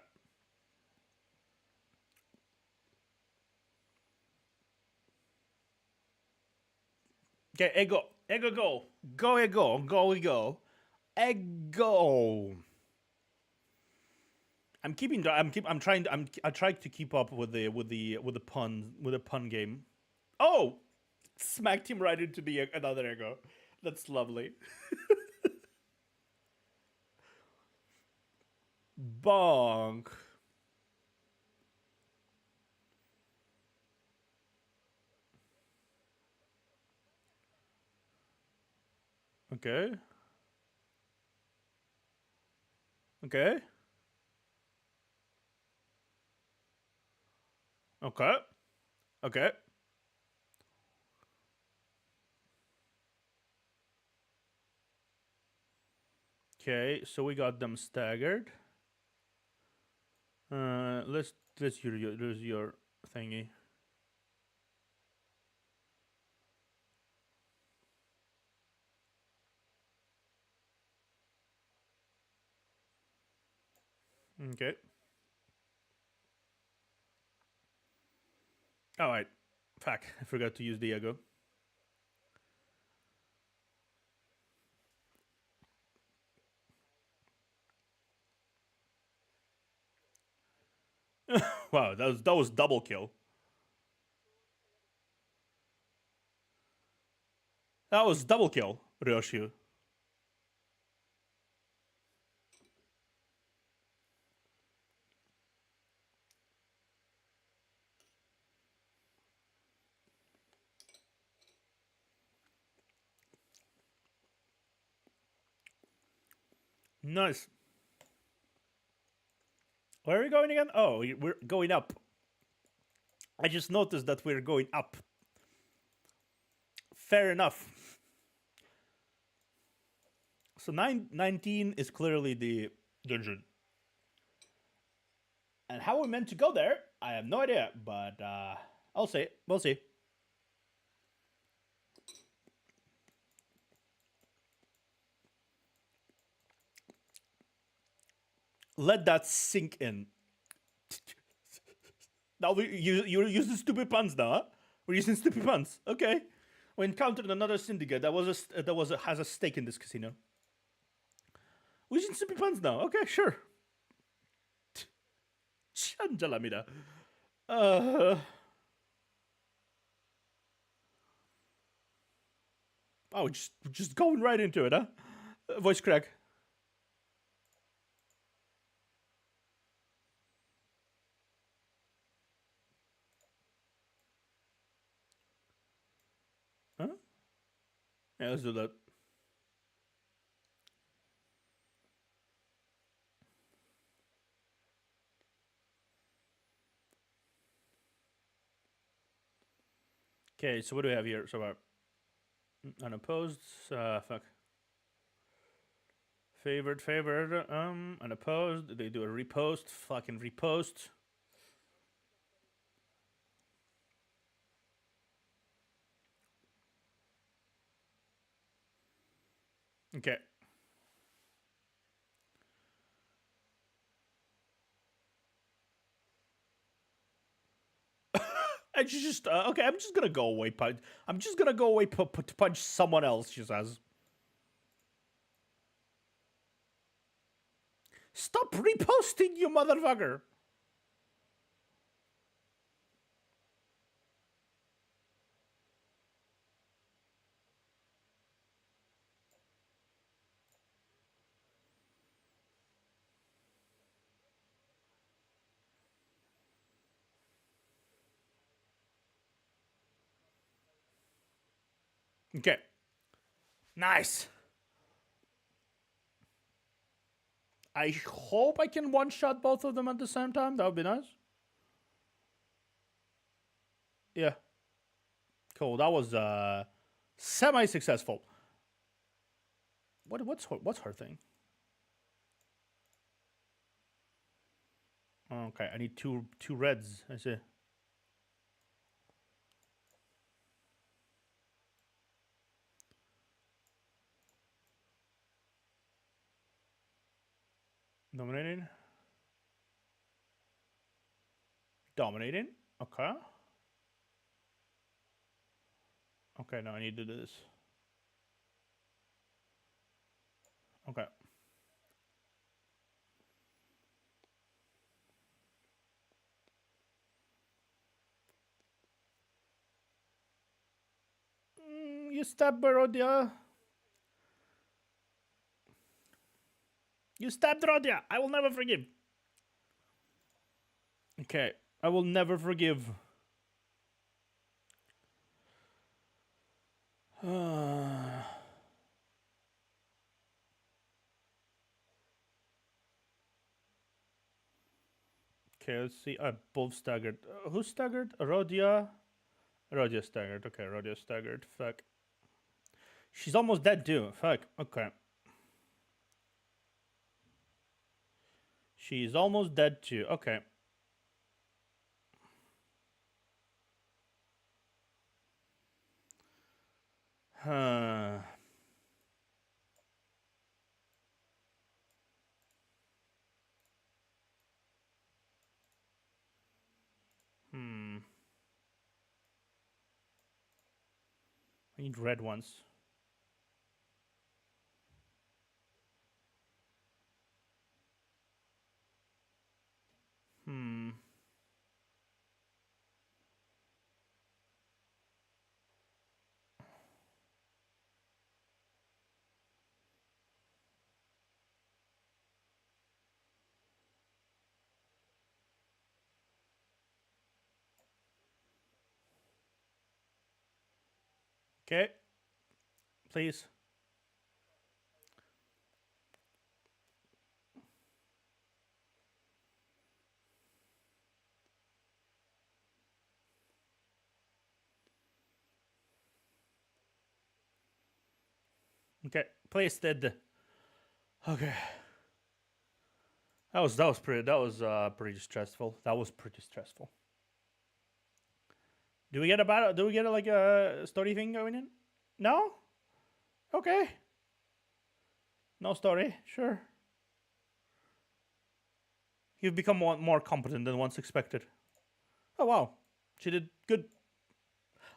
Okay, ego. Ego go. Go ego. Go ego. Ego. I'm keeping. I'm trying. I tried to keep up with the pun game. Oh, smacked him right into the another ego. That's lovely. Bonk. Okay. Okay. Okay. Okay. Okay. So we got them staggered. Let's use your thingy. Okay. All right. Fuck. I forgot to use the ego. Wow, that was double kill. That was double kill, Ryoshu. Nice. Where are we going again? Oh, we're going up. I just noticed that we're going up. Fair enough. So 19 is clearly the dungeon. And how we're meant to go there, I have no idea. But I'll see. We'll see. Let that sink in. Now you're using stupid puns now, huh? We're using stupid puns. Okay. We encountered another syndicate has a stake in this casino. We're using stupid puns now. Okay, sure. Chanjalamida. Uh. Oh, just going right into it, huh? Voice crack. Huh? Yeah, let's do that. Okay, so what do we have here? So unopposed. Fuck. Favored. Unopposed. They do a repost. Fucking repost. Okay. And she's just okay. I'm just gonna go away. I'm just gonna go away to punch someone else. She says, "Stop reposting, you motherfucker." Okay. Nice. I hope I can one-shot both of them at the same time. That would be nice. Yeah. Cool. That was semi-successful. What's her thing? Okay, I need two reds. I see. Dominating. Dominating. Okay. Okay, now I need to do this. Okay. You stabbed Barodia. You stabbed Rodia. I will never forgive. Okay, I will never forgive. Okay, let's see. Both staggered. Who staggered? Rodia. Rodia staggered. Okay, Rodia staggered. Fuck. She's almost dead too. Fuck. Okay. She's almost dead too. Okay. Okay, I need red ones. Okay. Please. Okay. Please did. Okay. Pretty stressful. That was pretty stressful. Do we get a battle? Do we get like a story thing going in? No. Okay. No story. Sure. You've become more competent than once expected. Oh wow, she did good.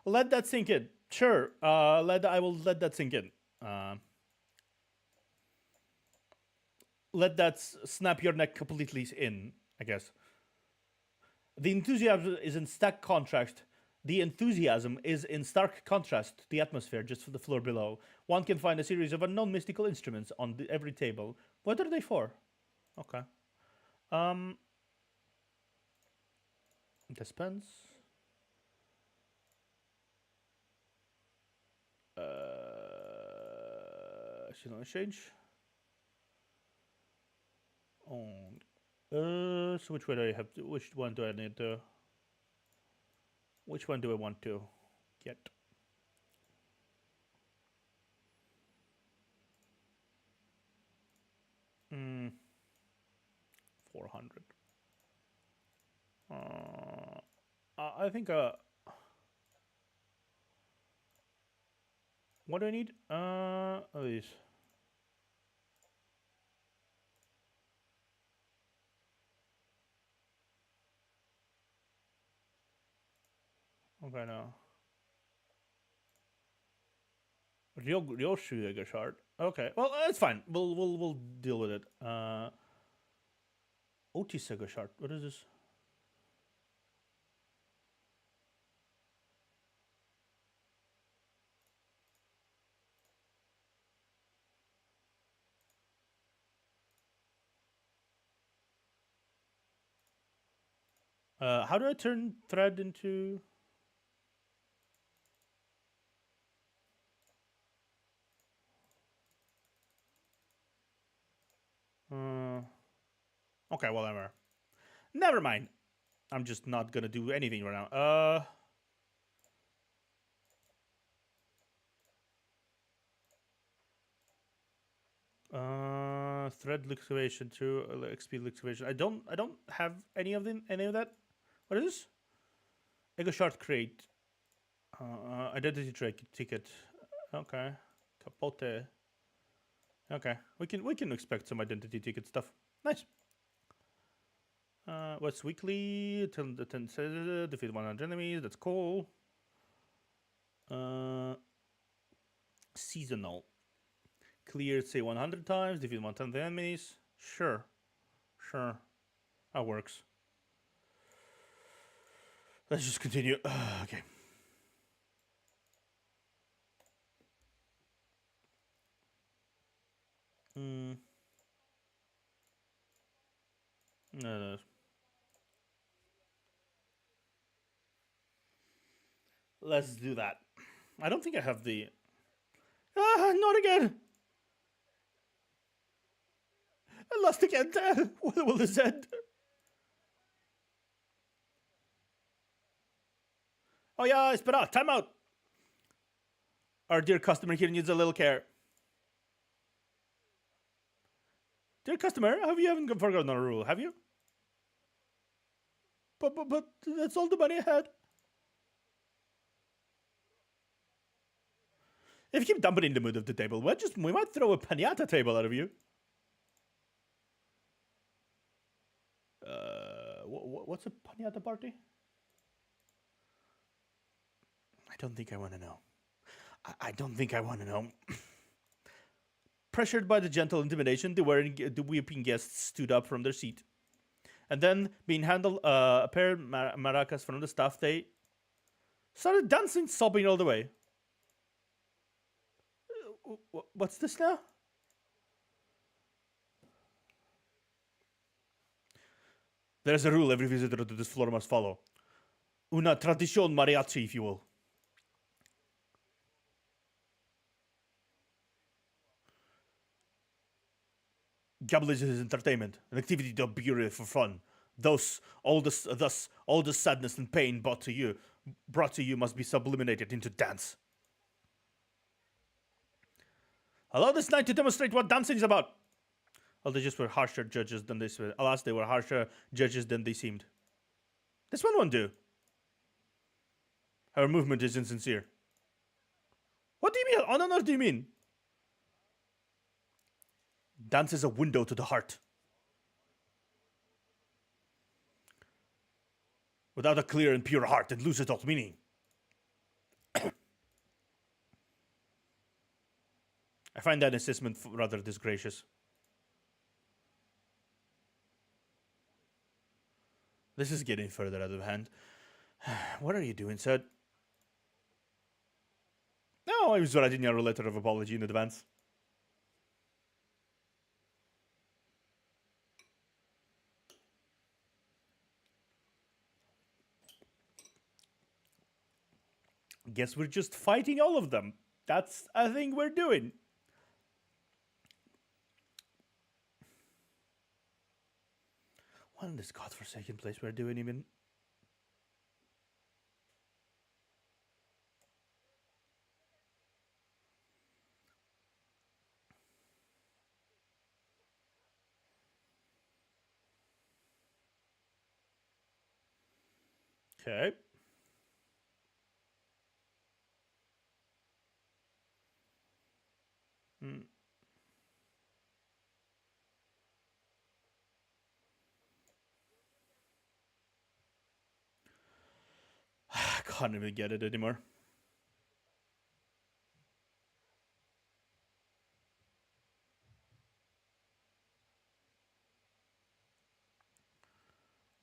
Let that sink in. Sure. I will let that sink in. Let that snap your neck completely in. I guess. The enthusiasm is in stark contrast. The enthusiasm is in stark contrast to the atmosphere just for the floor below. One can find a series of unknown mystical instruments on every table. What are they for? Okay. Dispense. She's on exchange. So which way do I have to? Which one do I need to? Which one do I want to get? Hmm. 400. I think. What do I need? These. Okay, no. Ryoshua shard. Okay, well it's fine. We'll deal with it. Otisega shard. What is this? How do I turn thread into? Okay, well, never mind. I'm just not gonna do anything right now. Thread liquidation to XP liquidation. I don't have any of that. What is this? Ego shard crate. Identity ticket. Okay. Capote. Okay. We can expect some identity ticket stuff. Nice. What's weekly? Defeat 100 enemies. That's cool. Seasonal. Cleared, say 100 times. Defeat 110 enemies. Sure. That works. Let's just continue. Okay. No. Let's do that. I don't think I have the... not again! I lost again. When will this end? Oh yeah, espera, time out. Our dear customer here needs a little care. Dear customer, you haven't forgotten our rule, have you? But that's all the money I had. If you keep dumping in the mood of the table, we might throw a pinata table out of you. What's a pinata party? I don't think I want to know. I don't think I want to know. Pressured by the gentle intimidation, the weeping guests stood up from their seat. And then, being handled a pair of maracas from the staff, they started dancing, sobbing all the way. What's this now? There's a rule every visitor to this floor must follow. Una tradición mariachi, if you will. Gambling is entertainment, an activity to be for fun. Thus, all the sadness and pain brought to you must be sublimated into dance. Allow this night to demonstrate what dancing is about. Well, they just were harsher judges than they were. Alas, they were harsher judges than they seemed. This one won't do. Her movement is insincere. What do you mean? On earth do you mean? Dance is a window to the heart. Without a clear and pure heart, it loses all meaning. I find that assessment rather disgracious. This is getting further out of hand. What are you doing, sir? No, I was writing you a letter of apology in advance. Guess we're just fighting all of them. That's a thing we're doing. What in this godforsaken place we're doing even? Okay. God, I don't even get it anymore.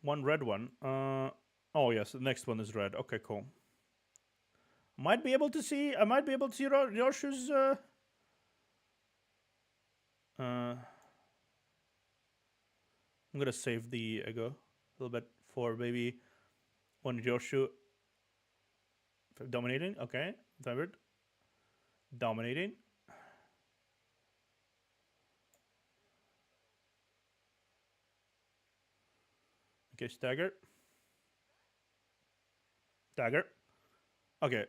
One red one. Oh yes, the next one is red. Okay, cool. Might be able to see. I might be able to see Yoshu's. I'm gonna save the ego a little bit for maybe one Yoshu dominating. Okay, third dominating. Okay, stagger. Dagger. Okay.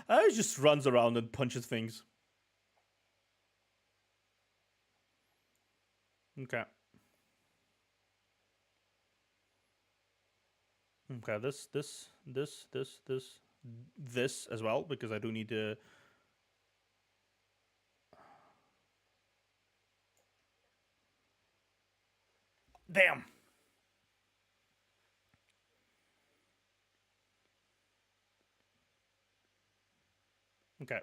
He just runs around and punches things. Okay. Okay, this as well, because I do need to. Damn. Okay.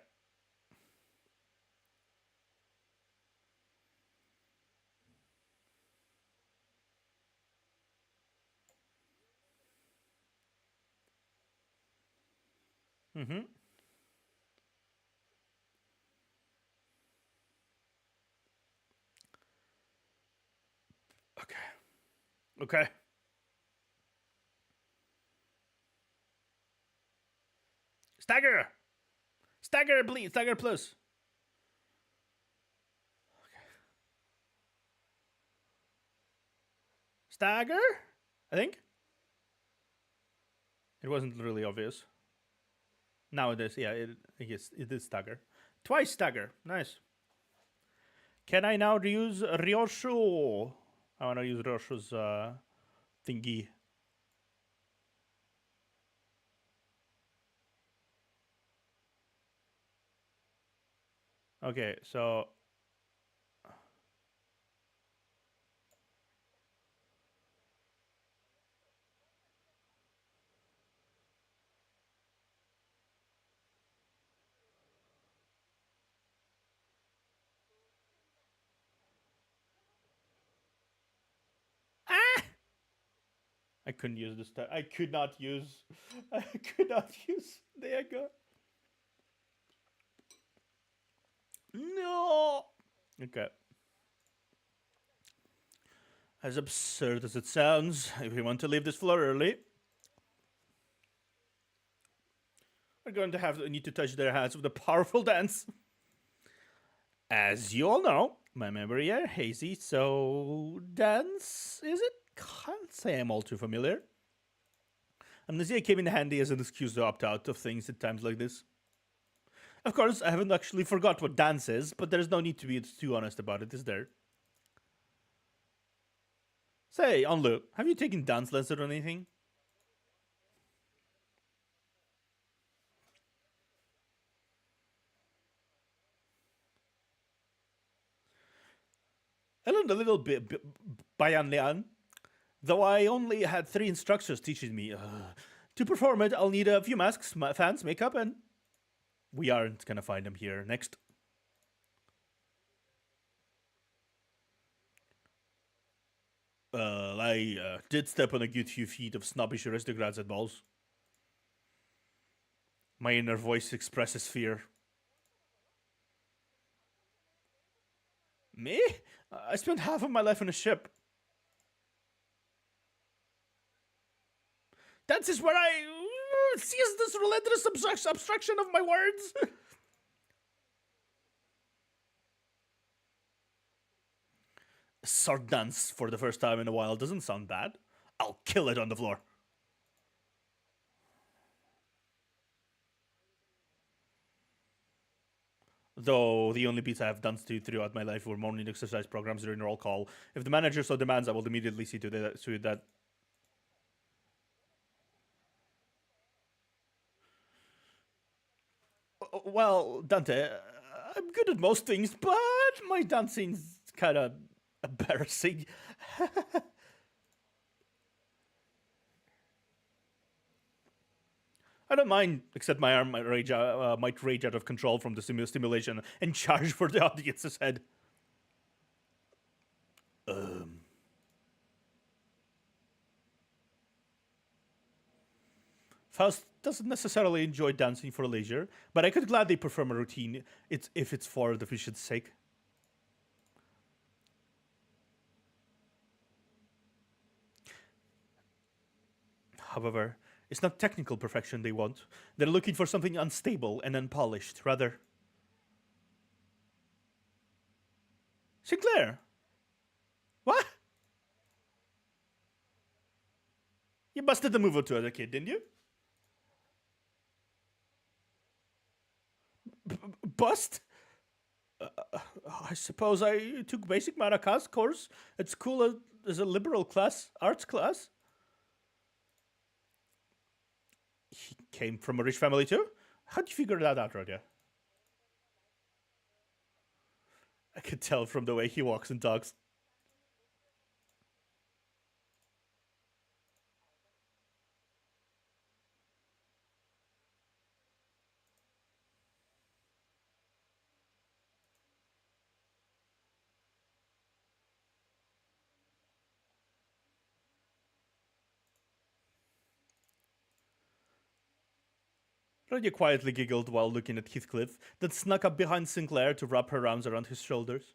Mm-hmm. Okay. Okay. Stagger. Stagger, please. Stagger plus. Stagger? I think. It wasn't really obvious. Now it is. Yeah, it is stagger. Twice stagger. Nice. Can I now use Ryoshu? I want to use Ryoshu's thingy. Okay, so I couldn't use this. I could not use. I could not use the echo. No. Okay. As absurd as it sounds, if we want to leave this floor early, we're going to need to touch their hands with a powerful dance. As you all know, my memory are hazy, so dance is it? Can't say I'm all too familiar. Amnesia came in handy as an excuse to opt out of things at times like this. Of course, I haven't actually forgot what dance is, but there's no need to be too honest about it, is there? Say, Onlu, have you taken dance lessons or anything? I learned a little bit Bayan Lian, though I only had 3 instructors teaching me. To perform it, I'll need a few masks, fans, makeup, and we aren't gonna find them here. Next. I did step on a good few feet of snobbish aristocrats at balls. My inner voice expresses fear. Me? I spent half of my life on a ship. That is where I seize this relentless obstruction of my words. Sword dance for the first time in a while doesn't sound bad. I'll kill it on the floor. Though the only beats I have danced to throughout my life were morning exercise programs during roll call. If the manager so demands, I will immediately see to that. Well, Dante, I'm good at most things, but my dancing's kind of Embarrassing. I don't mind, except my arm might rage out of control from the stimulation and charge for the audience's head. Faust doesn't necessarily enjoy dancing for leisure, but I could gladly perform a routine if it's for the fish's sake. However, it's not technical perfection they want. They're looking for something unstable and unpolished, rather. Sinclair! What? You busted the move to other kid, didn't you? Bust? I suppose I took basic maracas course at school as a liberal class, arts class. He came from a rich family too? How'd you figure that out, Rodia? I could tell from the way he walks and talks. Rodia quietly giggled while looking at Heathcliff, then snuck up behind Sinclair to wrap her arms around his shoulders.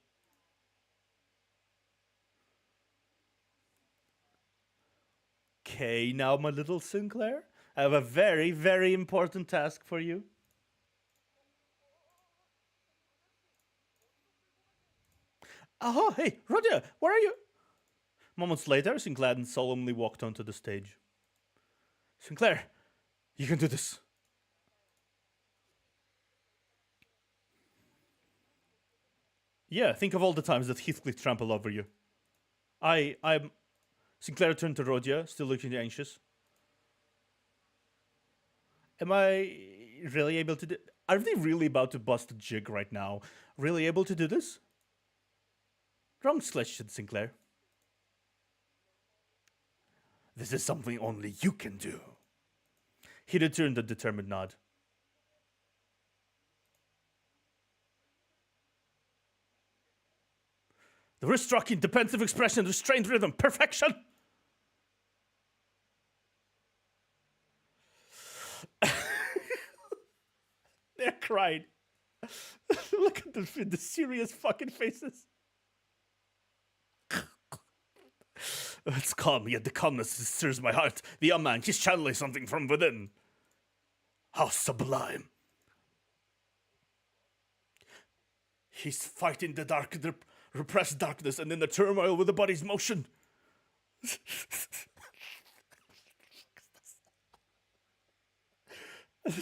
Okay, now, my little Sinclair, I have a very, very important task for you. Oh, hey, Rodia, where are you? Moments later, Sinclair solemnly walked onto the stage. Sinclair, you can do this. Yeah, think of all the times that Heathcliff trampled over you. I'm. Sinclair turned to Rodia, still looking anxious. Am I really able to do? Are they really about to bust a jig right now? Really able to do this? Wrong question, Sinclair. This is something only you can do. He returned a determined nod. The wrist-rocking, defensive expression, restrained rhythm, perfection! They're crying. Look at the serious fucking faces. It's calm, yet the calmness stirs my heart. The young man, he's channeling something from within. How sublime. He's fighting the repressed darkness and in the turmoil with the body's motion. This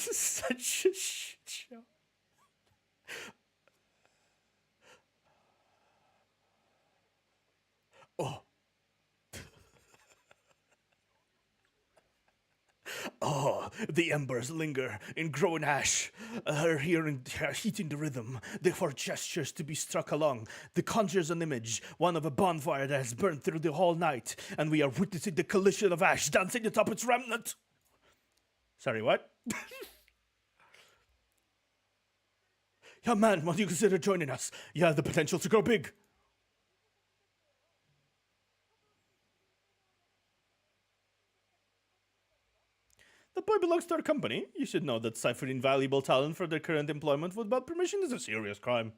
is such a shit show. Oh. Oh, the embers linger in growing ash, heating the rhythm, therefore gestures to be struck along. The conjures an image, one of a bonfire that has burned through the whole night, and we are witnessing the collision of ash dancing atop its remnant. Sorry, what? Young man, why do you consider joining us? You have the potential to grow big. The boy belongs to our company. You should know that ciphering valuable talent for their current employment without permission is a serious crime.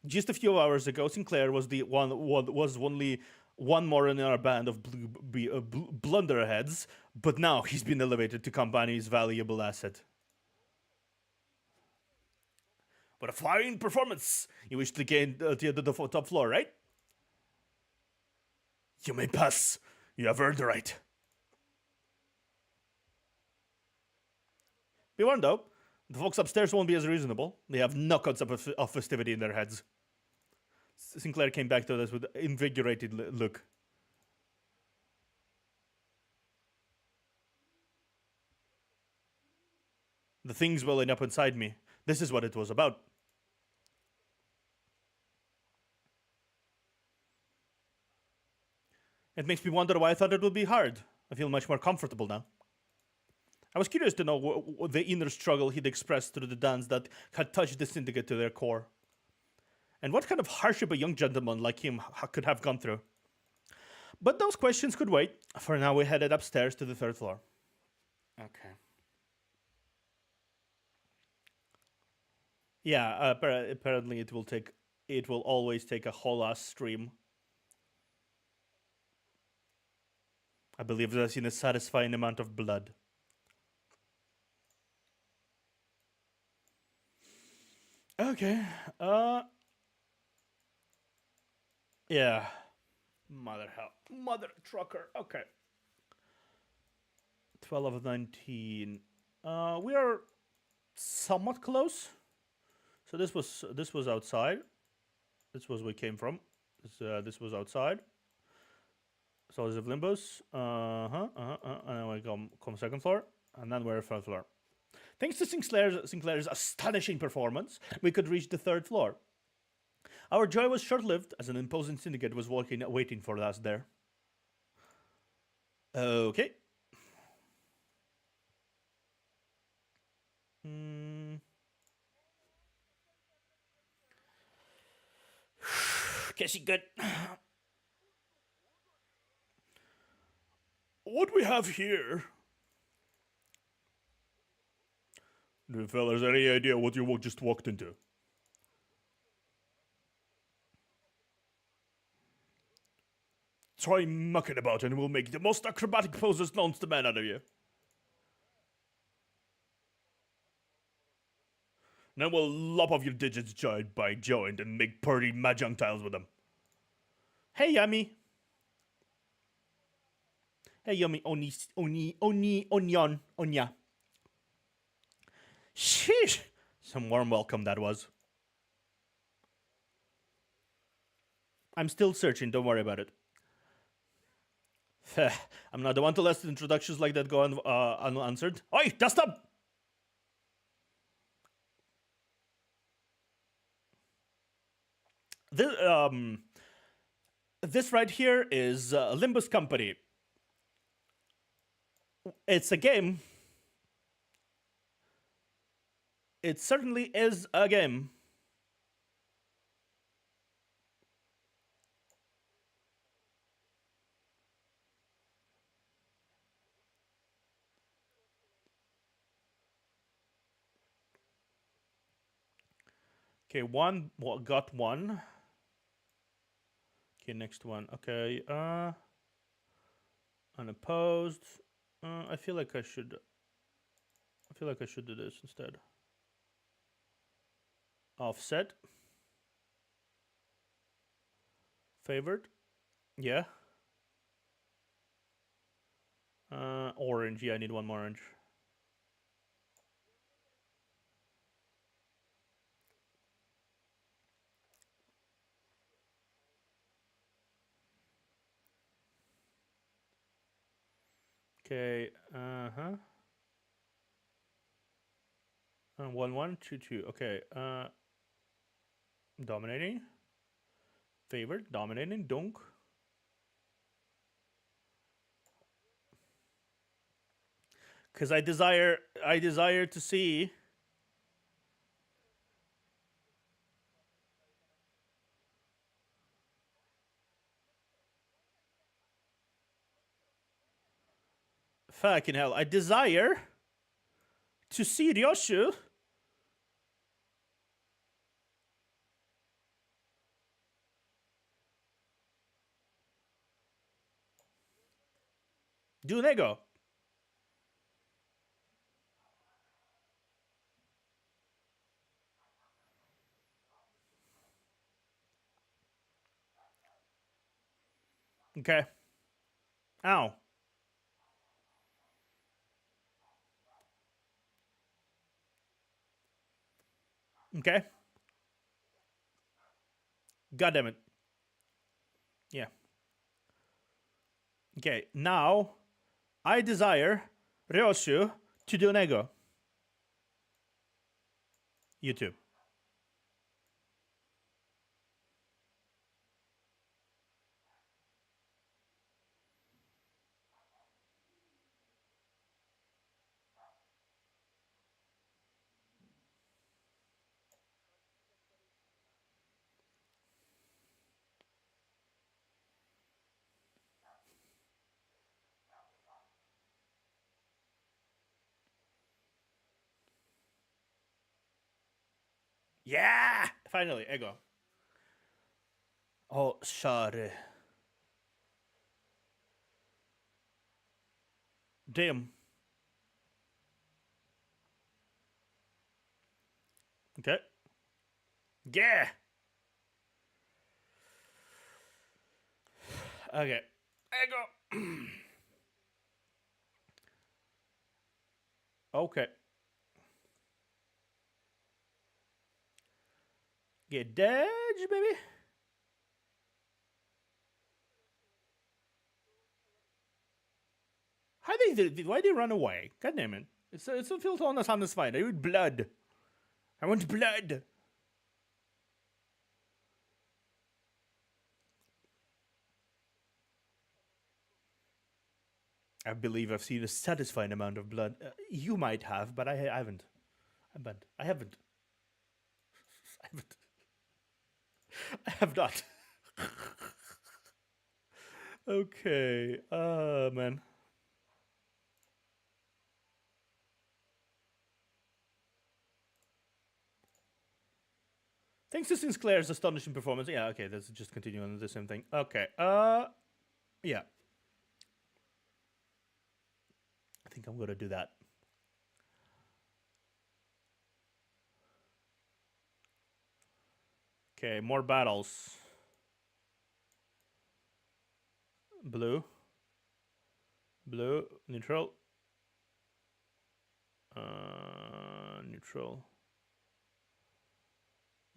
Just a few hours ago, Sinclair was only one more in our band of blunderheads, but now he's been elevated to company's valuable asset. What a fine performance! You wish to gain to the top floor, right? You may pass. You have earned the right. Be warned though, the folks upstairs won't be as reasonable. They have no concept of festivity in their heads. Sinclair came back to us with an invigorated look. The thing's welling up inside me. This is what it was about. It makes me wonder why I thought it would be hard. I feel much more comfortable now. I was curious to know the inner struggle he'd expressed through the dance that had touched the syndicate to their core. And what kind of hardship a young gentleman like him could have gone through. But those questions could wait. For now, we headed upstairs to the third floor. Okay. Yeah, apparently it will always take a whole ass stream. I believe that's in a satisfying amount of blood. Okay. Yeah. Mother trucker. Okay. 12 of 19. We are somewhat close. So this was outside. This was where we came from. This was outside. So there's Limbus. And then we come second floor. And then we're third floor. Thanks to Sinclair's astonishing performance, we could reach the third floor. Our joy was short-lived, as an imposing syndicate was waiting for us there. Okay. Guess you good. What we have here? Do fellas any idea what you just walked into? Try mucking about and we'll make the most acrobatic poses known to the man out of you. Then we'll lop off your digits joint by joint and make pretty mahjong tiles with them. Hey, Yummy. Hey, Yummy. Onya. Sheesh. Some warm welcome that was. I'm still searching, don't worry about it. I'm not the one to let introductions like that go unanswered. Oi, dust up! This right here is LIMBUS Company. It's a game. It certainly is a game. Okay, got one. Okay, next one. Okay, unopposed. I feel like I should do this instead. Offset. Favored. Yeah. Orange. Yeah, I need one more orange. Okay. 1 1 2 2. Okay. Dominating. Favored. Dominating. Dunk. Because I desire to see. Fucking hell! I desire to see Ryoshu do Nego. Okay. Ow. Okay. God damn it. Yeah. Okay, now I desire Ryoshu to do Nego. You too. Yeah! Finally, ego. Oh, sorry. Damn. Okay. Yeah! Okay. Ego. Okay. Get dodge, baby. How they why they run away? God damn it. It's a filter on the fight. I want blood. I want blood. I believe I've seen a satisfying amount of blood. You might have, but I haven't. I haven't. I haven't. I have not. Okay. Man. Thanks to Sinclair's astonishing performance. Yeah, okay, let's just continue on the same thing. Okay. Yeah. I think I'm gonna do that. Okay, more battles. Blue. Blue. Neutral. Neutral.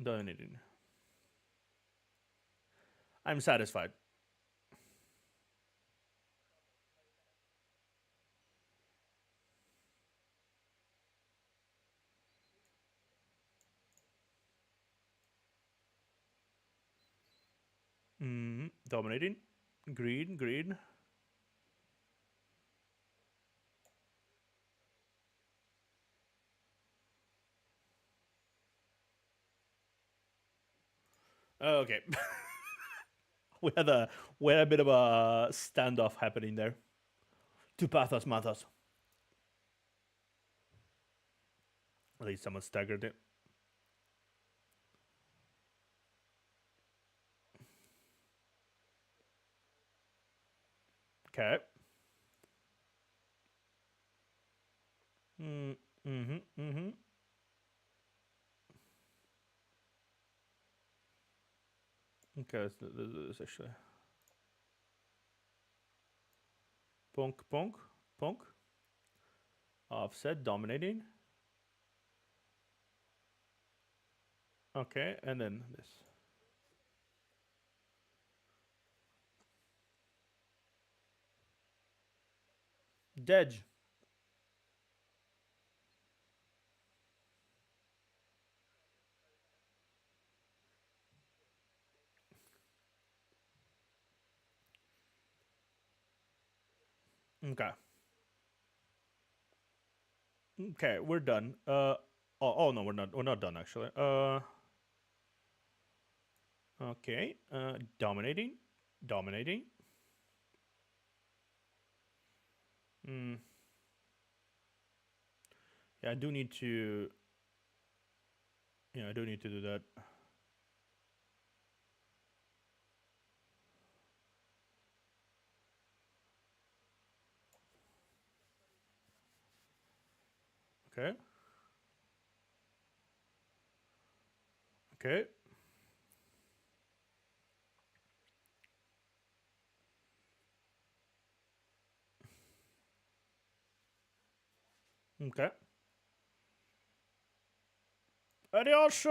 Dominating. I'm satisfied. Dominating. Green, green. Okay. we had a bit of a standoff happening there. Two pathos mathos. At least someone staggered it. Okay. Mm-hmm. Okay, let's do this actually. Punk, punk, punk. Offset, dominating. Okay, and then this. Dead. Okay. Okay, we're done. Oh no, we're not. We're not done actually. Okay. Dominating, dominating. Hmm. Yeah, I do need to. Yeah, I do need to do that. Okay. Okay. Okay. Adios.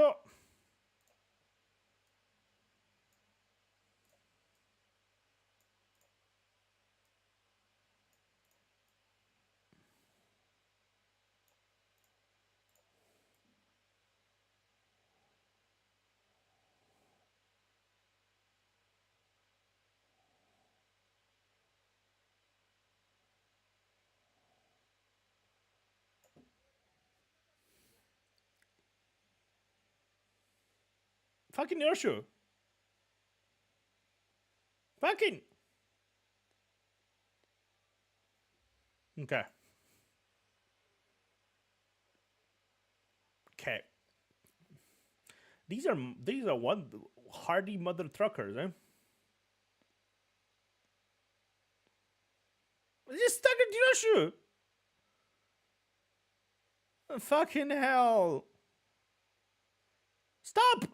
Fucking Yorshu. Fucking. Okay. Okay. These are one hardy mother truckers, eh? Just stuck in your shoe. Fucking hell! Stop!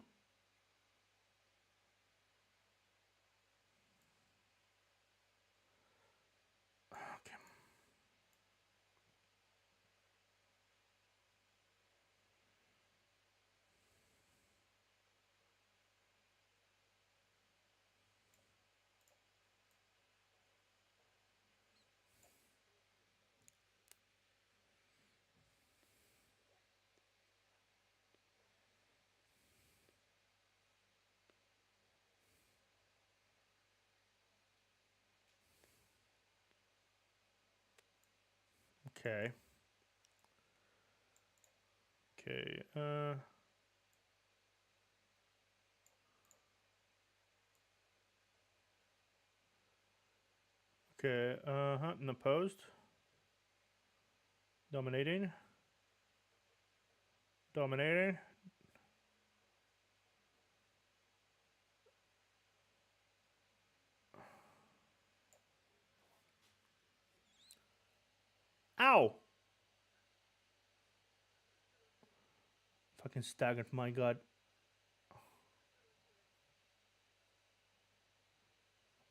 Okay. Okay. Okay. Okay. Unopposed. Dominating. Dominating. Ow! Fucking staggered. My god.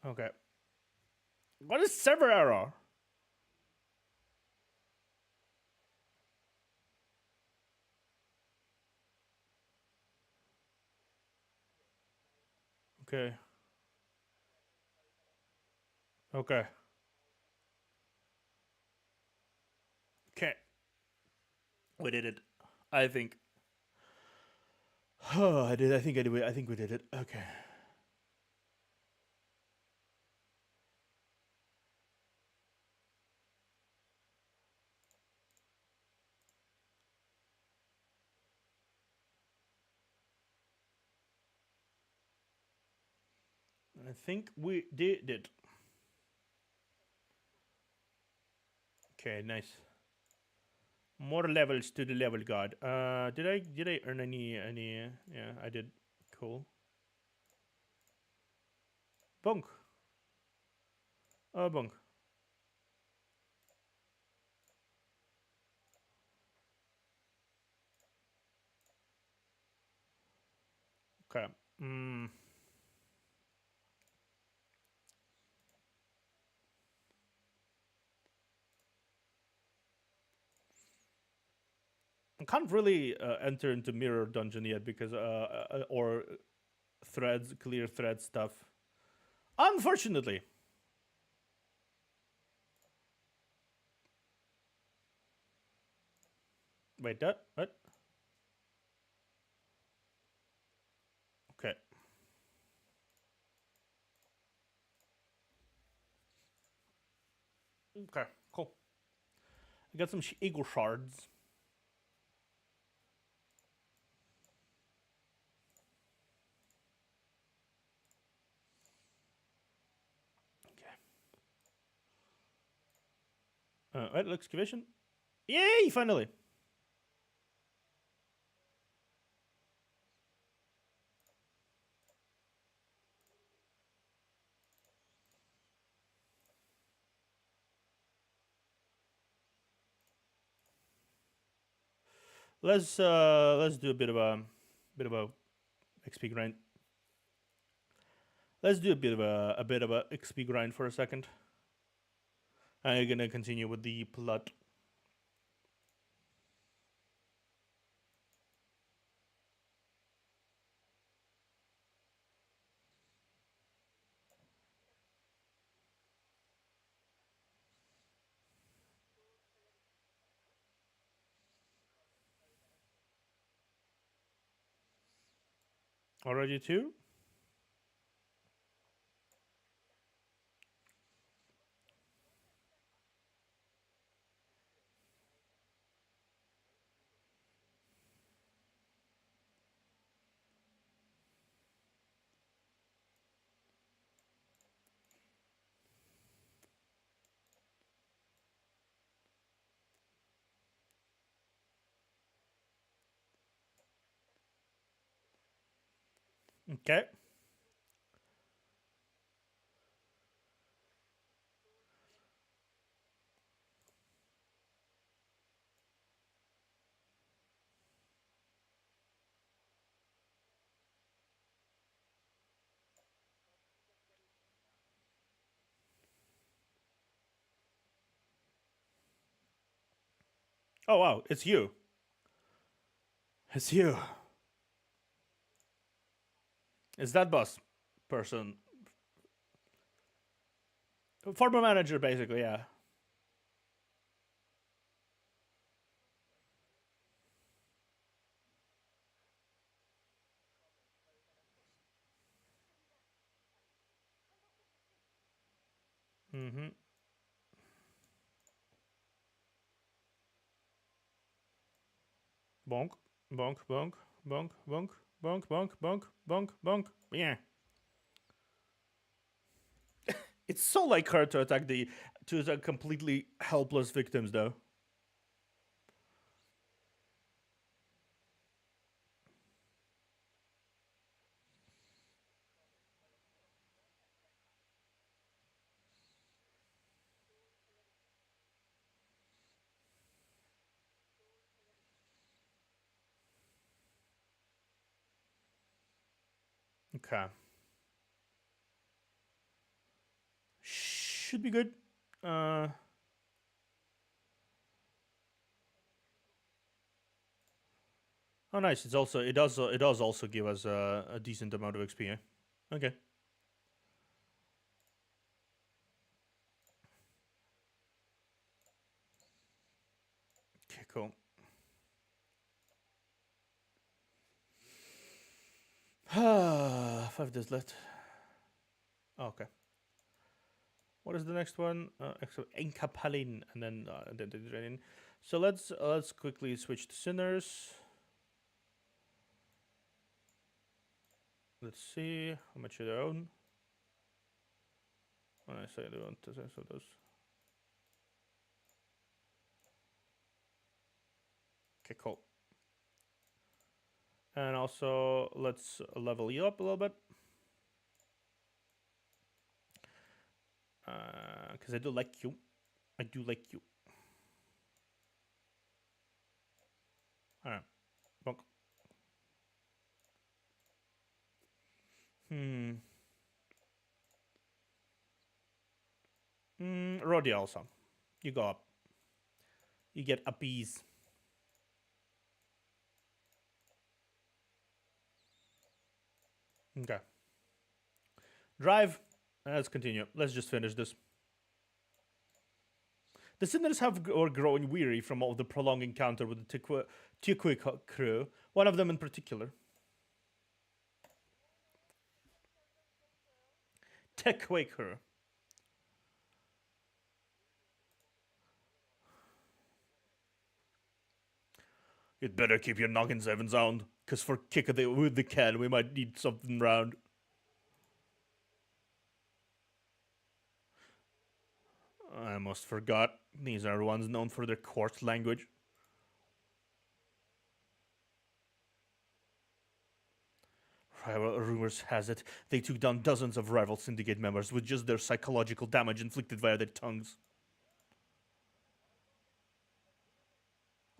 Okay. What is server error? Okay. Okay. Okay. We did it. I think. Oh, I did. I think I did. I think we did it. Okay. I think we did it. Okay, nice. More levels to the level god. Did I earn any? Yeah, I did. Cool. Bunk. Oh, bunk. Okay. I can't really enter into mirror dungeon yet because or threads, clear thread stuff. Unfortunately. Wait, that what? Okay. Okay. Cool. I got some eagle shards. Okay. Right, excavation. Yay! Finally. Let's do a bit of a XP grind. Let's do a bit of a XP grind for a second. I'm gonna continue with the plot. Already two? Okay. Oh wow, it's you. It's you. It's that boss person. Former manager, basically, yeah. Mm-hmm. Bonk, bonk, bonk, bonk, bonk, bonk, bonk, bonk, bonk, bonk. Yeah. It's so like her to attack completely helpless victims, though. Okay. Should be good. Uh. Oh, nice. It does also give us a decent amount of XP. Okay. Okay. Cool. 5 days left. Oh, okay. What is the next one? Enkapalin, and then the training. So let's quickly switch to sinners. Let's see how much they own. When I say they own, so those. Okay, cool. And also let's level you up a little bit. Because I do like you. I do like you. Alright. Bonk. Roddy also. You go up. You get a piece. Okay. Drive. Let's continue. Let's just finish this. The sinners are growing weary from all the prolonged encounter with the Tikwi crew. One of them in particular. Tikwi crew. You'd better keep your noggins even sound, cause for kick of the with the can we might need something round. I almost forgot. These are ones known for their coarse language. Rumors has it they took down dozens of rival syndicate members with just their psychological damage inflicted via their tongues.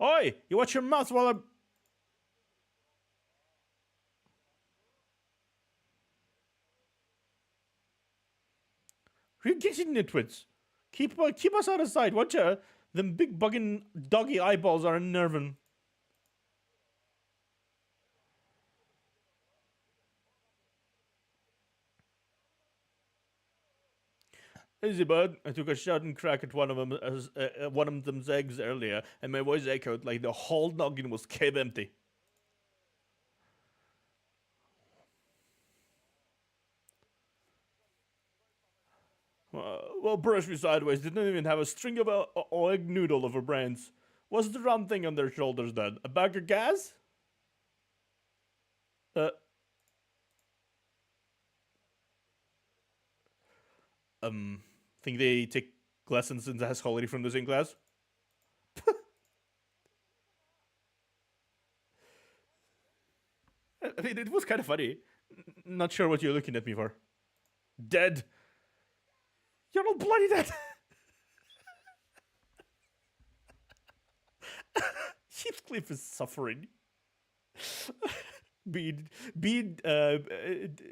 Oi! You watch your mouth while I'm... Are you getting nitwits? Keep us out of sight. Watch out. Them big bugging doggy eyeballs are unnerving. Easy, bud. I took a shouting crack at one of them's eggs earlier, and my voice echoed like the whole noggin was cave empty. Well, brush me sideways. Didn't even have a string of a egg noodle over brains. What's the round thing on their shoulders then? A bag of gas? Uh, think they take lessons in psychology from the same class? I mean, it was kind of funny. Not sure what you're looking at me for. Dead. You're not bloody dead. Heathcliff is suffering. being being uh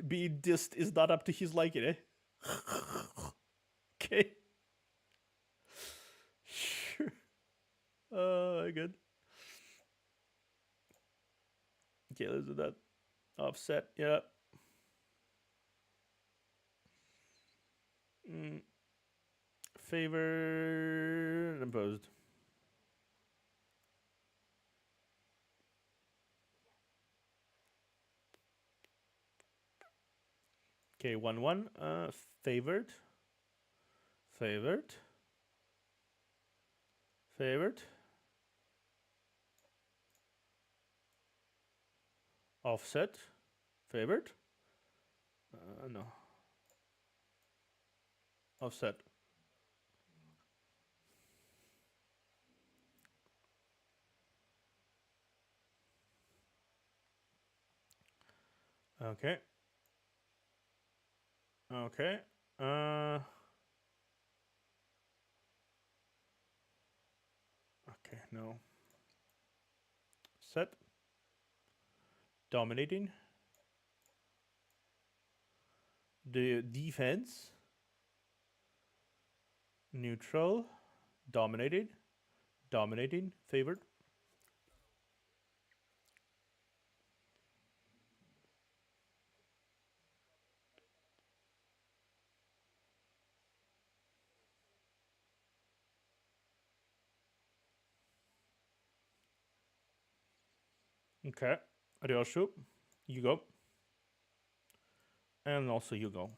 being dissed is not up to his liking, eh? Okay. Sure. Oh, good. Okay, let's do that. Offset, yeah. Mm. Favor imposed. Okay, 1-1. Favored. Favored. Favored. Offset. Favored. No. Offset. Okay. Okay. Okay, no. Set. Dominating. The defense. Neutral. Dominated. Dominating. Favored. Okay. Ryosu. You go. And also you go.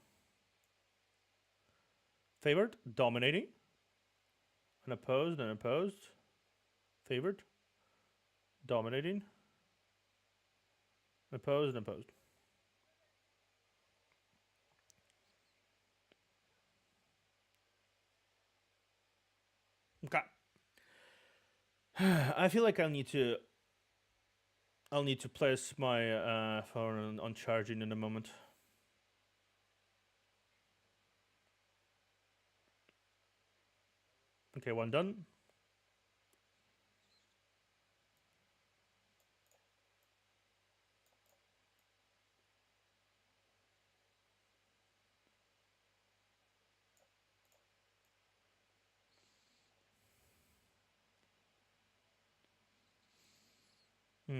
Favored. Dominating. Unopposed. Unopposed. Favored. Dominating. Opposed. Opposed. Okay. I feel like I'll need to place my phone on charging in a moment. Okay, one done.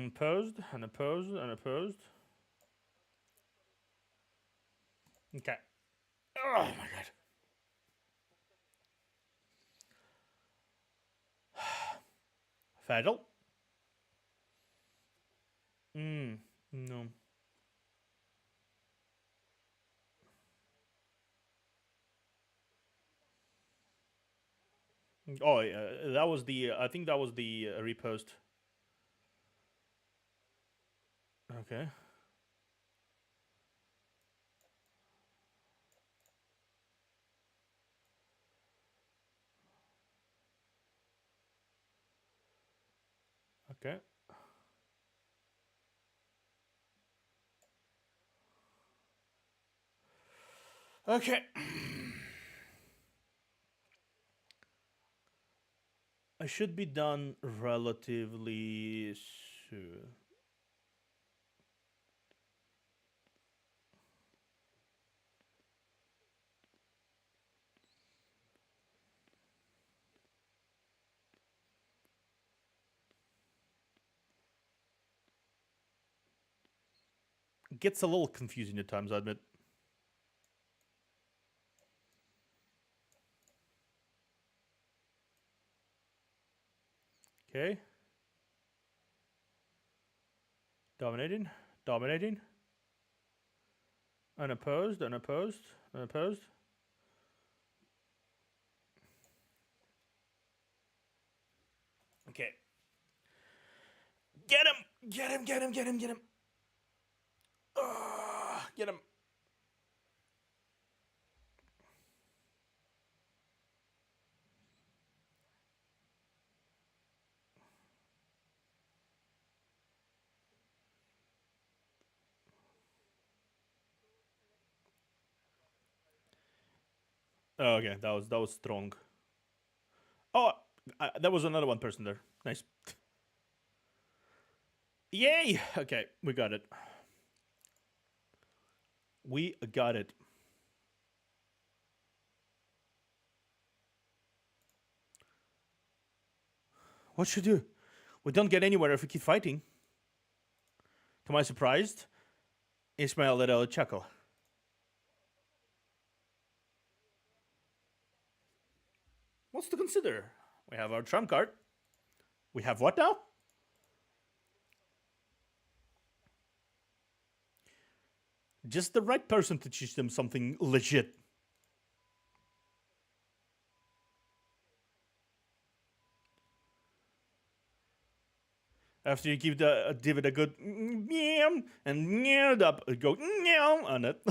Opposed, unopposed, unopposed. Okay. Oh my god. Fatal. No. Oh, yeah, that was the. I think that was the repost. Okay. Okay. Okay. I should be done relatively soon. Gets a little confusing at times, I admit. Okay. Dominating. Dominating. Unopposed. Unopposed. Unopposed. Okay. Get him! Get him! Get him! Get him! Get him! Get him! Oh, okay, that was strong. Oh, there was another one person there. Nice. Yay! Okay, we got it. We got it. What should we do? We don't get anywhere if we keep fighting. To my surprise, Ismail let out a chuckle. What's to consider? We have our trump card. We have what now? Just the right person to teach them something legit. After you give it a good meow and meow up, go meow on it.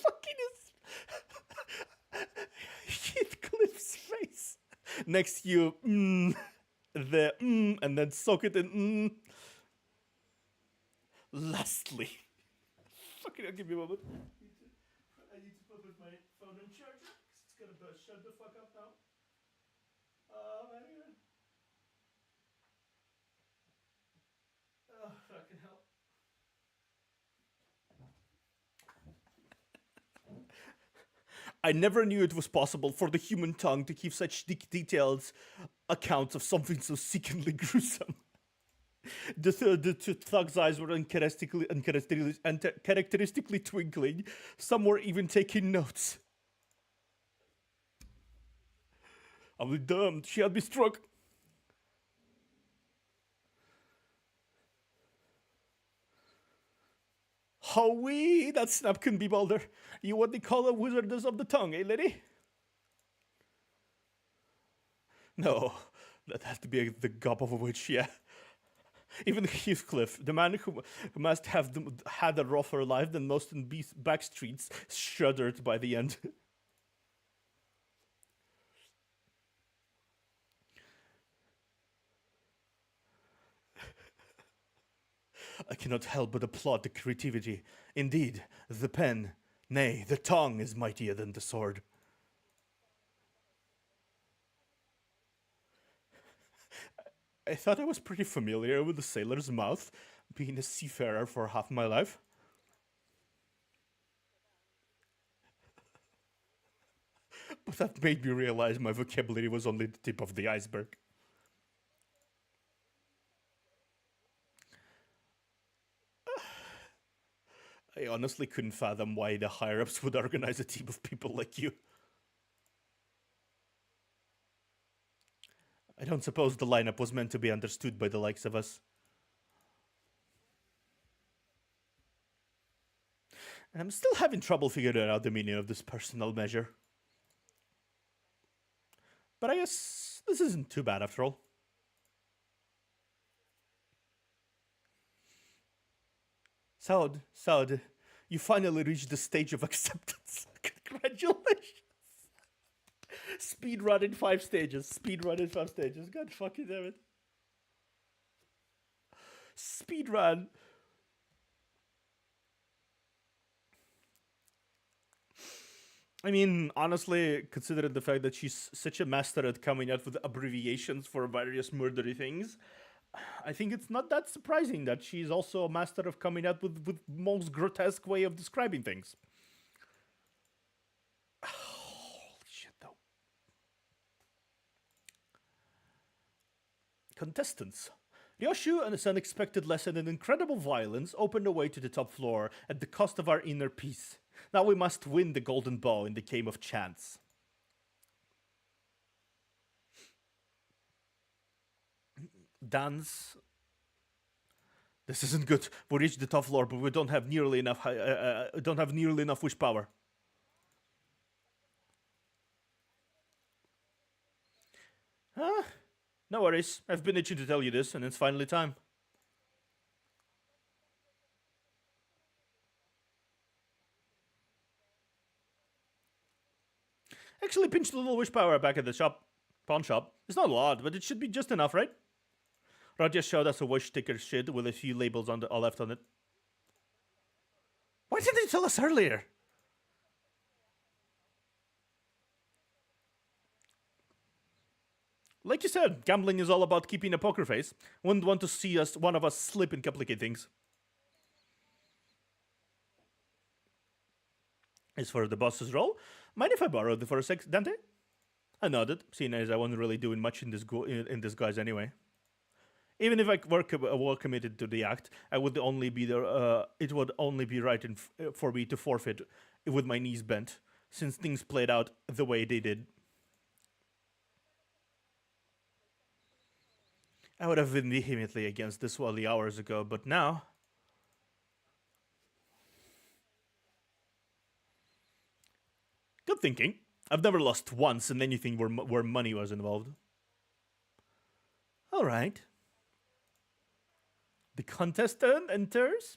Fucking Heathcliff's face next to you. And then soak it in. Lastly, fucking, I'll give you a moment. I need to put my phone on charger because it's gonna shut the fuck up now. Man. Oh, fucking hell. I never knew it was possible for the human tongue to keep such detailed accounts of something so sickeningly gruesome. The thug's eyes were uncharacteristically twinkling. Some were even taking notes. I'll be damned, she had me struck. Howie, that snap can be bolder. You what they call a wizardess of the tongue, eh, lady? No, that has to be the gob of a witch, yeah. Even Heathcliff, the man who must have had a rougher life than most in back streets, shuddered by the end. I cannot help but applaud the creativity. Indeed, the pen, nay, the tongue is mightier than the sword. I thought I was pretty familiar with the sailor's mouth, being a seafarer for half my life. But that made me realize my vocabulary was only the tip of the iceberg. I honestly couldn't fathom why the higher-ups would organize a team of people like you. I don't suppose the lineup was meant to be understood by the likes of us. And I'm still having trouble figuring out the meaning of this personal measure. But I guess this isn't too bad after all. Saud, you finally reached the stage of acceptance. Congratulations. Speedrun in 5 stages. Speedrun in 5 stages. God fucking damn it. Speedrun. I mean, honestly, considering the fact that she's such a master at coming up with abbreviations for various murdery things, I think it's not that surprising that she's also a master of coming up with most grotesque way of describing things. Holy shit, though. Contestants. Ryoshu and his unexpected lesson in incredible violence opened the way to the top floor at the cost of our inner peace. Now we must win the golden ball in the game of chance. Dance. This isn't good. We reached the top floor, but we don't have nearly enough. Don't have nearly enough wish power. Huh? No worries. I've been itching to tell you this, and it's finally time. Actually, pinched a little wish power back at the pawn shop. It's not a lot, but it should be just enough, right? Roger showed us a wish sticker sheet with a few labels on the all left on it. Why didn't they tell us earlier? Like you said, gambling is all about keeping a poker face. Wouldn't want to see one of us slip and complicate things. As for the boss's role, mind if I borrowed it for a sec, Dante? I nodded, seeing as I wasn't really doing much in this guise anyway. Even if I were committed to the act, I would only be there. It would only be right for me to forfeit with my knees bent, since things played out the way they did. I would have been vehemently against this Wally hours ago, but now. Good thinking. I've never lost once in anything where money was involved. All right. The contestant enters.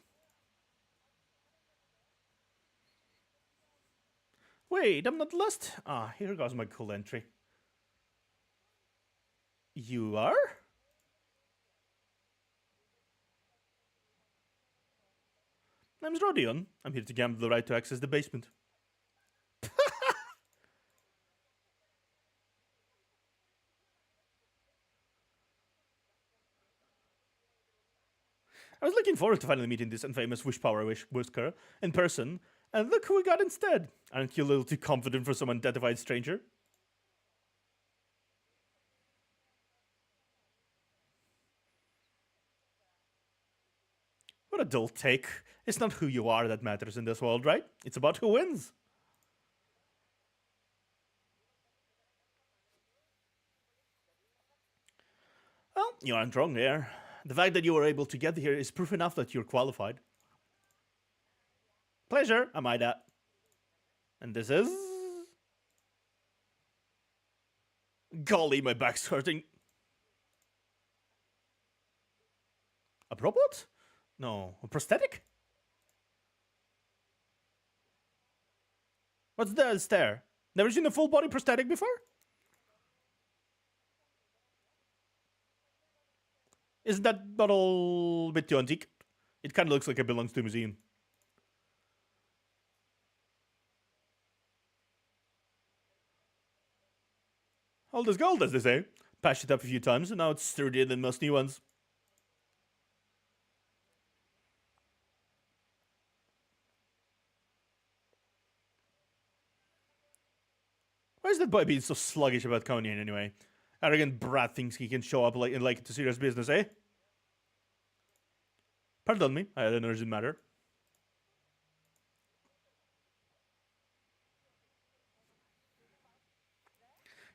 Wait, I'm not lost. Ah, here goes my cool entry. You are? Name's Rodion. I'm here to gamble the right to access the basement. I was looking forward to finally meeting this infamous Wish Power Whisker in person, and look who we got instead. Aren't you a little too confident for some unidentified stranger? What a dull take. It's not who you are that matters in this world, right? It's about who wins. Well, you aren't wrong there. The fact that you were able to get here is proof enough that you're qualified. Pleasure, am I that? And this is... Golly, my back's hurting. A robot? No, a prosthetic? What's this there? Never seen a full body prosthetic before? Isn't that bottle a bit too antique? It kind of looks like it belongs to a museum. Old as gold, as they say. Patched it up a few times, and now it's sturdier than most new ones. Why is that boy being so sluggish about coming in anyway? Arrogant brat thinks he can show up like it's serious business, eh? Pardon me, I had an urgent matter.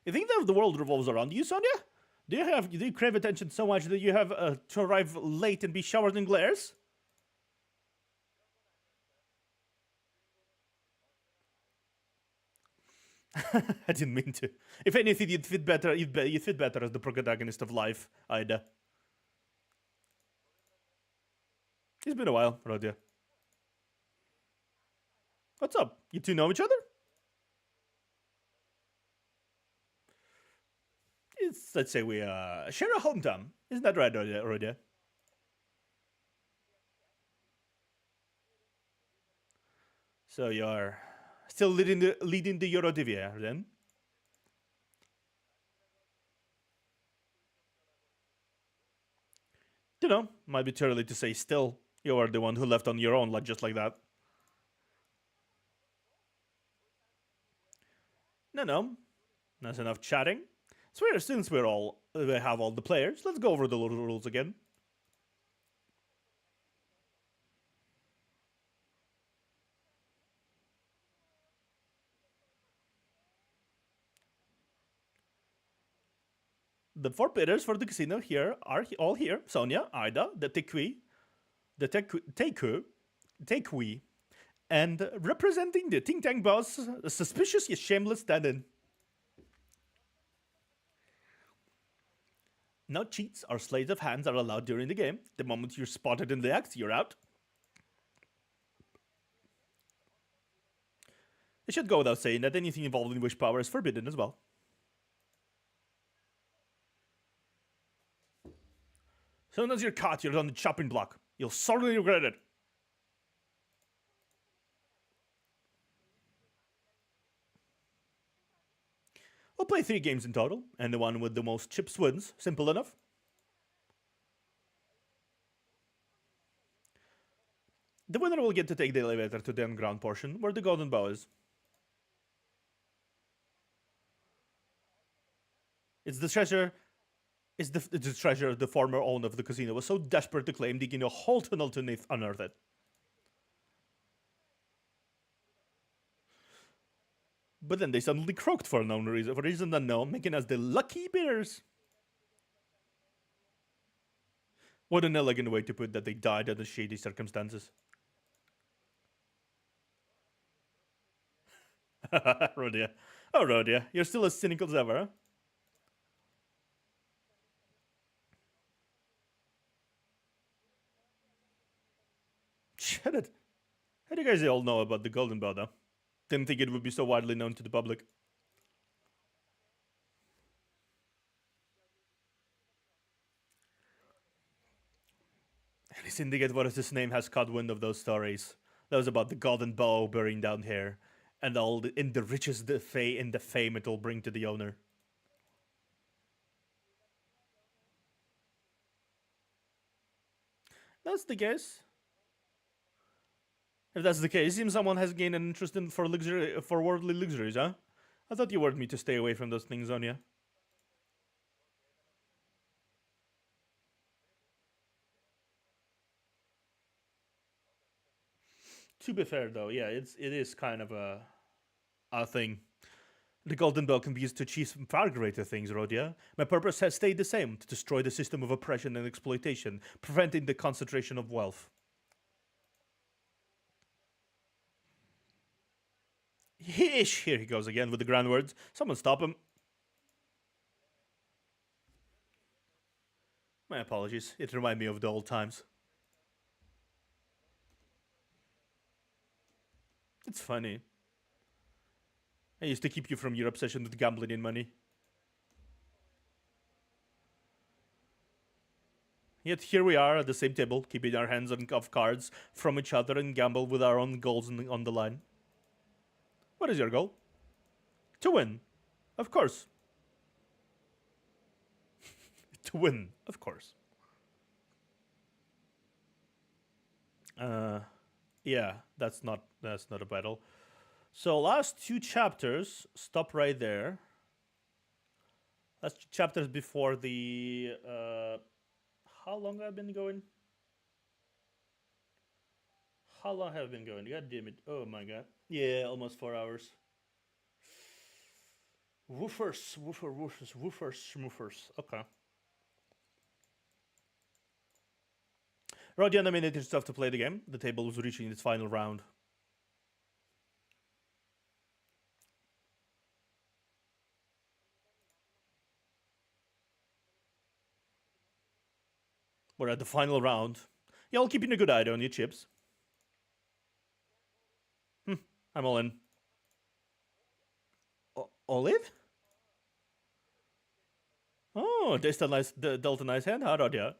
You think that the world revolves around you, Sonia? Do you crave attention so much that you have to arrive late and be showered in glares? I didn't mean to. If anything, you'd fit better. You'd fit better as the protagonist of life, Ida. It's been a while, Rodia. What's up? You two know each other? Let's say we share a hometown. Isn't that right, Rodia? So you're still leading the Eurodivia, then? You know, might be too early to say still. You are the one who left on your own, just like that. No. That's enough chatting. Since we have all the players, let's go over the rules again. The four bidders for the casino here are all here. Sonia, Ida, the Tequi, and representing the Ting Tang boss, a suspicious yet shameless stand-in. No cheats or sleight of hands are allowed during the game. The moment you're spotted in the act, you're out. It should go without saying that anything involved in wish power is forbidden as well. soon as you're caught, you're on the chopping block. You'll sorely regret it. We'll play 3 games in total, and the one with the most chips wins. Simple enough. The winner will get to take the elevator to the underground portion, where the golden bow is. It's the treasure. It's the treasure the former owner of the casino was so desperate to claim, digging a whole tunnel to unearth it. But then they suddenly croaked for no reason, for reason unknown, making us the lucky bears. What an elegant way to put that they died under shady circumstances. Rodia. Oh, Rodia, you're still as cynical as ever, huh? Shut it. How do you guys all know about the Golden Bow, though? Didn't think it would be so widely known to the public. Any syndicate worth his name has caught wind of those stories. Those about the Golden Bow burning down here, and all the riches, the fame it'll bring to the owner. That's the case. If that's the case, it seems someone has gained an interest in for worldly luxuries, huh? I thought you warned me to stay away from those things, Sonia. To be fair, though, yeah, it is kind of a thing. The Golden Bell can be used to achieve far greater things, Rodia. My purpose has stayed the same, to destroy the system of oppression and exploitation, preventing the concentration of wealth. Hish! Here he goes again with the grand words. Someone stop him. My apologies. It reminded me of the old times. It's funny. I used to keep you from your obsession with gambling and money. Yet here we are at the same table, keeping our hands off cards from each other and gamble with our own goals on the line. What is your goal? To win. Of course. To win, of course. Yeah, that's not a battle. So last 2 chapters, stop right there. Last 2 chapters before the how long have I been going? How long have I been going? God damn it. Oh my god. Yeah, almost 4 hours. Woofers. Okay. Rodia nominated himself to play the game. The table was reaching its final round. We're at the final round. Yeah, I'll keep a good eye on your chips. I'm all in. Olive? Oh, dealt a nice hand, huh, Rodia?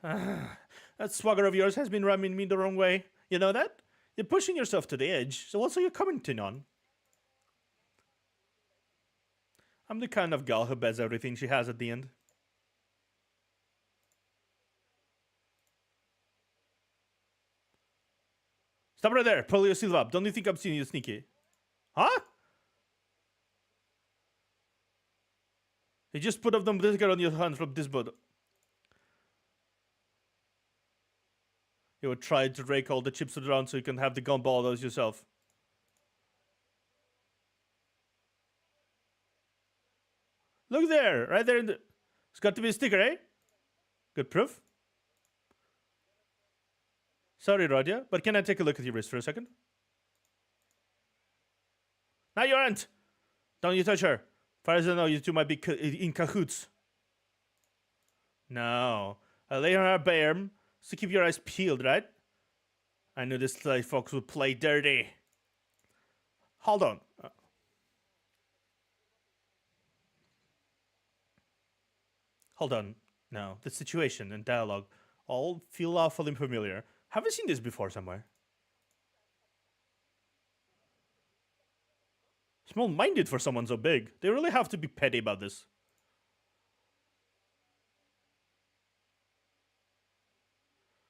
That swagger of yours has been rubbing me the wrong way. You know that? You're pushing yourself to the edge, so what's are you commenting on? I'm the kind of gal who bets everything she has at the end. Stop right there. Pull your sleeve up. Don't you think I'm seeing you sneaky? Huh? You just put up the trigger on your hand from this boat. You would try to rake all the chips around so you can have the gun ball those yourself. Look there, right there in the... It's got to be a sticker, eh? Good proof. Sorry, Rodia, but can I take a look at your wrist for a second? Now you aren't! Don't you touch her. As far as I know, you two might be in cahoots. No. I lay her bare, so keep your eyes peeled, right? I knew this folks would play dirty. Hold on. Hold on. No, the situation and dialogue all feel awfully familiar. Have I seen this before somewhere? Small-minded for someone so big. They really have to be petty about this.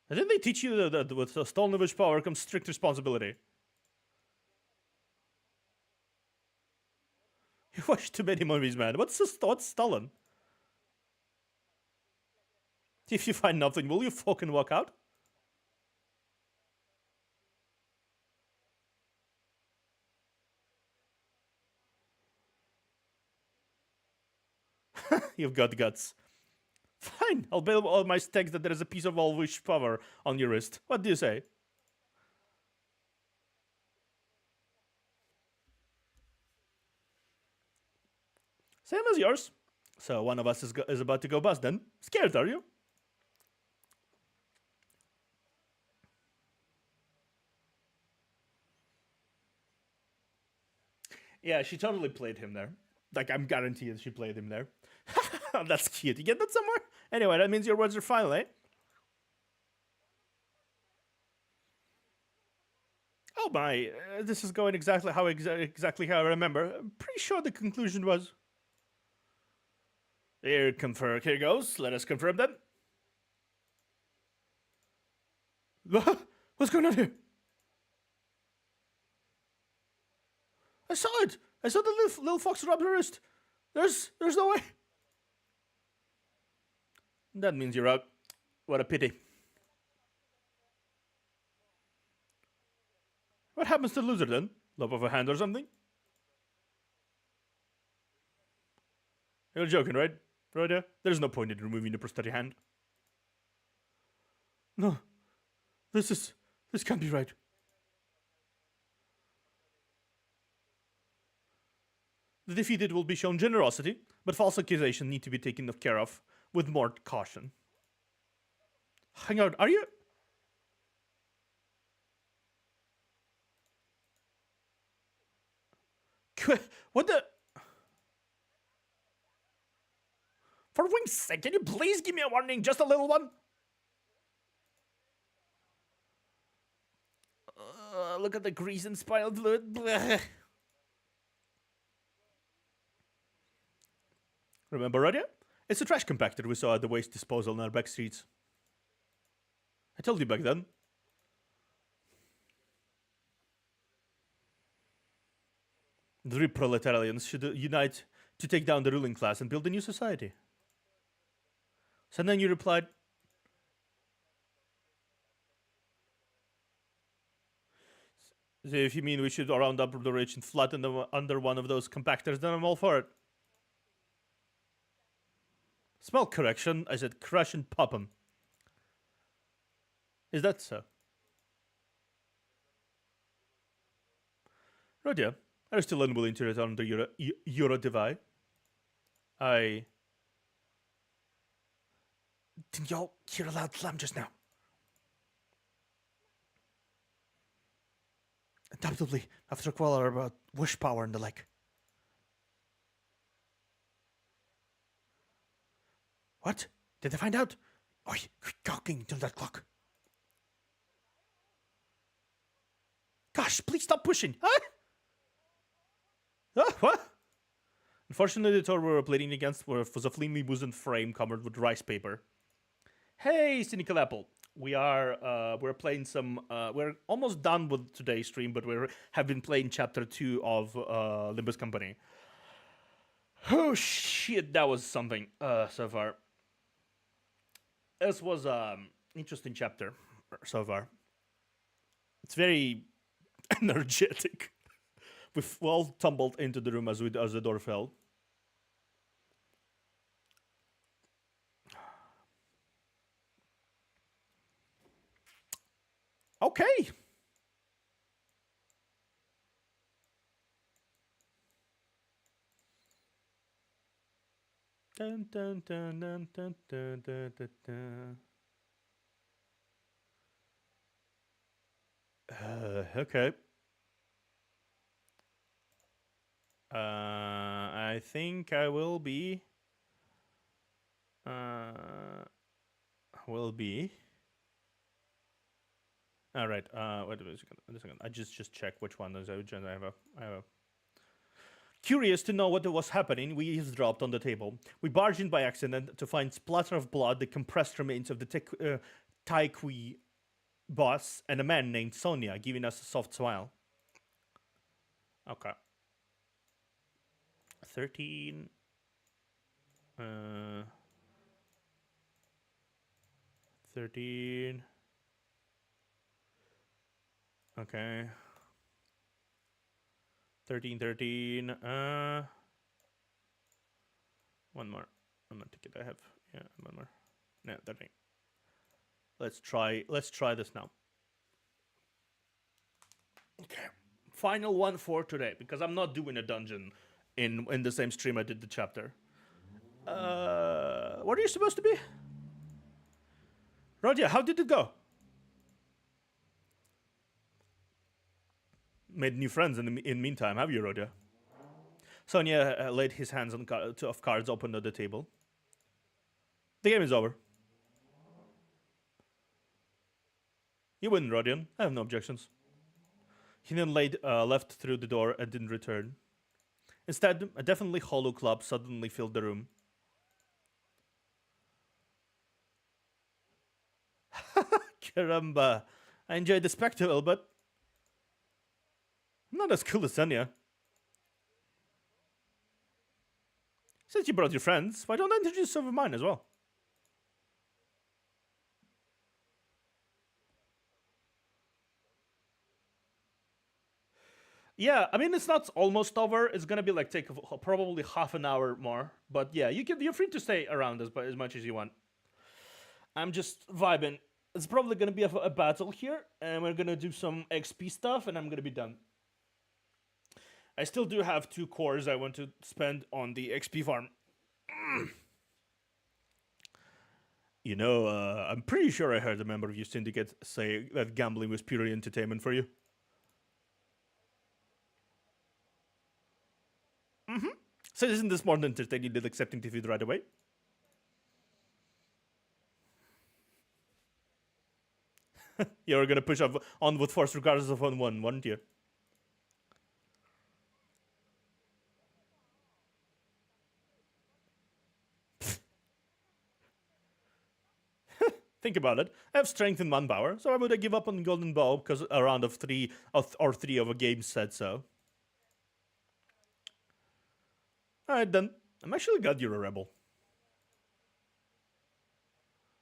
Didn't they teach you that with stolen wish power comes strict responsibility? You watch too many movies, man. What's stolen? If you find nothing, will you fucking walk out? You've got guts. Fine, I'll bet all my stakes that there is a piece of all wish power on your wrist. What do you say? Same as yours. So one of us is about to go bust then. Scared, are you? Yeah, she totally played him there. Like, I'm guaranteed she played him there. That's cute. You get that somewhere? Anyway, that means your words are final, eh? Oh my, this is going exactly how I remember. I'm pretty sure the conclusion was... Here goes. Let us confirm then. What's going on here? I saw it. I saw the little fox rub her wrist. There's no way. That means you're out. What a pity. What happens to the loser then? Love of a hand or something? You're joking, right? Right there? There's no point in removing the prosthetic hand. No. This can't be right. The defeated will be shown generosity, but false accusations need to be taken care of with more caution. Hang on, are you... What the... For wing's sake, can you please give me a warning? Just a little one? Look at the grease and spinal fluid. Blech. Remember, Radia? It's a trash compactor we saw at the waste disposal in our back streets. I told you back then. The proletarians should unite to take down the ruling class and build a new society. So then you replied, so if you mean we should round up the rich and flatten them under one of those compactors, then I'm all for it. Smell correction, I said crush and pop 'em. Is that so? Rodia, are you still unwilling to return to Euro Divide? Didn't y'all hear a loud slam just now? Undoubtedly, after a quarrel about wish power and the like. What? Did they find out? Oi, quit talking to that clock. Gosh, please stop pushing. Huh? What? Unfortunately, the tour we were pleading against was a flimsy wooden frame covered with rice paper. Hey, Cynical Apple. We're playing some, we're almost done with today's stream, but we have been playing chapter 2 of LIMBUS Company. Oh shit, that was something so far. This was an interesting chapter so far. It's very energetic. We've all tumbled into the room as the door fell. Okay. Dun, dun, dun, dun, dun, dun, dun, dun, dun. Okay. I think I will be. Will be. All right. Wait a second. Wait a second. I just check which one is urgent. I have a. Curious to know what was happening, we eavesdropped on the table. We barged in by accident to find splatter of blood, the compressed remains of the Taikui boss, and a man named Sonia giving us a soft smile. Okay. 13. 13. Okay. 13, 13. One more. One more ticket I have. Yeah, one more. No, 13. Let's try this now. Okay. Final one for today, because I'm not doing a dungeon in the same stream I did the chapter. What are you supposed to be? Rodia, how did it go? Made new friends in the meantime, have you, Rodia? Sonia laid his hands on of cards open on the table. The game is over. You win, Rodion. I have no objections. He then left through the door and didn't return. Instead, a definitely hollow club suddenly filled the room. Caramba. I enjoyed the spectacle, but I'm not as cool as Sonia. Since you brought your friends, why don't I introduce some of mine as well? Yeah, I mean, it's not almost over. It's gonna be like take probably half an hour more. But yeah, you're free to stay around as much as you want. I'm just vibing. It's probably gonna be a battle here, and we're gonna do some XP stuff, and I'm gonna be done. I still do have 2 cores I want to spend on the XP farm. You know, I'm pretty sure I heard a member of your syndicate say that gambling was purely entertainment for you. Mm-hmm. So isn't this more entertaining than accepting defeat right away? You're gonna push on with force regardless of on one, weren't you? Think about it. I have strength in manpower, so why would I give up on golden bow because a round of 3 or 3 of a game said so? Alright then. I'm actually glad you're a rebel.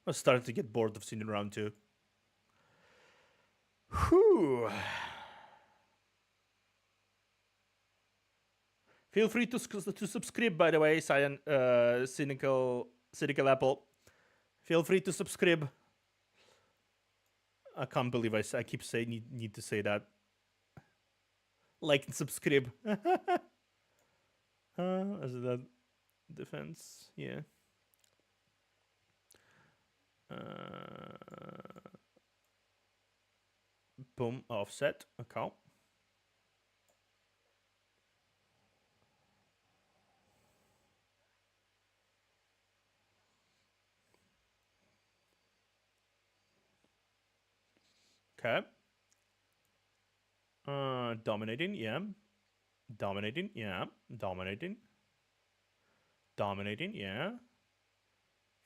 I was starting to get bored of seeing round 2. Whew. Feel free to subscribe, by the way, cynical apple. Feel free to subscribe. I can't believe I keep saying need to say that. Like and subscribe. Is that defense? Yeah. Boom, offset. Okay. Okay. Dominating, yeah. Dominating, yeah. Dominating. Dominating, yeah.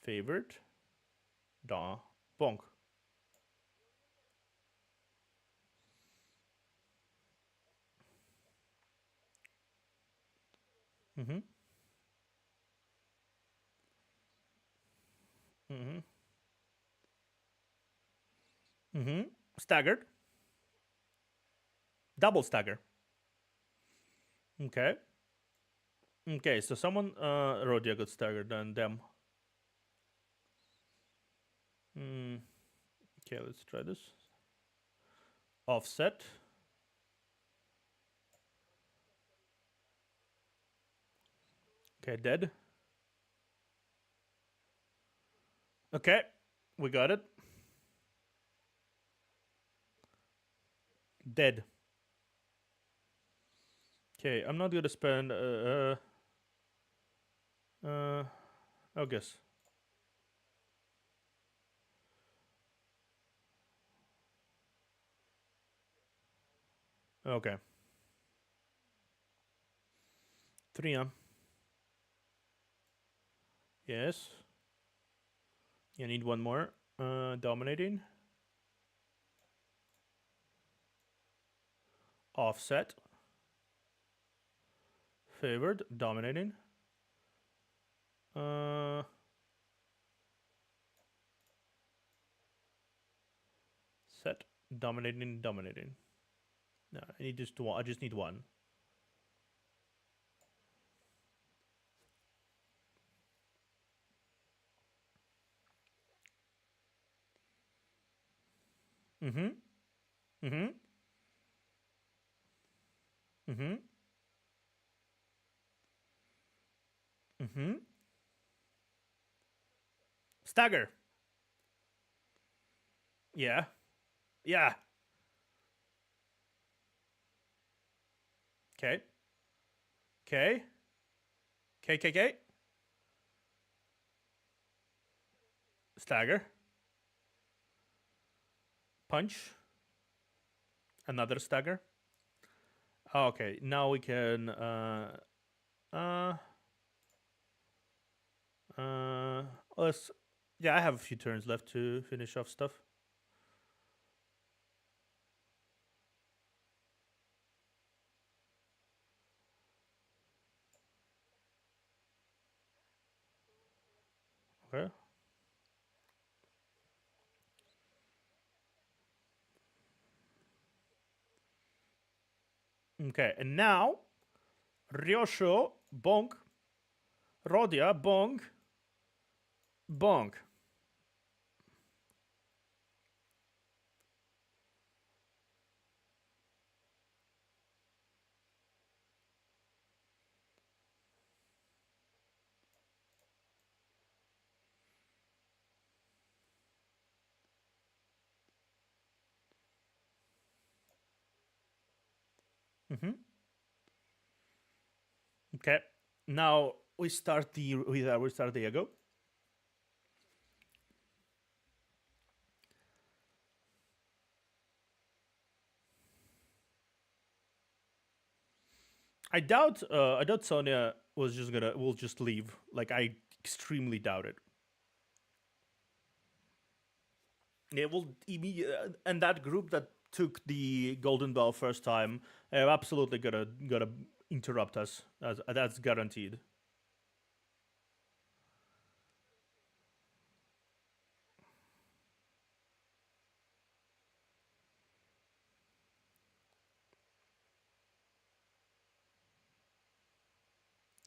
Favored. Bonk. Mm-hmm. Mm-hmm. Mm-hmm. Staggered. Double stagger. Okay. Okay, so someone Rodia got staggered and them. Okay, let's try this. Offset. Okay, dead. Okay, we got it. Dead. Okay, I'm not gonna spend. I guess. Okay. 3 on. Yes. You need one more. Dominating. Offset. Favored. Dominating. Set. Dominating. Dominating. No, I need just one. I just need one. Mm-hmm. Mm-hmm. Mm-hmm. Mm-hmm. Stagger. Yeah. Yeah. Okay. Okay. Okay. Stagger. Punch. Another stagger. Okay. Now we can. Uh. Uh. Let's. Yeah, I have a few turns left to finish off stuff. Okay. Okay. And now, Ryosho, bonk. Rodia, bonk. Bonk. Mm-hmm. Okay. Now we start we start the ego. I doubt Sonia will just leave. Like I extremely doubt it. It will and that group that took the golden bell first time, absolutely gonna interrupt us. That's guaranteed.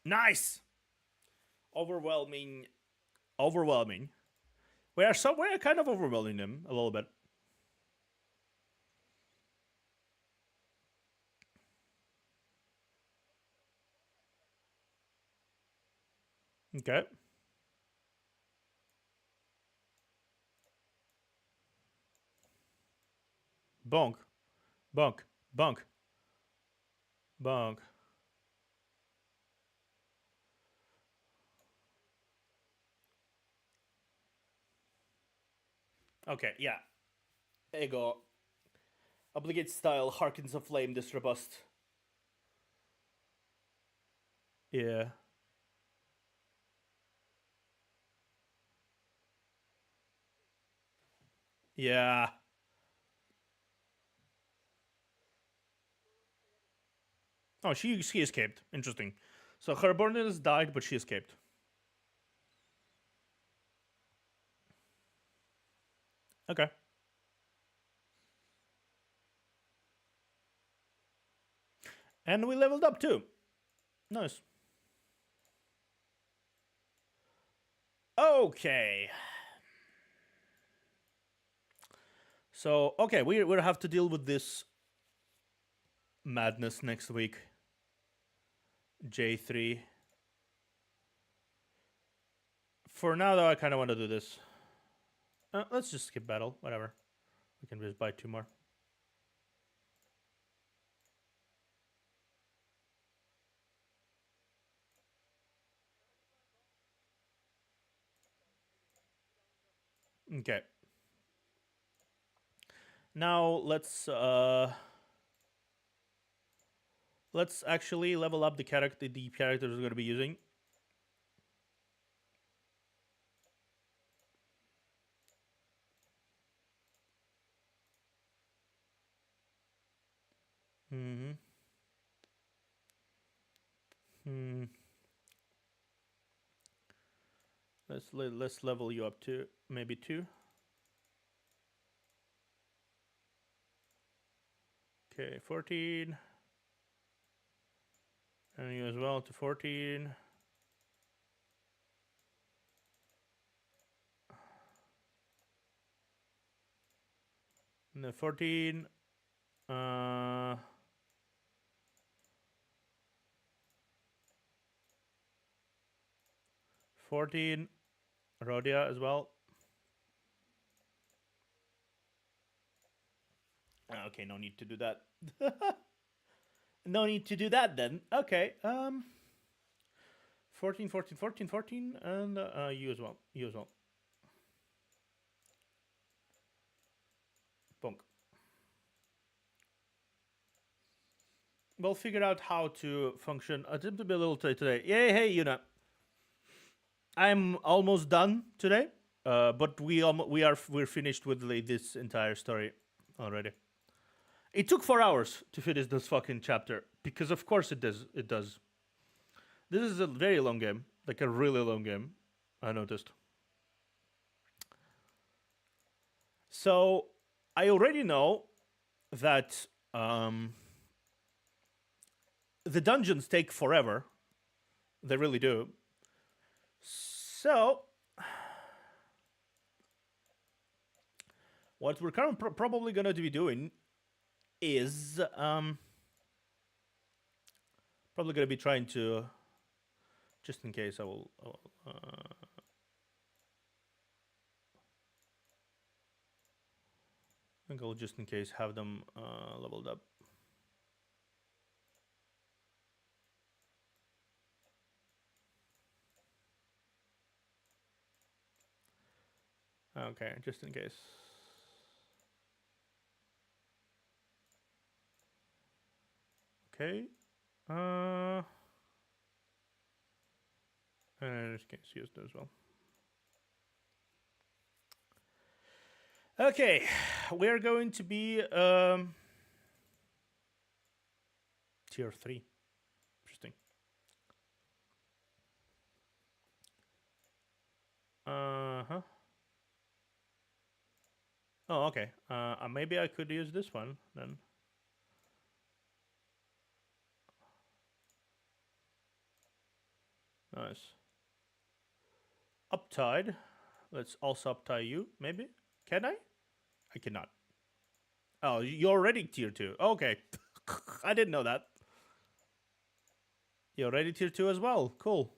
Nice, overwhelming, overwhelming. We're kind of overwhelming them a little bit. Okay, bonk, bonk, bonk, bonk. Okay, yeah. Ego, obligate style, harkens of flame, this robust. Yeah, yeah. Oh, she escaped. Interesting. So her bonus died, but she escaped. Okay. And we leveled up too. Nice. Okay. So, okay, we'll have to deal with this madness next week. J3. For now, though, I kind of want to do this. Let's just skip battle. Whatever. We can just buy 2 more. Okay. Now let's actually level up the characters we're gonna be using. Mm-hmm. Hmm. Let's level you up to maybe 2. Okay, 14. And you as well to 14. And then 14. 14. Rhodia as well. Okay, no need to do that. No need to do that then. Okay. 14, 14, 14, 14, and you as well. You as well. Bonk. We'll figure out how to function. Attempt to be a little tight today. Yay, hey, Yuna. I'm almost done today, but we're finished with this entire story already. It took 4 hours to finish this fucking chapter because of course it does. It does. This is a very long game, like a really long game. I noticed. So I already know that the dungeons take forever. They really do. So what we're probably going to be doing is probably going to be trying to, just in case I will I think I'll just in case have them leveled up. Okay, just in case. Okay. And in this case, use those as well. Okay, we're going to be tier 3. Interesting. Uh-huh. Oh, okay. Maybe I could use this one then. Nice. Uptied. Let's also uptie you, maybe? Can I? I cannot. Oh, you're already tier 2. Okay. I didn't know that. You're already tier 2 as well. Cool.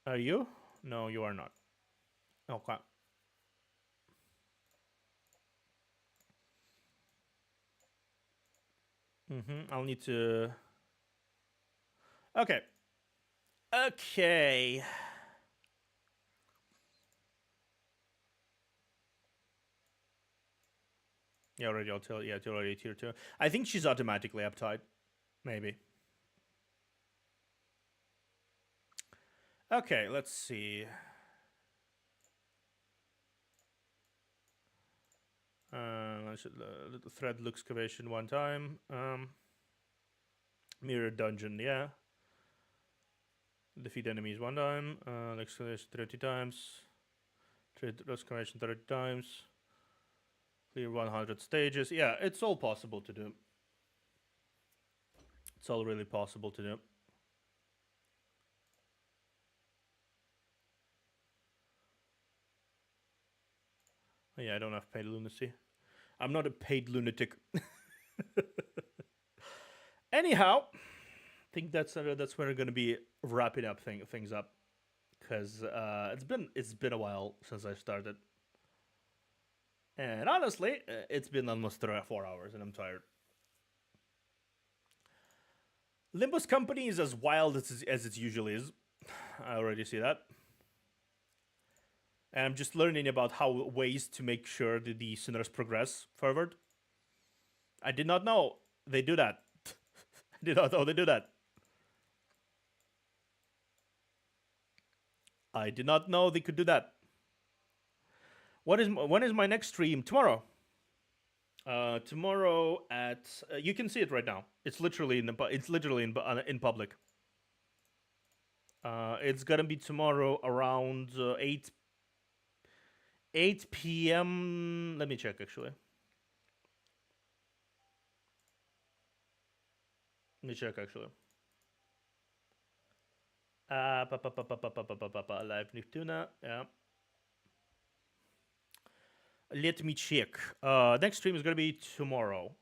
Are you? No, you are not. Okay. I'll need to... Okay. Okay. Yeah, already. I'll tell. Yeah, it's already tier 2. I think she's automatically uptied. Maybe. Okay, let's see. The thread excavation 1 time. Mirror dungeon, yeah. Defeat enemies 1 time. Excavation 30 times. Thread excavation 30 times. Clear 100 stages. Yeah, it's all possible to do. It's all really possible to do. Oh, yeah, I don't have paid lunacy. I'm not a paid lunatic. Anyhow, I think that's where we're gonna be wrapping up things up, because it's been a while since I started, and honestly, it's been almost 4 hours, and I'm tired. Limbus Company is as wild as it usually is. I already see that. And I'm just learning about how ways to make sure that the sinners progress forward. I did not know they do that. I did not know they do that. I did not know they could do that. When is my next stream? Tomorrow. Tomorrow at you can see it right now. It's literally in public. It's gonna be tomorrow around 8 p.m. Let me check actually. Live Neptuna. Yeah. Let me check. Next stream is gonna be tomorrow.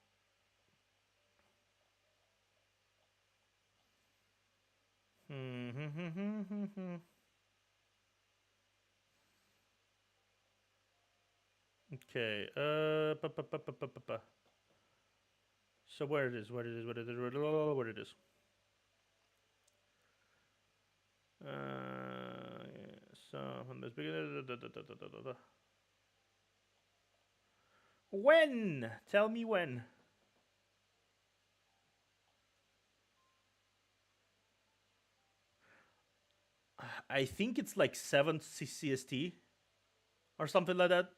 Okay. So where it is? So let's begin. When? Tell me when. I think it's like 7 CST or something like that.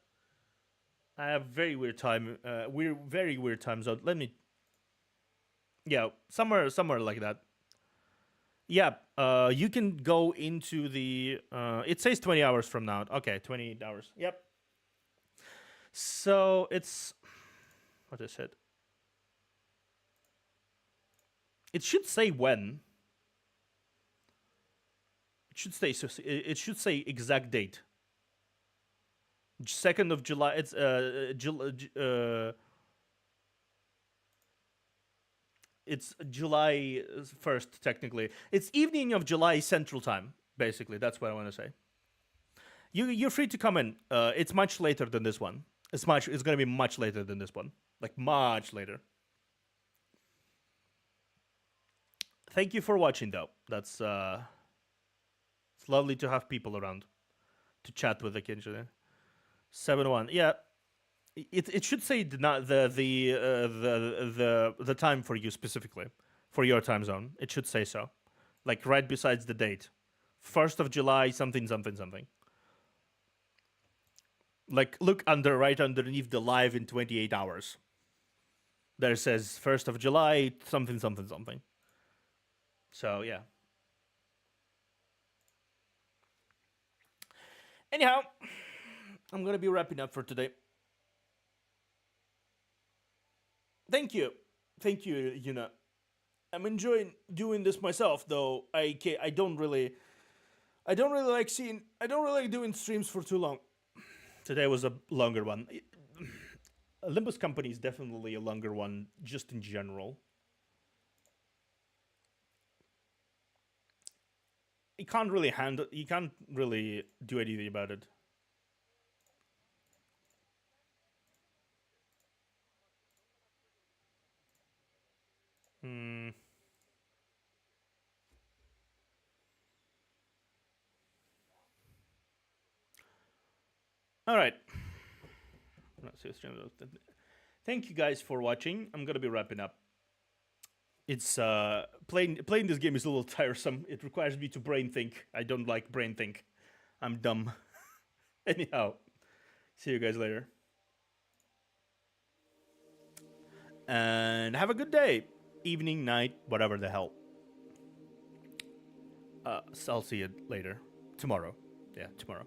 I have very weird time. Very weird time zone. Let me. Yeah, somewhere like that. Yeah. You can go into the. It says 20 hours from now. Okay, 28 hours. Yep. So it's. What is it? It should say when. It should say exact date. 2nd of July. It's it's July 1st technically. It's evening of July Central Time. Basically, that's what I want to say. You're free to come in. It's much later than this one. It's gonna be much later than this one. Like much later. Thank you for watching, though. That's it's lovely to have people around to chat with occasionally. 7-1. Yeah, it should say the time for you specifically for your time zone. It should say so, like right besides the date, 1st of July something. Like look right underneath the live in 28 hours. There says 1st of July something. So yeah. Anyhow, I'm gonna be wrapping up for today. Thank you, Yuna. I'm enjoying doing this myself, though. I don't really like doing streams for too long. Today was a longer one. Limbus Company is definitely a longer one, just in general. You can't really do anything about it. All right. Thank you guys for watching. I'm gonna be wrapping up. It's playing this game is a little tiresome. It requires me to brain think. I don't like brain think. I'm dumb. Anyhow, see you guys later. And have a good day, evening, night, whatever the hell. I'll see you later. Tomorrow. Yeah, tomorrow.